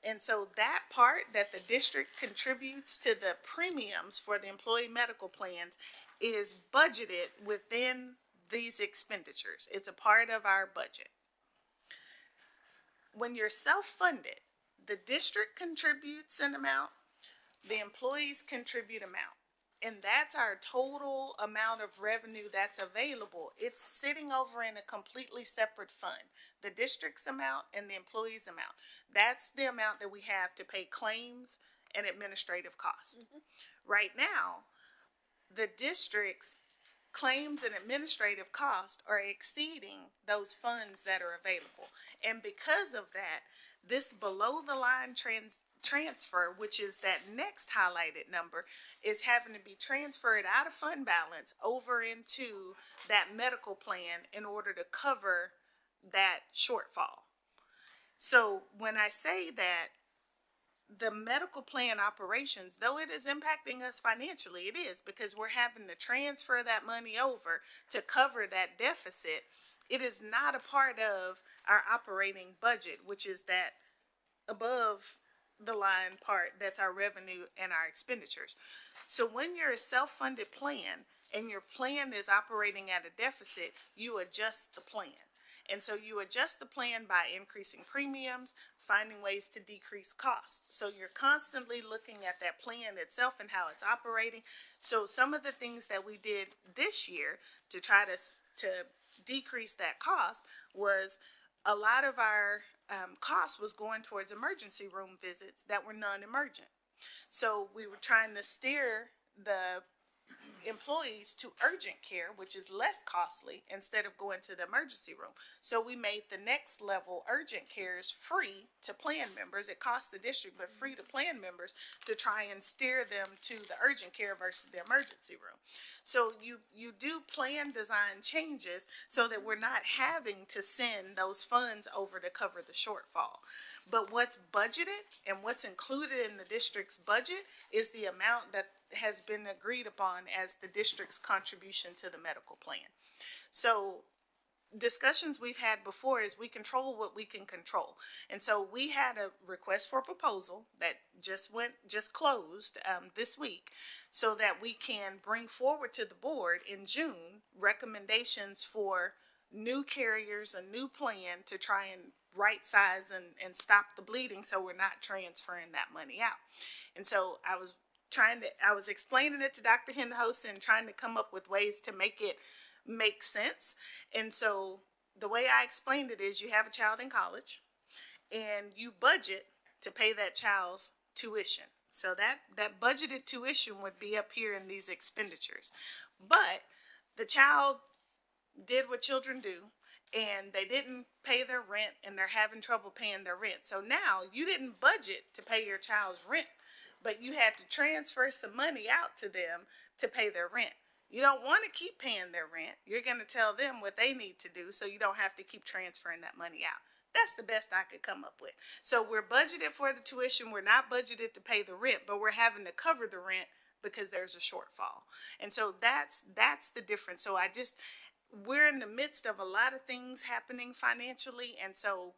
And so that part that the district contributes to the premiums for the employee medical plans is budgeted within these expenditures. It's a part of our budget. When you're self-funded, the district contributes an amount, the employees contribute amount. And that's our total amount of revenue that's available. It's sitting over in a completely separate fund. The district's amount and the employee's amount. That's the amount that we have to pay claims and administrative costs. Right now, the district's claims and administrative costs are exceeding those funds that are available. And because of that, this below the line transfer, which is that next highlighted number, is having to be transferred out of fund balance over into that medical plan in order to cover that shortfall. So when I say that the medical plan operations, though it is impacting us financially, it is, because we're having to transfer that money over to cover that deficit. It is not a part of our operating budget, which is that above the line part that's our revenue and our expenditures. So when you're a self-funded plan and your plan is operating at a deficit, you adjust the plan. And so you adjust the plan by increasing premiums, finding ways to decrease costs. So you're constantly looking at that plan itself and how it's operating. So some of the things that we did this year to try to decrease that cost was a lot of our cost was going towards emergency room visits that were non-emergent. So we were trying to steer the employees to urgent care, which is less costly, instead of going to the emergency room. So we made the next level urgent cares free to plan members. It costs the district, but free to plan members to try and steer them to the urgent care versus the emergency room. So you do plan design changes so that we're not having to send those funds over to cover the shortfall. But what's budgeted and what's included in the district's budget is the amount that has been agreed upon as the district's contribution to the medical plan. So discussions we've had before is we control what we can control. And so we had a request for proposal that just closed this week, so that we can bring forward to the board in June recommendations for new carriers, a new plan to try and right size and stop the bleeding, so we're not transferring that money out. And so I was explaining it to Dr. Henhosen and trying to come up with ways to make it make sense. And so the way I explained it is, you have a child in college and you budget to pay that child's tuition. So that budgeted tuition would be up here in these expenditures. But the child did what children do, and they didn't pay their rent, and they're having trouble paying their rent. So now you didn't budget to pay your child's rent, but you had to transfer some money out to them to pay their rent. You don't want to keep paying their rent. You're going to tell them what they need to do so you don't have to keep transferring that money out. That's the best I could come up with. So we're budgeted for the tuition. We're not budgeted to pay the rent, but we're having to cover the rent because there's a shortfall. And so that's the difference. So we're in the midst of a lot of things happening financially, and so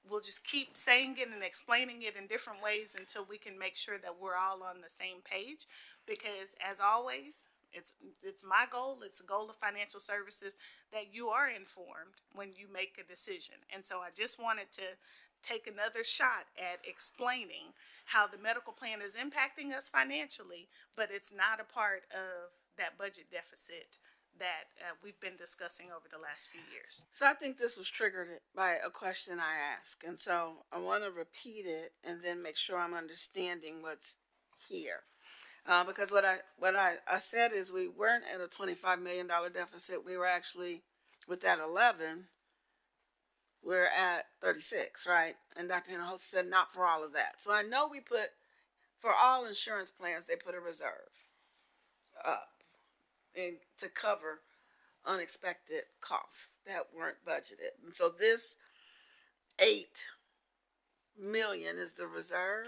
we'll just keep saying it and explaining it in different ways until we can make sure that we're all on the same page. Because as always, it's my goal, it's the goal of financial services, that you are informed when you make a decision. And so I just wanted to take another shot at explaining how the medical plan is impacting us financially, but it's not a part of that budget deficit that we've been discussing over the last few years. So I think this was triggered by a question I asked, and so I want to repeat it and then make sure I'm understanding what's here. Because what I said is, we weren't at a $25 million deficit. We were actually, with that 11, we're at 36, right? And Dr. Hinojosa said not for all of that. So I know we put, for all insurance plans, they put a reserve up to cover unexpected costs that weren't budgeted. And so this $8 million is the reserve.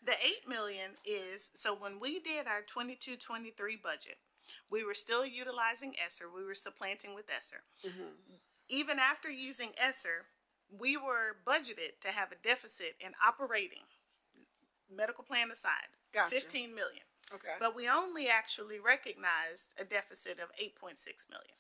The $8 million is, so when we did our 22-23 budget, we were still utilizing ESSER. We were supplanting with ESSER. Mm-hmm. Even after using ESSER, we were budgeted to have a deficit in operating, medical plan aside, Gotcha. $15 million. Okay. But we only actually recognized a deficit of $8.6 million.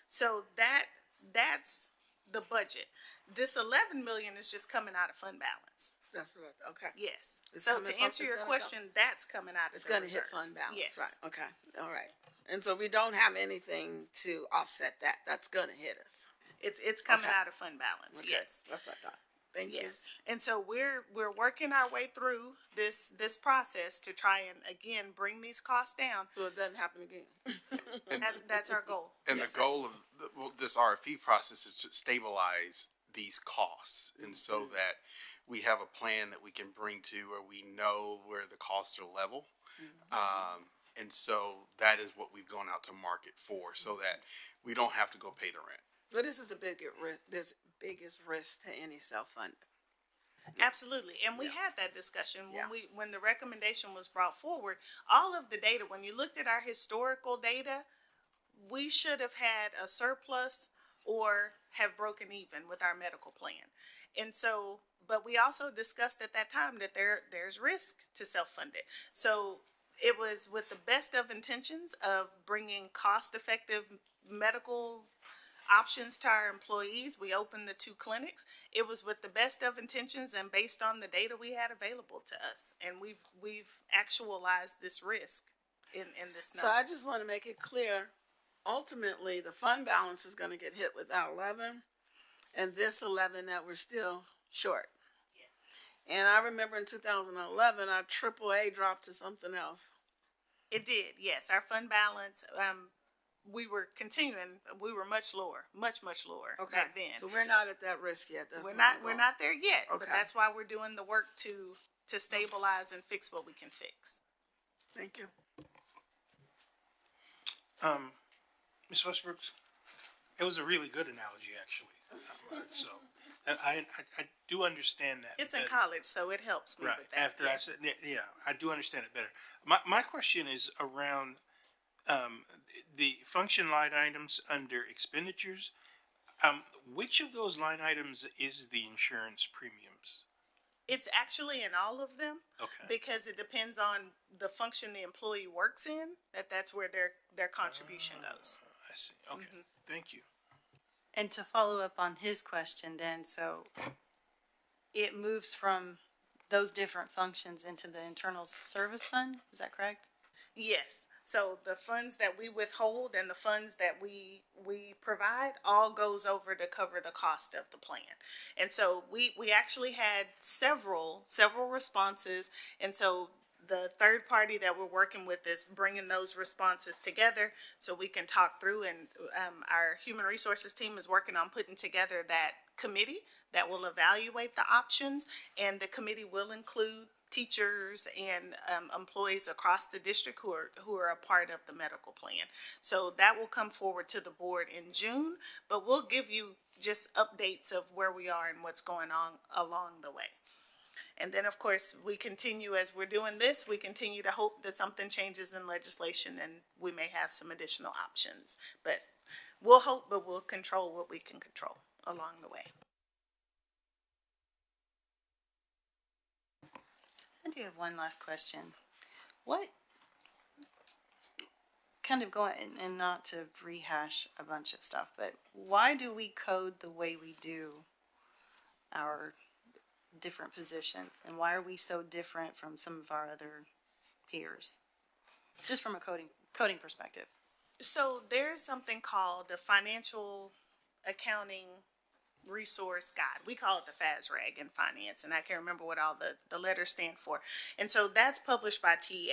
So that's the budget. This $11 million is just coming out of fund balance. That's what. Okay. Yes. It's So coming to from- answer it's your gonna question, that's coming out of It's the going to hit reserve. fund balance, Yes. right? Okay. All right. And so we don't have anything to offset that. That's going to hit us. It's coming Okay. out of fund balance. Okay. Yes. That's what I thought. Thank you. Yes. And so we're working our way through this process to try and again bring these costs down. So it doesn't happen again. That's our goal. And Yes, the sir. goal of this RFP process is to stabilize these costs, and so that we have a plan that we can bring to where we know where the costs are level. And so that is what we've gone out to market for, so that we don't have to go pay the rent. But this is the biggest risk to any self-funding. Absolutely. And we had that discussion Yeah. when the recommendation was brought forward. All of the data, when you looked at our historical data, we should have had a surplus or have broken even with our medical plan. And so, but we also discussed at that time that there's risk to self-funded. So it was with the best of intentions of bringing cost-effective medical options to our employees. We opened the 2 clinics. It was with the best of intentions and based on the data we had available to us. And we've actualized this risk in this number. So I just want to make it clear, ultimately, the fund balance is going to get hit with that 11, and this 11 that we're still short. Yes. And I remember in 2011, our AAA dropped to something else. It did, yes. Our fund balance, we were much lower, much lower Okay, back then. so we're not at that risk yet. That's We're where not, I'm we're going. not there yet, but Okay. that's why we're doing the work to stabilize and fix what we can fix. Thank you. Ms. Westbrook, it was a really good analogy, actually. So, and I do understand that. It's in better. college, so it helps me Right. with that. After I said, yeah, I do understand it better. My question is around the function line items under expenditures. Which of those line items is the insurance premiums? It's actually in all of them. Okay. Because it depends on the function the employee works in, that's where their contribution goes. I see. Okay. Thank you. And to follow up on his question then, so it moves from those different functions into the internal service fund, is that correct? Yes. So the funds that we withhold and the funds that we provide all goes over to cover the cost of the plan. And so we actually had several responses. And so the third party that we're working with is bringing those responses together so we can talk through. And our human resources team is working on putting together that committee that will evaluate the options. And the committee will include teachers and employees across the district who are a part of the medical plan. So that will come forward to the board in June, but we'll give you just updates of where we are and what's going on along the way. And then, of course, we continue as we're doing this, we continue to hope that something changes in legislation and we may have some additional options. But we'll hope, but we'll control what we can control along the way. I do have one last question. What, kind of going, and not to rehash a bunch of stuff, but why do we code the way we do our different positions? And why are we so different from some of our other peers? Just from a coding perspective. So there's something called the Financial Accounting Resource Guide. We call it the FASRAG in finance, and I can't remember what all the letters stand for. And so that's published by TEA.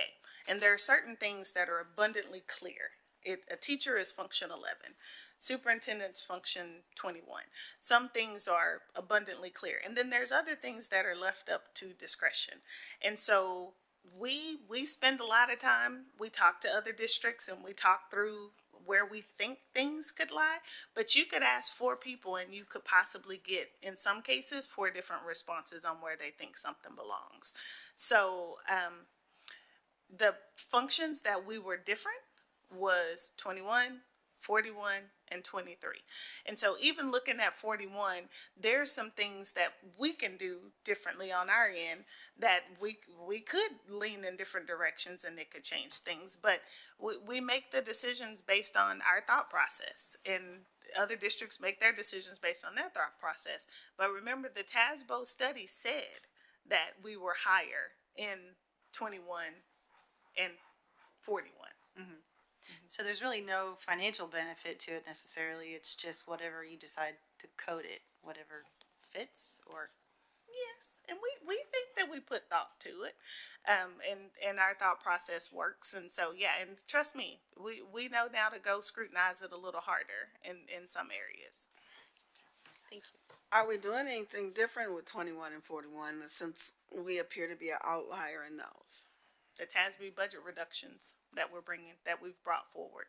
And there are certain things that are abundantly clear. A teacher is function 11. Superintendent's function 21. Some things are abundantly clear. And then there's other things that are left up to discretion. And so we spend a lot of time, we talk to other districts and we talk through where we think things could lie, but you could ask 4 people and you could possibly get, in some cases, 4 different responses on where they think something belongs. So the functions that we were different was 21, 41, and 23. And so even looking at 41, there's some things that we can do differently on our end that we could lean in different directions and it could change things. But we make the decisions based on our thought process, and other districts make their decisions based on their thought process. But remember, the TASBO study said that we were higher in 21 and 41. Mm-hmm. So there's really no financial benefit to it necessarily. It's just whatever you decide to code it, whatever fits, or. Yes, and we think that we put thought to it, and our thought process works. And so, yeah, and trust me, we know now to go scrutinize it a little harder in some areas. Thank you. Are we doing anything different with 21 and 41 since we appear to be an outlier in those? The TASB budget reductions that we've brought forward,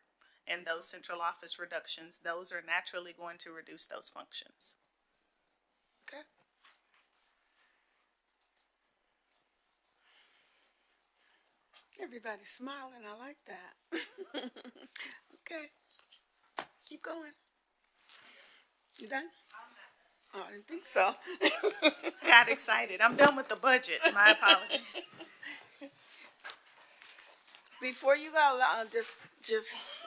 and those central office reductions, those are naturally going to reduce those functions. Okay. Everybody's smiling. I like that. Okay. Keep going. You done? Oh, I didn't think so. Got excited. I'm done with the budget. My apologies. Before you go,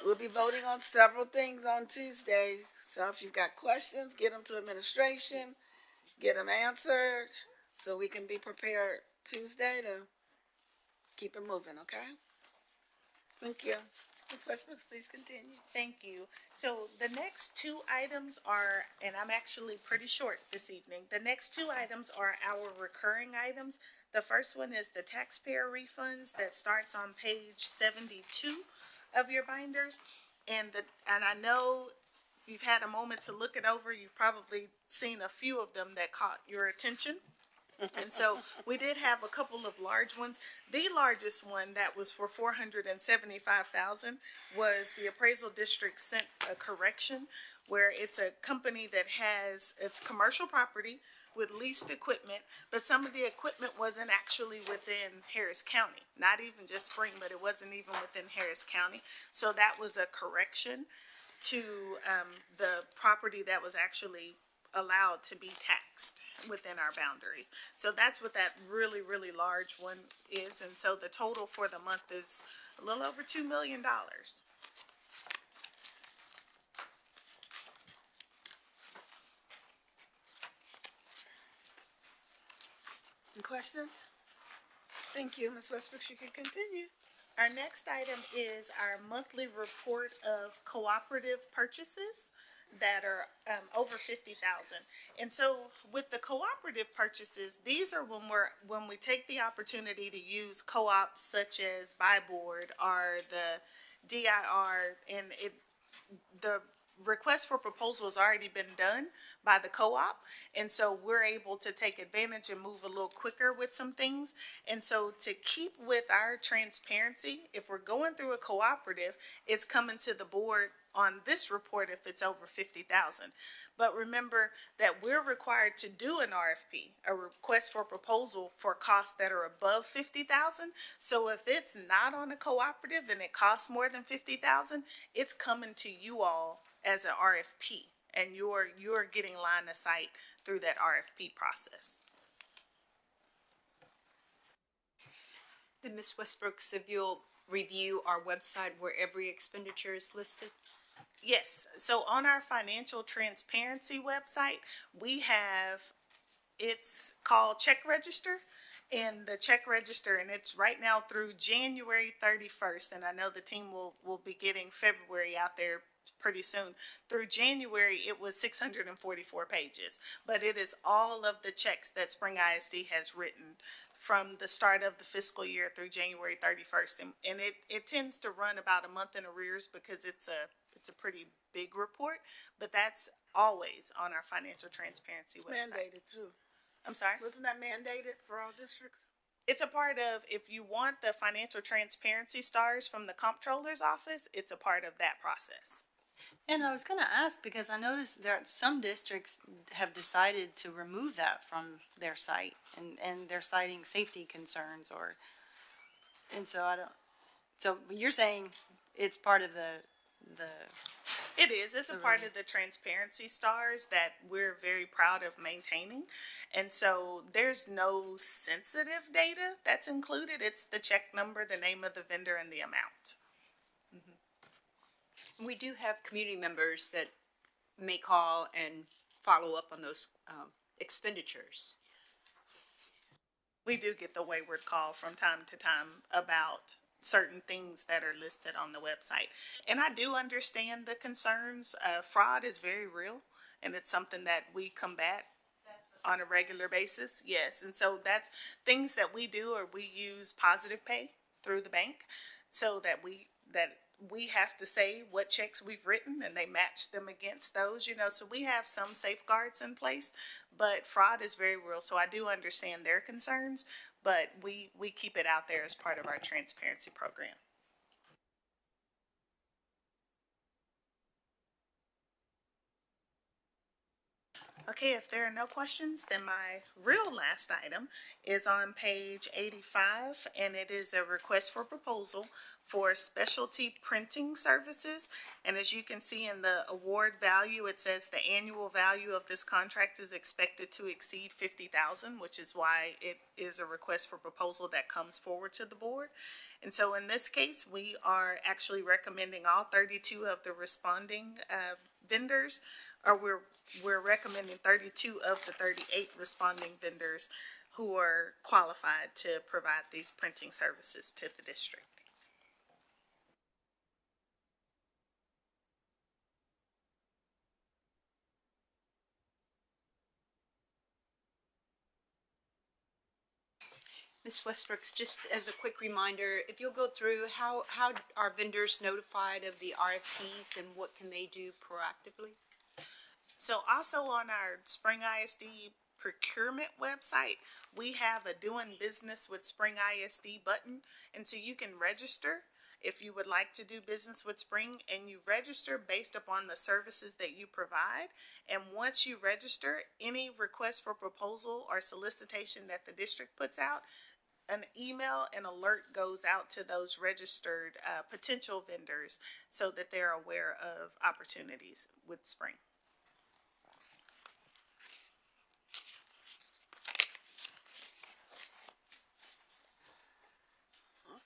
we'll be voting on several things on Tuesday. So if you've got questions, get them to administration, get them answered, so we can be prepared Tuesday to keep it moving, okay? Thank you. Ms. Westbrook, please continue. Thank you. So the next two items are, and I'm actually pretty short this evening. The next two items are our recurring items. The first one is the taxpayer refunds that starts on page 72 of your binders. And I know if you've had a moment to look it over, you've probably seen a few of them that caught your attention. And so we did have a couple of large ones. The largest one that was for $475,000 was the appraisal district sent a correction where it's a company that has, it's commercial property with leased equipment, but some of the equipment wasn't actually within Harris County. Not even just Spring, but it wasn't even within Harris County. So that was a correction to the property that was actually allowed to be taxed within our boundaries. So that's what that really, really large one is. And so the total for the month is a little over $2 million. Any questions? Thank you, Ms. Westbrook, you can continue. Our next item is our monthly report of cooperative purchases that are over 50,000. And so with the cooperative purchases, these are when we take the opportunity to use co-ops such as Buy Board or the DIR, and the request for proposal has already been done by the co-op, and so we're able to take advantage and move a little quicker with some things. And so to keep with our transparency, if we're going through a cooperative, it's coming to the board on this report if it's over 50,000. But remember that we're required to do an RFP, a request for proposal, for costs that are above 50,000. So if it's not on a cooperative and it costs more than 50,000, it's coming to you all as an RFP, and you're getting line of sight through that RFP process. Then Ms. Westbrook, if you'll review our website where every expenditure is listed? Yes, so on our financial transparency website, we have, it's called Check Register, and the check register, and it's right now through January 31st, and I know the team will be getting February out there pretty soon. Through January, it was 644 pages, but it is all of the checks that Spring ISD has written from the start of the fiscal year through January 31st, and it tends to run about a month in arrears because it's a pretty big report, but that's always on our financial transparency website. Mandated too. I'm sorry? Wasn't that mandated for all districts? It's a part of, if you want the financial transparency stars from the comptroller's office, it's a part of that process. And I was going to ask, because I noticed there some districts have decided to remove that from their site, and they're citing safety concerns, and so so you're saying it's part of It is. It's a part of the transparency stars that we're very proud of maintaining. And so there's no sensitive data that's included. It's the check number, the name of the vendor, and the amount. We do have community members that may call and follow up on those expenditures. We do get the wayward call from time to time about certain things that are listed on the website. And I do understand the concerns. Fraud is very real, and it's something that we combat on a regular basis. Yes, and so that's things that we do, or we use Positive Pay through the bank, so that we have to say what checks we've written and they match them against those, so we have some safeguards in place, but fraud is very real. So I do understand their concerns, but we keep it out there as part of our transparency program. Okay, if there are no questions, then my real last item is on page 85, and it is a request for proposal for specialty printing services. And as you can see in the award value, it says the annual value of this contract is expected to exceed $50,000, which is why it is a request for proposal that comes forward to the board. And so in this case, we are actually recommending all 32 of the responding vendors, or we're recommending 32 of the 38 responding vendors who are qualified to provide these printing services to the district. Ms. Westbrooks, just as a quick reminder, if you'll go through, how are vendors notified of the RFPs and what can they do proactively? So also on our Spring ISD procurement website, we have a doing business with Spring ISD button. And so you can register if you would like to do business with Spring, and you register based upon the services that you provide. And once you register, any request for proposal or solicitation that the district puts out, an email and alert goes out to those registered potential vendors so that they're aware of opportunities with Spring.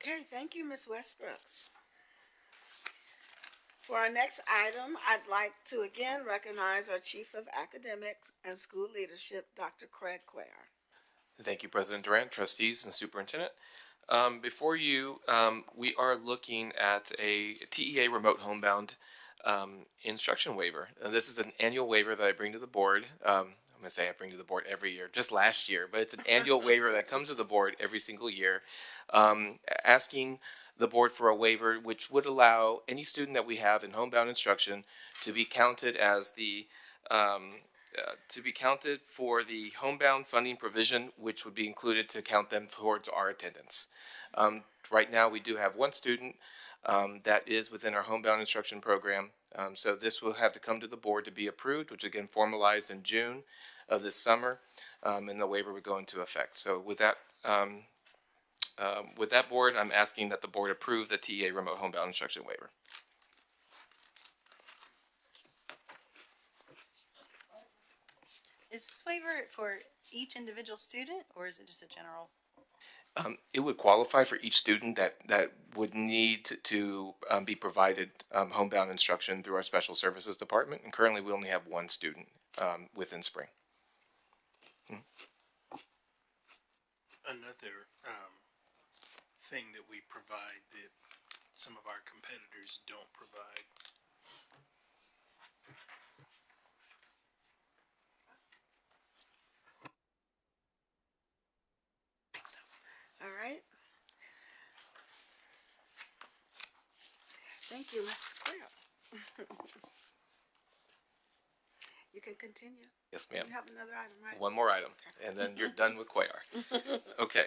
Okay, thank you, Ms. Westbrooks. For our next item, I'd like to again recognize our Chief of Academics and School Leadership, Dr. Craig Cuellar. Thank you, President Durant, trustees, and superintendent. Before you, we are looking at a TEA remote homebound instruction waiver. This is an annual waiver that I bring to the board. I'm going to say I bring to the board every year, just last year, but it's an annual waiver that comes to the board every single year, asking the board for a waiver which would allow any student that we have in homebound instruction to be counted as the for the homebound funding provision, which would be included to count them towards our attendance. Right now, we do have one student that is within our homebound instruction program. So this will have to come to the board to be approved, which again formalized in June of this summer, and the waiver would go into effect. So with that board, I'm asking that the board approve the TEA remote homebound instruction waiver. Is this waiver for each individual student, or is it just a general? It would qualify for each student that would need to be provided homebound instruction through our special services department. And currently, we only have one student within Spring. Another thing that we provide that some of our competitors don't provide. All right. Thank you, Mr. Cuellar. You can continue. Yes, ma'am. You have another item, right? One more item, and then you're done with Cuellar. Okay.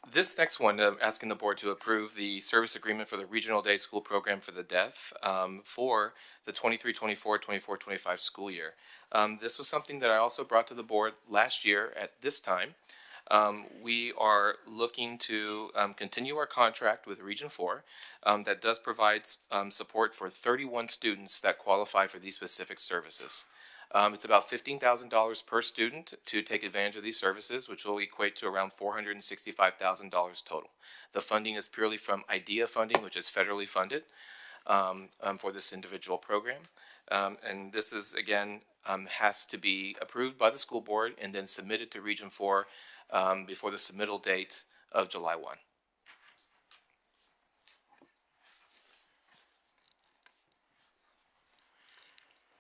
This next one, asking the board to approve the service agreement for the Regional Day School Program for the Deaf for the 23-24, 24-25 school year. This was something that I also brought to the board last year at this time. We are looking to continue our contract with Region 4 that does provide support for 31 students that qualify for these specific services. It's about $15,000 per student to take advantage of these services, which will equate to around $465,000 total. The funding is purely from IDEA funding, which is federally funded for this individual program. And this is, again, has to be approved by the school board and then submitted to Region 4 before the submittal date of July 1.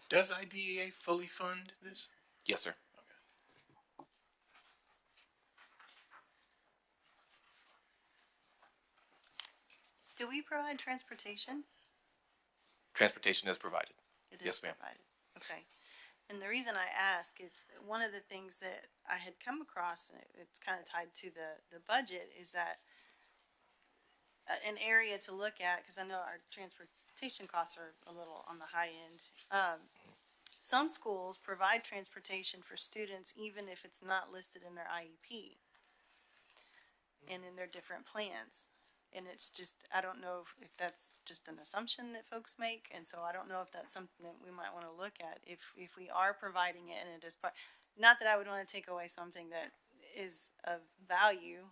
Does IDEA fully fund this? Yes, sir. Do we provide transportation? Transportation is provided. It is Yes, ma'am. provided. Okay. And the reason I ask is one of the things that I had come across, and it's kind of tied to the budget, is that an area to look at, because I know our transportation costs are a little on the high end. Some schools provide transportation for students even if it's not listed in their IEP and in their different plans. And it's just, I don't know if that's just an assumption that folks make, and so I don't know if that's something that we might want to look at. If we are providing it and it is part, not that I would want to take away something that is of value,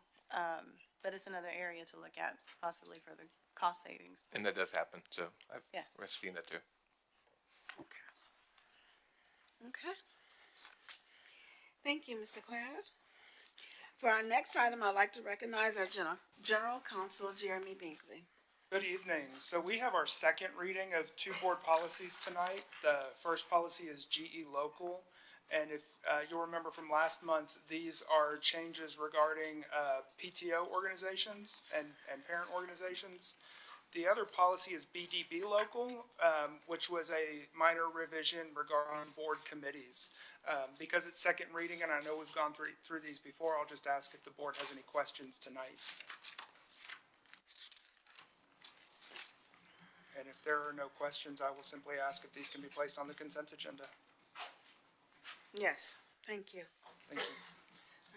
but it's another area to look at possibly for the cost savings. And that does happen, so I've Yeah. seen that too. Okay. Thank you, Mr. Cuellar. For our next item, I'd like to recognize our General Counsel, Jeremy Binkley. Good evening. So we have our second reading of two board policies tonight. The first policy is GE Local. And if you'll remember from last month, these are changes regarding PTO organizations and parent organizations. The other policy is BDB local, which was a minor revision regarding board committees. Because it's second reading, and I know we've gone through these before, I'll just ask if the board has any questions tonight. And if there are no questions, I will simply ask if these can be placed on the consent agenda. Yes, thank you. Thank you.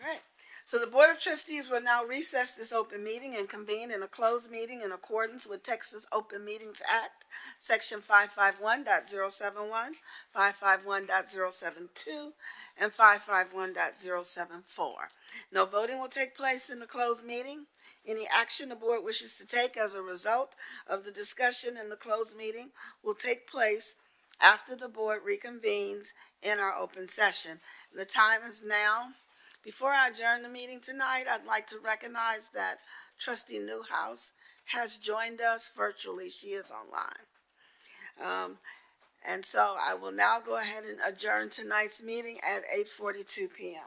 All right. So the Board of Trustees will now recess this open meeting and convene in a closed meeting in accordance with Texas Open Meetings Act, Section 551.071, 551.072, and 551.074. No voting will take place in the closed meeting. Any action the board wishes to take as a result of the discussion in the closed meeting will take place after the board reconvenes in our open session. The time is now. Before I adjourn the meeting tonight, I'd like to recognize that Trustee Newhouse has joined us virtually. She is online. And so I will now go ahead and adjourn tonight's meeting at 8:42 p.m.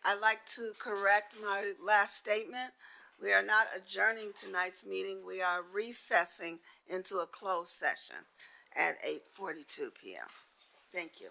I'd like to correct my last statement. We are not adjourning tonight's meeting. We are recessing into a closed session at 8:42 p.m. Thank you.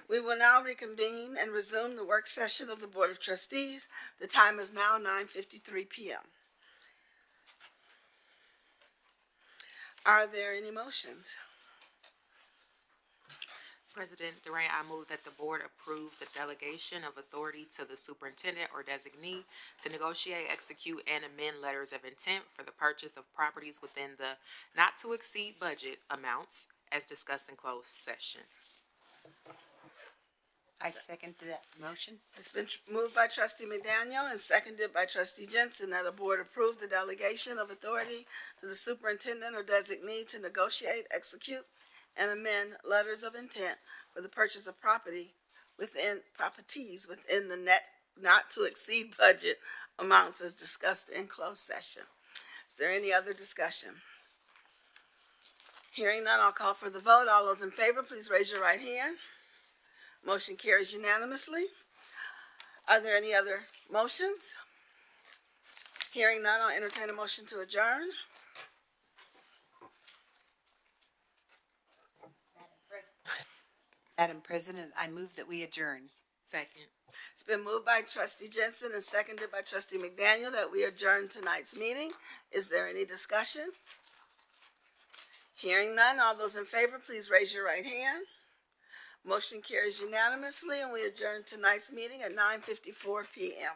We will now reconvene and resume the work session of the Board of Trustees. The time is now 9:53 p.m. Are there any motions? President Durant, I move that the board approve the delegation of authority to the superintendent or designee to negotiate, execute, and amend letters of intent for the purchase of properties within the not-to-exceed budget amounts as discussed in closed session. I second that motion. It's been moved by trustee McDaniel and seconded by trustee Jensen that the board approve the delegation of authority to the superintendent or designee to negotiate, execute, and amend letters of intent for the purchase of properties within the net not to exceed budget amounts as discussed in closed session. Is there any other discussion? Hearing none, I'll call for the vote. All those in favor, please raise your right hand. Motion carries unanimously. Are there any other motions? Hearing none, I'll entertain a motion to adjourn. Madam President, I move that we adjourn. Second. It's been moved by trustee Jensen and seconded by trustee McDaniel that we adjourn tonight's meeting. Is there any discussion? Hearing none, all those in favor, please raise your right hand. Motion carries unanimously, and we adjourn tonight's meeting at 9:54 p.m.